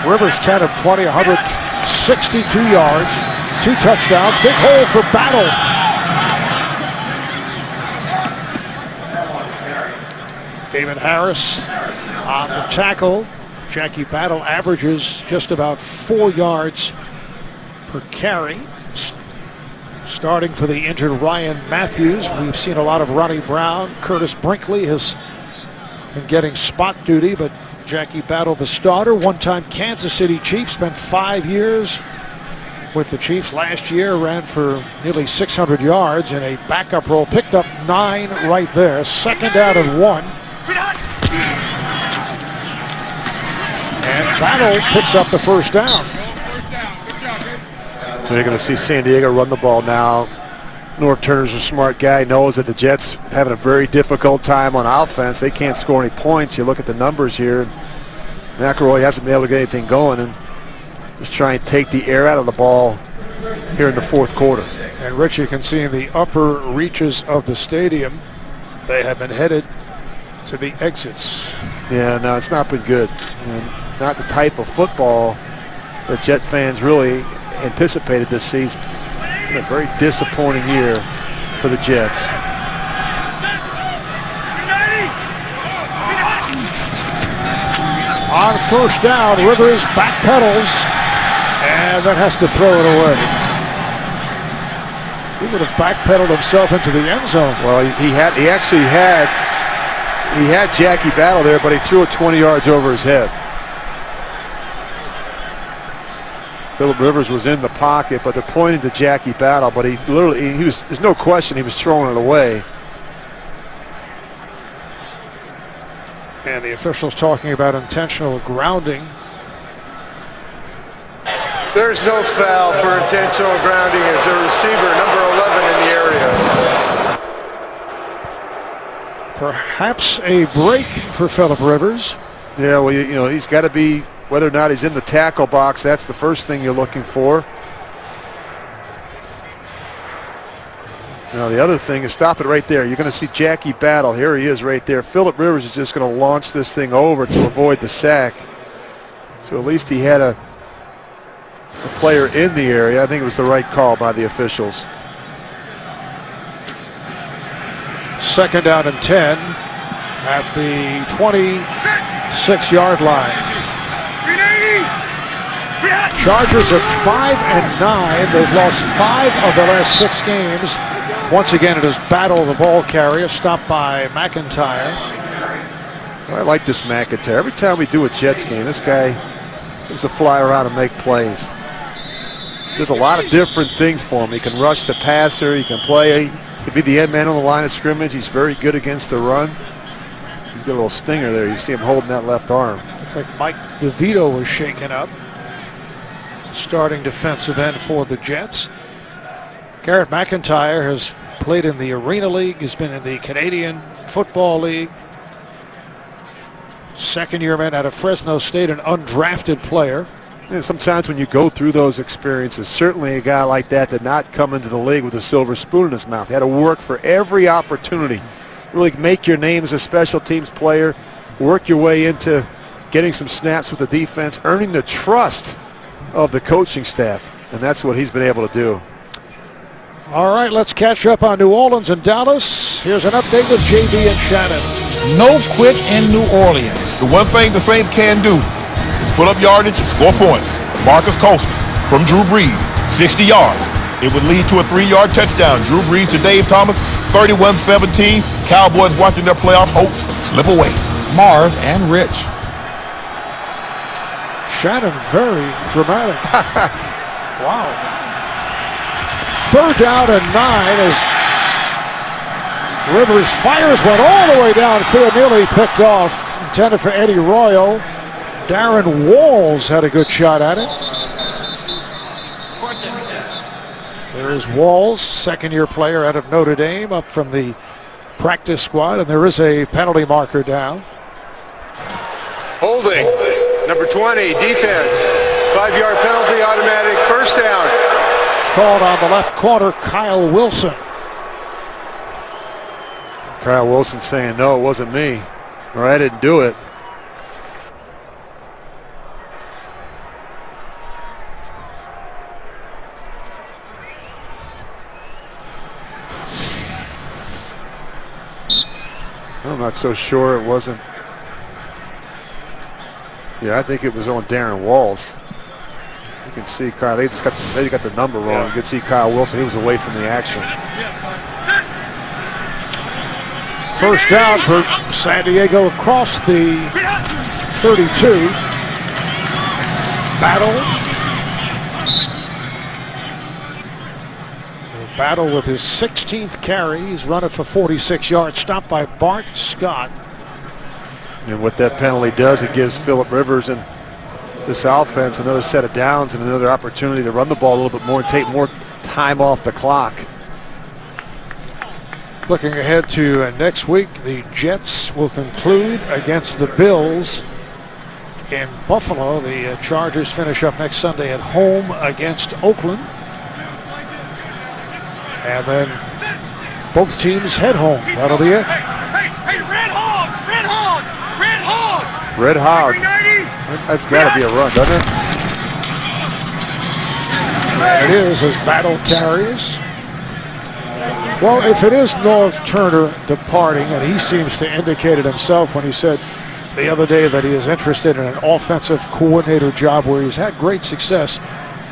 [SPEAKER 1] Rivers 10 of 20, 162 yards, 2 touchdowns. Big hole for Battle. David Harris on the tackle. Jackie Battle averages just about 4 yards per carry. Starting for the injured Ryan Matthews. We've seen a lot of Ronnie Brown. Curtis Brinkley has been getting spot duty, but Jackie Battle, the starter, one-time Kansas City Chief, spent 5 years with the Chiefs last year, ran for nearly 600 yards in a backup role, picked up 9 right there. Second down and 1. And Battle picks up the first down.
[SPEAKER 2] They're going to see San Diego run the ball now. Norv Turner's a smart guy, knows that the Jets having a very difficult time on offense. They can't score any points. You look at the numbers here. McElroy hasn't been able to get anything going, and just try and take the air out of the ball here in the fourth quarter.
[SPEAKER 1] And Rich, you can see in the upper reaches of the stadium, they have been headed to the exits.
[SPEAKER 2] Yeah, no, it's not been good. And not the type of football that Jet fans really anticipated this season. A very disappointing year for the Jets.
[SPEAKER 1] On first down, Rivers backpedals and then has to throw it away. He would have backpedaled himself into the end zone.
[SPEAKER 2] Well, he actually had Jackie Battle there, but he threw it 20 yards over his head. Phillip Rivers was in the pocket, but they're pointing to Jackie Battle, but there's no question he was throwing it away.
[SPEAKER 1] And the officials talking about intentional grounding.
[SPEAKER 4] There's no foul for intentional grounding as the receiver, number 11 in the area.
[SPEAKER 1] Perhaps a break for Phillip Rivers.
[SPEAKER 2] Yeah, well, you know, he's got to be, whether or not he's in the tackle box, that's the first thing you're looking for. Now, the other thing is stop it right there. You're going to see Jackie Battle. Here he is right there. Phillip Rivers is just going to launch this thing over to avoid the sack. So at least he had a player in the area. I think it was the right call by the officials.
[SPEAKER 1] Second down and 10 at the 26-yard line. Chargers at 5-9. They've lost 5 of the last 6 games. Once again, it is Battle, the ball carrier, stopped by McIntyre.
[SPEAKER 2] I like this McIntyre. Every time we do a Jets game, this guy seems to fly around and make plays. There's a lot of different things for him. He can rush the passer. He can play. He can be the end man on the line of scrimmage. He's very good against the run. He's got a little stinger there. You see him holding that left arm.
[SPEAKER 1] Looks like Mike DeVito was shaken up. Starting defensive end for the Jets. Garrett McIntyre has played in the Arena League. He's been in the Canadian Football League. Second-year man out of Fresno State, an undrafted player.
[SPEAKER 2] And sometimes when you go through those experiences, certainly a guy like that did not come into the league with a silver spoon in his mouth. He had to work for every opportunity. Really make your name as a special teams player, work your way into getting some snaps with the defense, earning the trust of the coaching staff, and that's what he's been able to do.
[SPEAKER 1] All right, let's catch up on New Orleans and Dallas. Here's an update with JB and Shannon.
[SPEAKER 5] No quit in New Orleans.
[SPEAKER 6] The one thing the Saints can do is put up yardage and score points. Marcus Colston from Drew Brees, 60 yards. It would lead to a 3-yard touchdown. Drew Brees to Dave Thomas, 31-17. Cowboys watching their playoff hopes slip away.
[SPEAKER 5] Marv and Rich.
[SPEAKER 1] Shannon, very dramatic. Wow. Third down and 9 as Rivers fires one all the way downfield, nearly picked off. Intended for Eddie Royal. Darren Walls had a good shot at it. There is Walls, second-year player out of Notre Dame, up from the practice squad, and there is a penalty marker down.
[SPEAKER 4] Holding, number 20, defense. 5-yard penalty, automatic, first down.
[SPEAKER 1] Called on the left corner, Kyle Wilson.
[SPEAKER 2] Kyle Wilson saying, no, it wasn't me, or I didn't do it. I'm not so sure it wasn't. Yeah, I think it was on Darren Walls. can see Kyle. They got the number wrong.
[SPEAKER 1] Yeah.
[SPEAKER 2] You can see Kyle Wilson. He was away from the action.
[SPEAKER 1] First down for San Diego across the 32. Battle with his 16th carry. He's run it for 46 yards. Stopped by Bart Scott.
[SPEAKER 2] And what that penalty does, it gives Phillip Rivers and this offense another set of downs and another opportunity to run the ball a little bit more and take more time off the clock.
[SPEAKER 1] Looking ahead to next week, the Jets will conclude against the Bills in Buffalo. The Chargers finish up next Sunday at home against Oakland. And then both teams head home. That'll be it.
[SPEAKER 3] Hey, Red Hog! Red Hog! Red Hog!
[SPEAKER 2] Red Hog.
[SPEAKER 3] 390!
[SPEAKER 2] That's got to be a run, doesn't it?
[SPEAKER 1] And it is as Battle carries. Well, if it is Norv Turner departing, and he seems to indicate it himself when he said the other day that he is interested in an offensive coordinator job where he's had great success,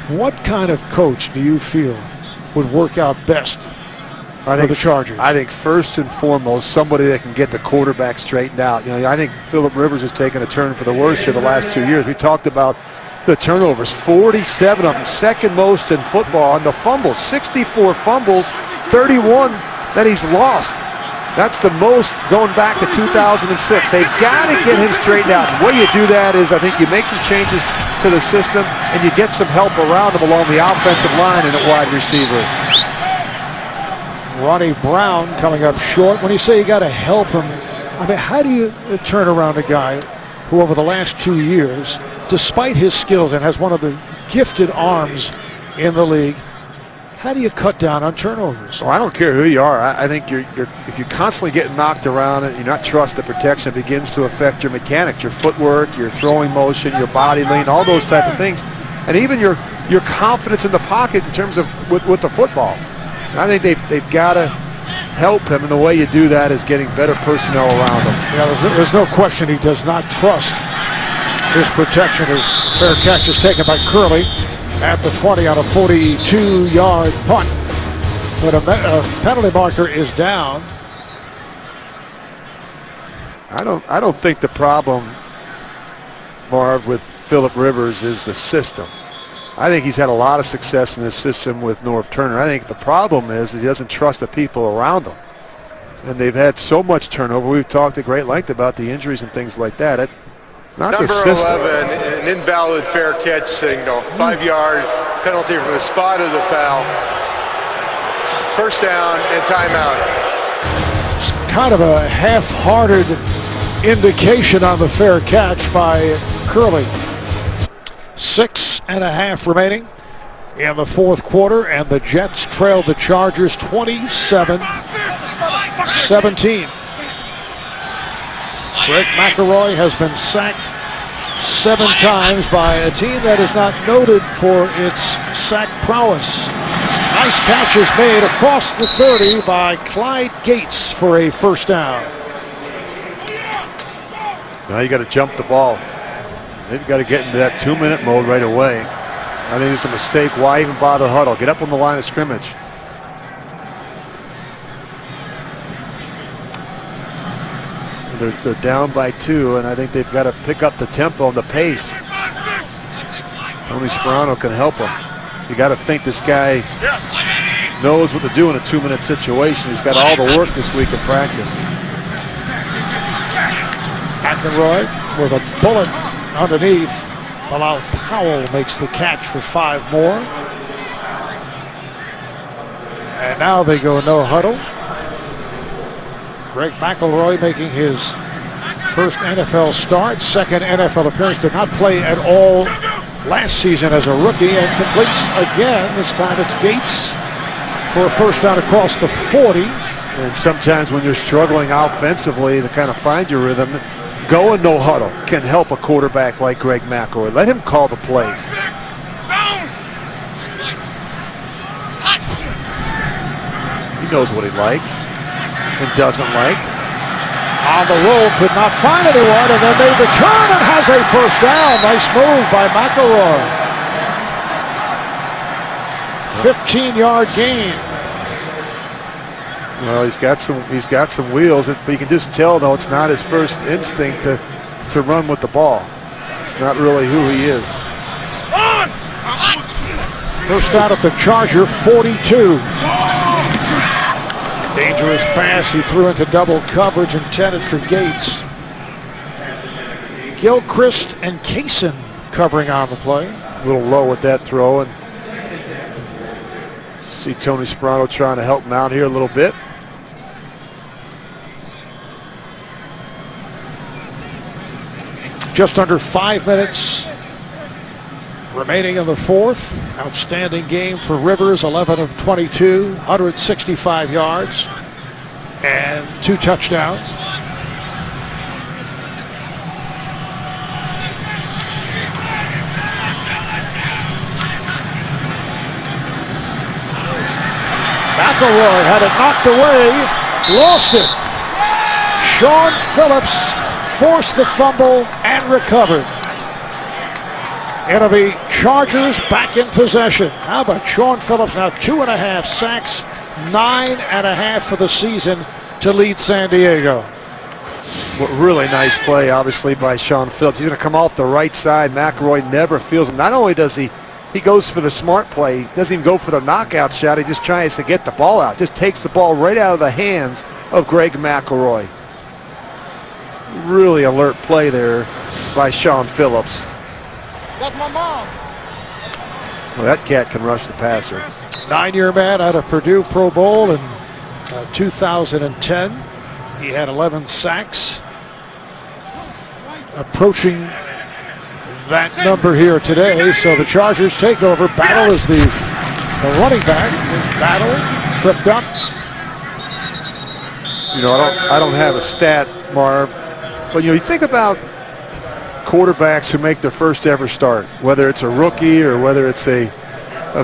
[SPEAKER 1] what kind of coach do you feel would work out best for the Chargers?
[SPEAKER 2] I think first and foremost, somebody that can get the quarterback straightened out. You know, I think Phillip Rivers has taken a turn for the worse here the last 2 years. We talked about the turnovers, 47 of them, second most in football, and the fumbles, 64 fumbles, 31 that he's lost. That's the most going back to 2006. They've got to get him straightened out. And the way you do that is I think you make some changes to the system and you get some help around him along the offensive line and at wide receiver.
[SPEAKER 1] Ronnie Brown coming up short. When you say you got to help him, I mean, how do you turn around a guy who over the last 2 years, despite his skills and has one of the gifted arms in the league, how do you cut down on turnovers?
[SPEAKER 2] Well, I don't care who you are. I think if you're constantly getting knocked around and you're not trust the protection, it begins to affect your mechanics, your footwork, your throwing motion, your body lean, all those type of things, and even your confidence in the pocket in terms of with the football. And I think they've got to help him, and the way you do that is getting better personnel around him.
[SPEAKER 1] Yeah, there's no question he does not trust his protection. His fair catch is taken by Curley at the 20 on a 42-yard punt. But a penalty marker is down.
[SPEAKER 2] I don't think the problem, Marv, with Phillip Rivers is the system. I think he's had a lot of success in this system with Norv Turner. I think the problem is he doesn't trust the people around him. And they've had so much turnover. We've talked at great length about the injuries and things like that. It's not
[SPEAKER 4] Number
[SPEAKER 2] the system.
[SPEAKER 4] 11, an invalid fair catch signal. 5-yard penalty from the spot of the foul. First down and timeout.
[SPEAKER 1] It's kind of a half-hearted indication on the fair catch by Curley. 6.5 remaining in the fourth quarter, and the Jets trailed the Chargers 27-17. Greg McElroy has been sacked 7 times by a team that is not noted for its sack prowess. Nice catch is made across the 30 by Clyde Gates for a first down.
[SPEAKER 2] Now you got to jump the ball. They've got to get into that 2-minute mode right away. I think it's a mistake. Why even bother huddle? Get up on the line of scrimmage. They're down by 2, and I think they've got to pick up the tempo and the pace. Tony Sperano can help them. You got to think this guy knows what to do in a 2-minute situation. He's got all the work this week in practice.
[SPEAKER 1] McElroy with a bullet underneath. Bilal Powell makes the catch for 5 more. And now they go no huddle. Greg McElroy making his first NFL start, second NFL appearance. Did not play at all last season as a rookie, and completes again. This time it's Gates for a first down across the 40.
[SPEAKER 2] And sometimes when you're struggling offensively to kind of find your rhythm, going no huddle can help a quarterback like Greg McElroy. Let him call the plays. He knows what he likes and doesn't like.
[SPEAKER 1] On the roll, could not find anyone, and then made the turn and has a first down. Nice move by McElroy. 15-yard gain.
[SPEAKER 2] Well, he's got some wheels, but you can just tell though it's not his first instinct to run with the ball. It's not really who he is.
[SPEAKER 1] First down at the Charger 42. Dangerous pass he threw into double coverage intended for Gates. Gilchrist and Kaysen covering on the play.
[SPEAKER 2] A little low with that throw, and see Tony Sparano trying to help him out here a little bit.
[SPEAKER 1] Just under 5 minutes remaining in the fourth. Outstanding game for Rivers, 11 of 22, 165 yards, and 2 touchdowns. McElroy had it knocked away, lost it. Sean Phillips forced the fumble and recovered. It'll be Chargers back in possession. How about Sean Phillips now 2.5 sacks, 9.5 for the season to lead San Diego.
[SPEAKER 2] Well, really nice play, obviously, by Sean Phillips. He's going to come off the right side. McElroy never feels him. Not only does he goes for the smart play, he doesn't even go for the knockout shot. He just tries to get the ball out. Just takes the ball right out of the hands of Greg McElroy. Really alert play there by Sean Phillips.
[SPEAKER 3] That's my mom.
[SPEAKER 2] Well, that cat can rush the passer.
[SPEAKER 1] 9-year man out of Purdue, Pro Bowl in 2010. He had 11 sacks. Approaching that number here today. So the Chargers take over. Battle is the running back. Battle tripped up.
[SPEAKER 2] You know, I don't have a stat, Marv, but you know, you think about quarterbacks who make their first ever start, whether it's a rookie or whether it's a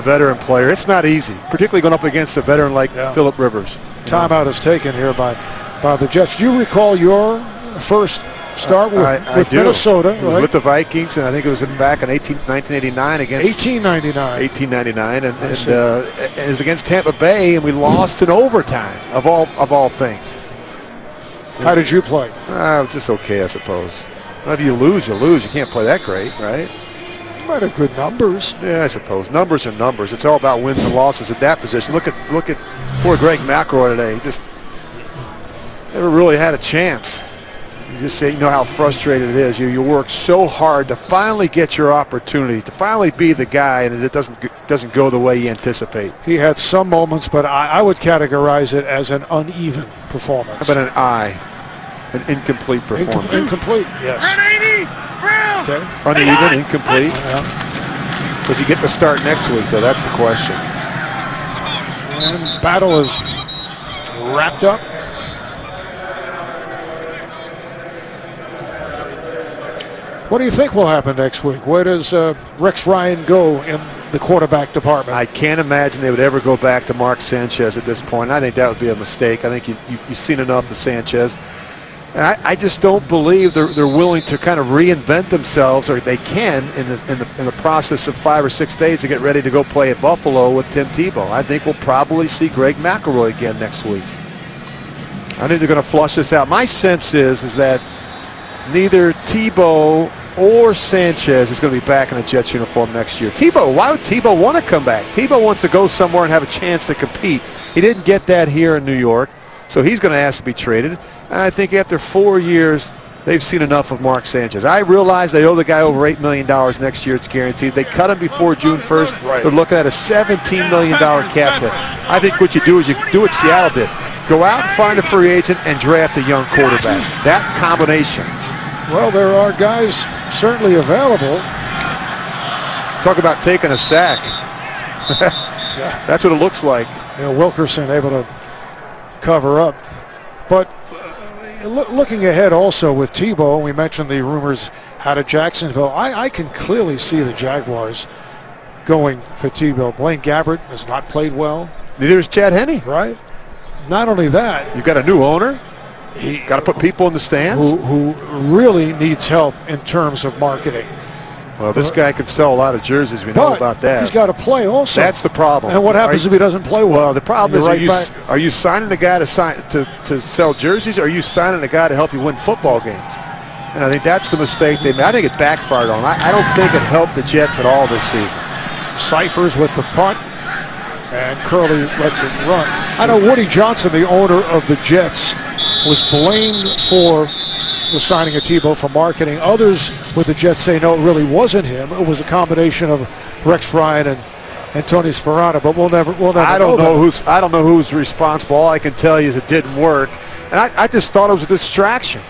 [SPEAKER 2] veteran player. It's not easy, particularly going up against a veteran like Phillip Rivers.
[SPEAKER 1] Timeout is taken here by the Jets. Do you recall your first start with Minnesota?
[SPEAKER 2] It was with the Vikings, and I think it was back in 1989 against 1899, and it was against Tampa Bay, and we lost in overtime of all things.
[SPEAKER 1] How did you play?
[SPEAKER 2] It's just okay, I suppose. If you lose, you lose. You can't play that great, right?
[SPEAKER 1] You might have good numbers.
[SPEAKER 2] Yeah, I suppose. Numbers are numbers. It's all about wins and losses at that position. Look at poor Greg McElroy today. He just never really had a chance. You just say, you know how frustrated it is. You work so hard to finally get your opportunity, to finally be the guy, and it doesn't go the way you anticipate.
[SPEAKER 1] He had some moments, but I would categorize it as an uneven performance.
[SPEAKER 2] How about an incomplete performance?
[SPEAKER 1] Incomplete, yes.
[SPEAKER 3] Brown!
[SPEAKER 1] Okay.
[SPEAKER 2] Uneven, incomplete. Does he get the start next week, though? That's the question.
[SPEAKER 1] And battle is wrapped up. What do you think will happen next week? Where does Rex Ryan go in the quarterback department?
[SPEAKER 2] I can't imagine they would ever go back to Mark Sanchez at this point. I think that would be a mistake. I think you've seen enough of Sanchez. And I just don't believe they're willing to kind of reinvent themselves, or they can in the process of 5 or 6 days to get ready to go play at Buffalo with Tim Tebow. I think we'll probably see Greg McElroy again next week. I think they're going to flush this out. My sense is that neither Tebow or Sanchez is going to be back in a Jets uniform next year. Why would Tebow want to come back? Tebow wants to go somewhere and have a chance to compete. He didn't get that here in New York, so he's going to ask to be traded. And I think after 4 years, they've seen enough of Mark Sanchez. I realize they owe the guy over $8 million next year. It's guaranteed. They cut him before June 1st.
[SPEAKER 1] Right.
[SPEAKER 2] They're looking at a $17 million cap hit. I think what you do is you do what Seattle did. Go out and find a free agent and draft a young quarterback. That combination.
[SPEAKER 1] Well, there are guys certainly available.
[SPEAKER 2] Talk about taking a sack. That's what it looks like.
[SPEAKER 1] You know, Wilkerson able to cover up. But looking ahead also with Tebow, we mentioned the rumors out of Jacksonville. I can clearly see the Jaguars going for Tebow. Blaine Gabbert has not played well.
[SPEAKER 2] Neither is Chad Henne.
[SPEAKER 1] Right? Not only that,
[SPEAKER 2] You've got a new owner. Got to put people in the stands.
[SPEAKER 1] Who really needs help in terms of marketing.
[SPEAKER 2] Well, this guy can sell a lot of jerseys. We know
[SPEAKER 1] But
[SPEAKER 2] about that.
[SPEAKER 1] he's got to play also.
[SPEAKER 2] That's the problem.
[SPEAKER 1] And what happens if he doesn't play well?
[SPEAKER 2] Well, the problem is,
[SPEAKER 1] Right
[SPEAKER 2] are you signing a guy to sell jerseys, or are you signing a guy to help you win football games? And I think that's the mistake they made. I think it backfired on them. I don't think it helped the Jets at all this season.
[SPEAKER 1] Cyphers with the punt, and Curley lets it run. I know Woody Johnson, the owner of the Jets, was blamed for the signing of Tebow for marketing. Others with the Jets say no, it really wasn't him. It was a combination of Rex Ryan and Tony Sparano. But we'll never. I don't
[SPEAKER 2] know who's responsible. All I can tell you is it didn't work, and I just thought it was a distraction.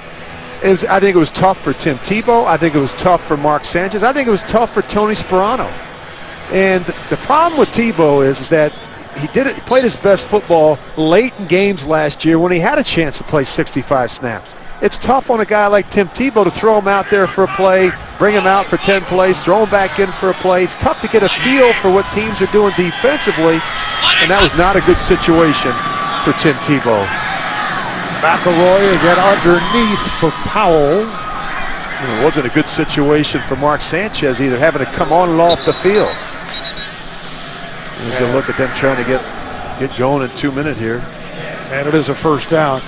[SPEAKER 2] I think it was tough for Tim Tebow. I think it was tough for Mark Sanchez. I think it was tough for Tony Sparano. And the problem with Tebow is that he played his best football late in games last year when he had a chance to play 65 snaps. It's tough on a guy like Tim Tebow to throw him out there for a play, bring him out for 10 plays, throw him back in for a play. It's tough to get a feel for what teams are doing defensively, and that was not a good situation for Tim Tebow.
[SPEAKER 1] McElroy again underneath for Powell.
[SPEAKER 2] It wasn't a good situation for Mark Sanchez either, having to come on and off the field. As you look at them trying to get going in 2 minutes here.
[SPEAKER 1] And it is a first down.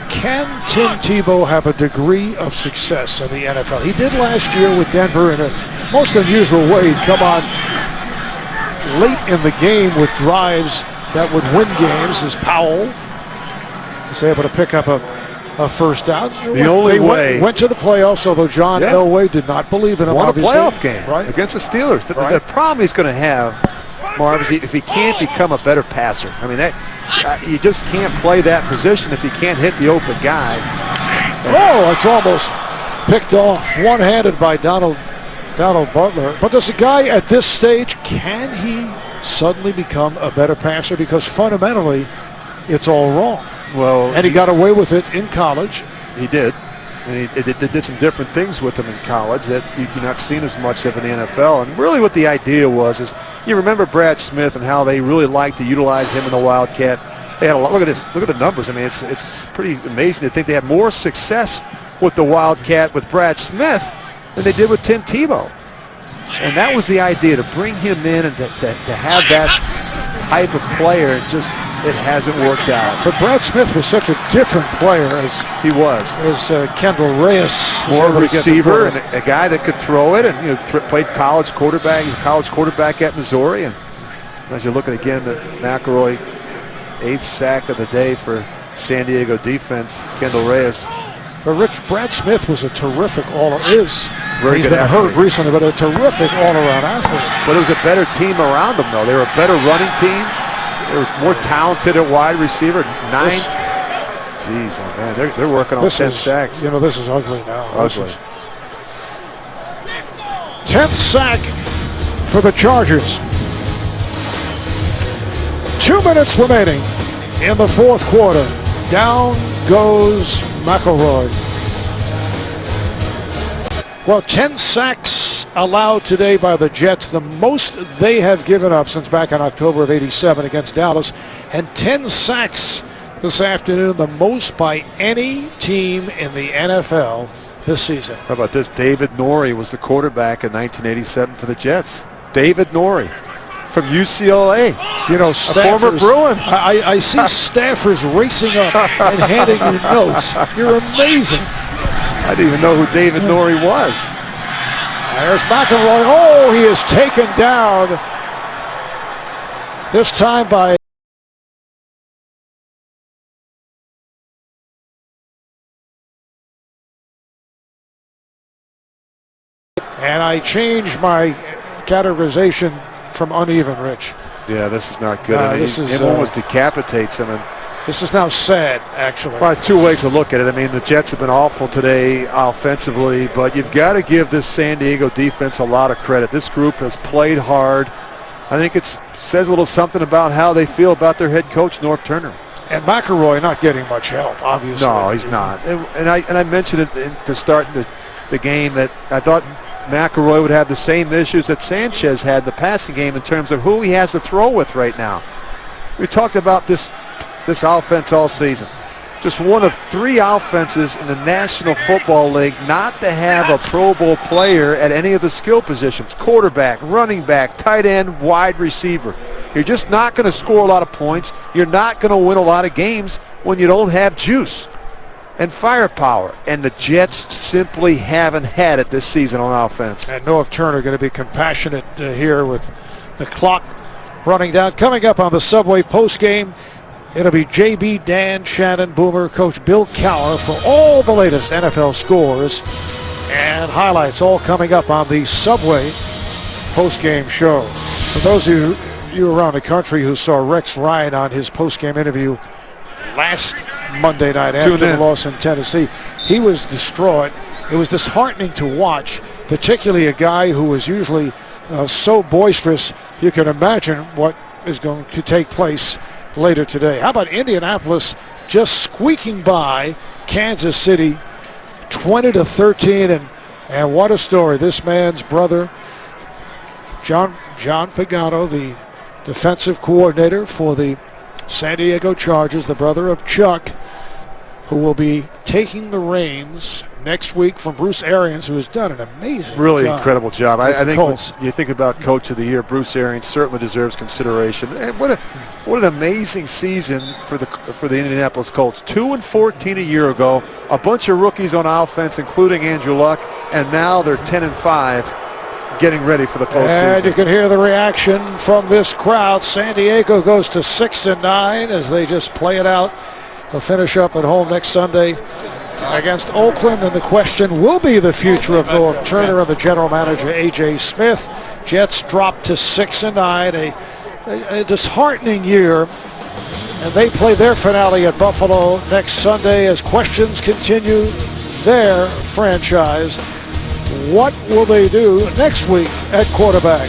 [SPEAKER 1] Can Tim Tebow have a degree of success in the NFL? He did last year with Denver in a most unusual way. He'd come on late in the game with drives that would win games as Powell was able to pick up a first down. Went to the playoffs, although John Elway did not believe in him.
[SPEAKER 2] Won a
[SPEAKER 1] obviously.
[SPEAKER 2] Playoff game against the Steelers. The problem he's going to have, Marv, is if he can't become a better passer. I mean, you just can't play that position if you can't hit the open guy.
[SPEAKER 1] Oh, it's almost picked off one-handed by Donald Butler. But does a guy at this stage, can he suddenly become a better passer? Because fundamentally, it's all wrong.
[SPEAKER 2] Well,
[SPEAKER 1] and he got away with it in college.
[SPEAKER 2] He did. And he did some different things with him in college that you're not seeing as much of in the NFL. And really what the idea was is, you remember Brad Smith and how they really liked to utilize him in the Wildcat. They had a lot. Look at this. Look at the numbers. I mean, it's pretty amazing to think they had more success with the Wildcat with Brad Smith than they did with Tim Tebow. And that was the idea, to bring him in and to have that type of player. It hasn't worked out.
[SPEAKER 1] But Brad Smith was such a different player as
[SPEAKER 2] he was.
[SPEAKER 1] As Kendall Reyes.
[SPEAKER 2] More receiver and a guy that could throw it, and played college quarterback. He was a college quarterback at Missouri. And as you look at again, the McElroy 8th sack of the day for San Diego defense, Kendall Reyes.
[SPEAKER 1] But Rich, Brad Smith was a terrific
[SPEAKER 2] He's
[SPEAKER 1] been hurt recently, but a terrific all-around athlete.
[SPEAKER 2] But it was a better team around him, though. They were a better running team. They were more talented at wide receiver. Jeez, man, they're working on 10 sacks.
[SPEAKER 1] This is ugly now.
[SPEAKER 2] Ugly.
[SPEAKER 1] 10th sack for the Chargers. 2 minutes remaining in the fourth quarter. Down goes McElroy. Well, 10 sacks allowed today by the Jets, the most they have given up since back in October of '87 against Dallas, and 10 sacks this afternoon, the most by any team in the NFL this season.
[SPEAKER 2] How about this? David Norrie was the quarterback in 1987 for the Jets. David Norrie from UCLA.
[SPEAKER 1] A
[SPEAKER 2] former Bruin.
[SPEAKER 1] I see staffers racing up and handing you notes. You're amazing.
[SPEAKER 2] I didn't even know who David Norrie was.
[SPEAKER 1] There's McElroy. Oh, he is taken down. This time by and I changed my categorization from uneven, Rich.
[SPEAKER 2] Yeah, this is not good. It almost decapitates him. And
[SPEAKER 1] this is now sad, actually.
[SPEAKER 2] Well, two ways to look at it. I mean, the Jets have been awful today offensively, but you've got to give this San Diego defense a lot of credit. This group has played hard. I think it says a little something about how they feel about their head coach, Norv Turner.
[SPEAKER 1] And McElroy not getting much help, obviously.
[SPEAKER 2] No, he's not. And I mentioned it to start the game that I thought McElroy would have the same issues that Sanchez had in the passing game in terms of who he has to throw with right now. We talked about this offense all season. just one of 3 offenses in the National Football League not to have a Pro Bowl player at any of the skill positions: quarterback, running back, tight end, wide receiver. You're just not going to score a lot of points. You're not going to win a lot of games when you don't have juice and firepower. And the Jets simply haven't had it this season on offense.
[SPEAKER 1] And Norv Turner going to be compassionate here with the clock running down. Coming up on the Subway postgame, it'll be JB, Dan, Shannon, Boomer, Coach Bill Cowher for all the latest NFL scores and highlights, all coming up on the Subway postgame show. For those of you around the country who saw Rex Ryan on his postgame interview last Monday night after the loss in Tennessee, he was distraught. It was disheartening to watch, particularly a guy who was usually so boisterous. You can imagine what is going to take place later today. How about Indianapolis just squeaking by Kansas City 20-13, and what a story. This man's brother, John Pagano, the defensive coordinator for the San Diego Chargers, the brother of Chuck, who will be taking the reins next week from Bruce Arians, who has done an amazing job.
[SPEAKER 2] Incredible job. I think when you think about Coach of the Year, Bruce Arians certainly deserves consideration. And what an amazing season for the Indianapolis Colts. 2-14 a year ago, a bunch of rookies on offense, including Andrew Luck, and now they're 10-5. Getting ready for the postseason.
[SPEAKER 1] And you can hear the reaction from this crowd. San Diego goes to 6-9 as they just play it out. They'll finish up at home next Sunday against Oakland. And the question will be the future of Norv Turner and the general manager, A.J. Smith. Jets dropped to 6-9, a disheartening year. And they play their finale at Buffalo next Sunday as questions continue their franchise. What will they do next week at quarterback?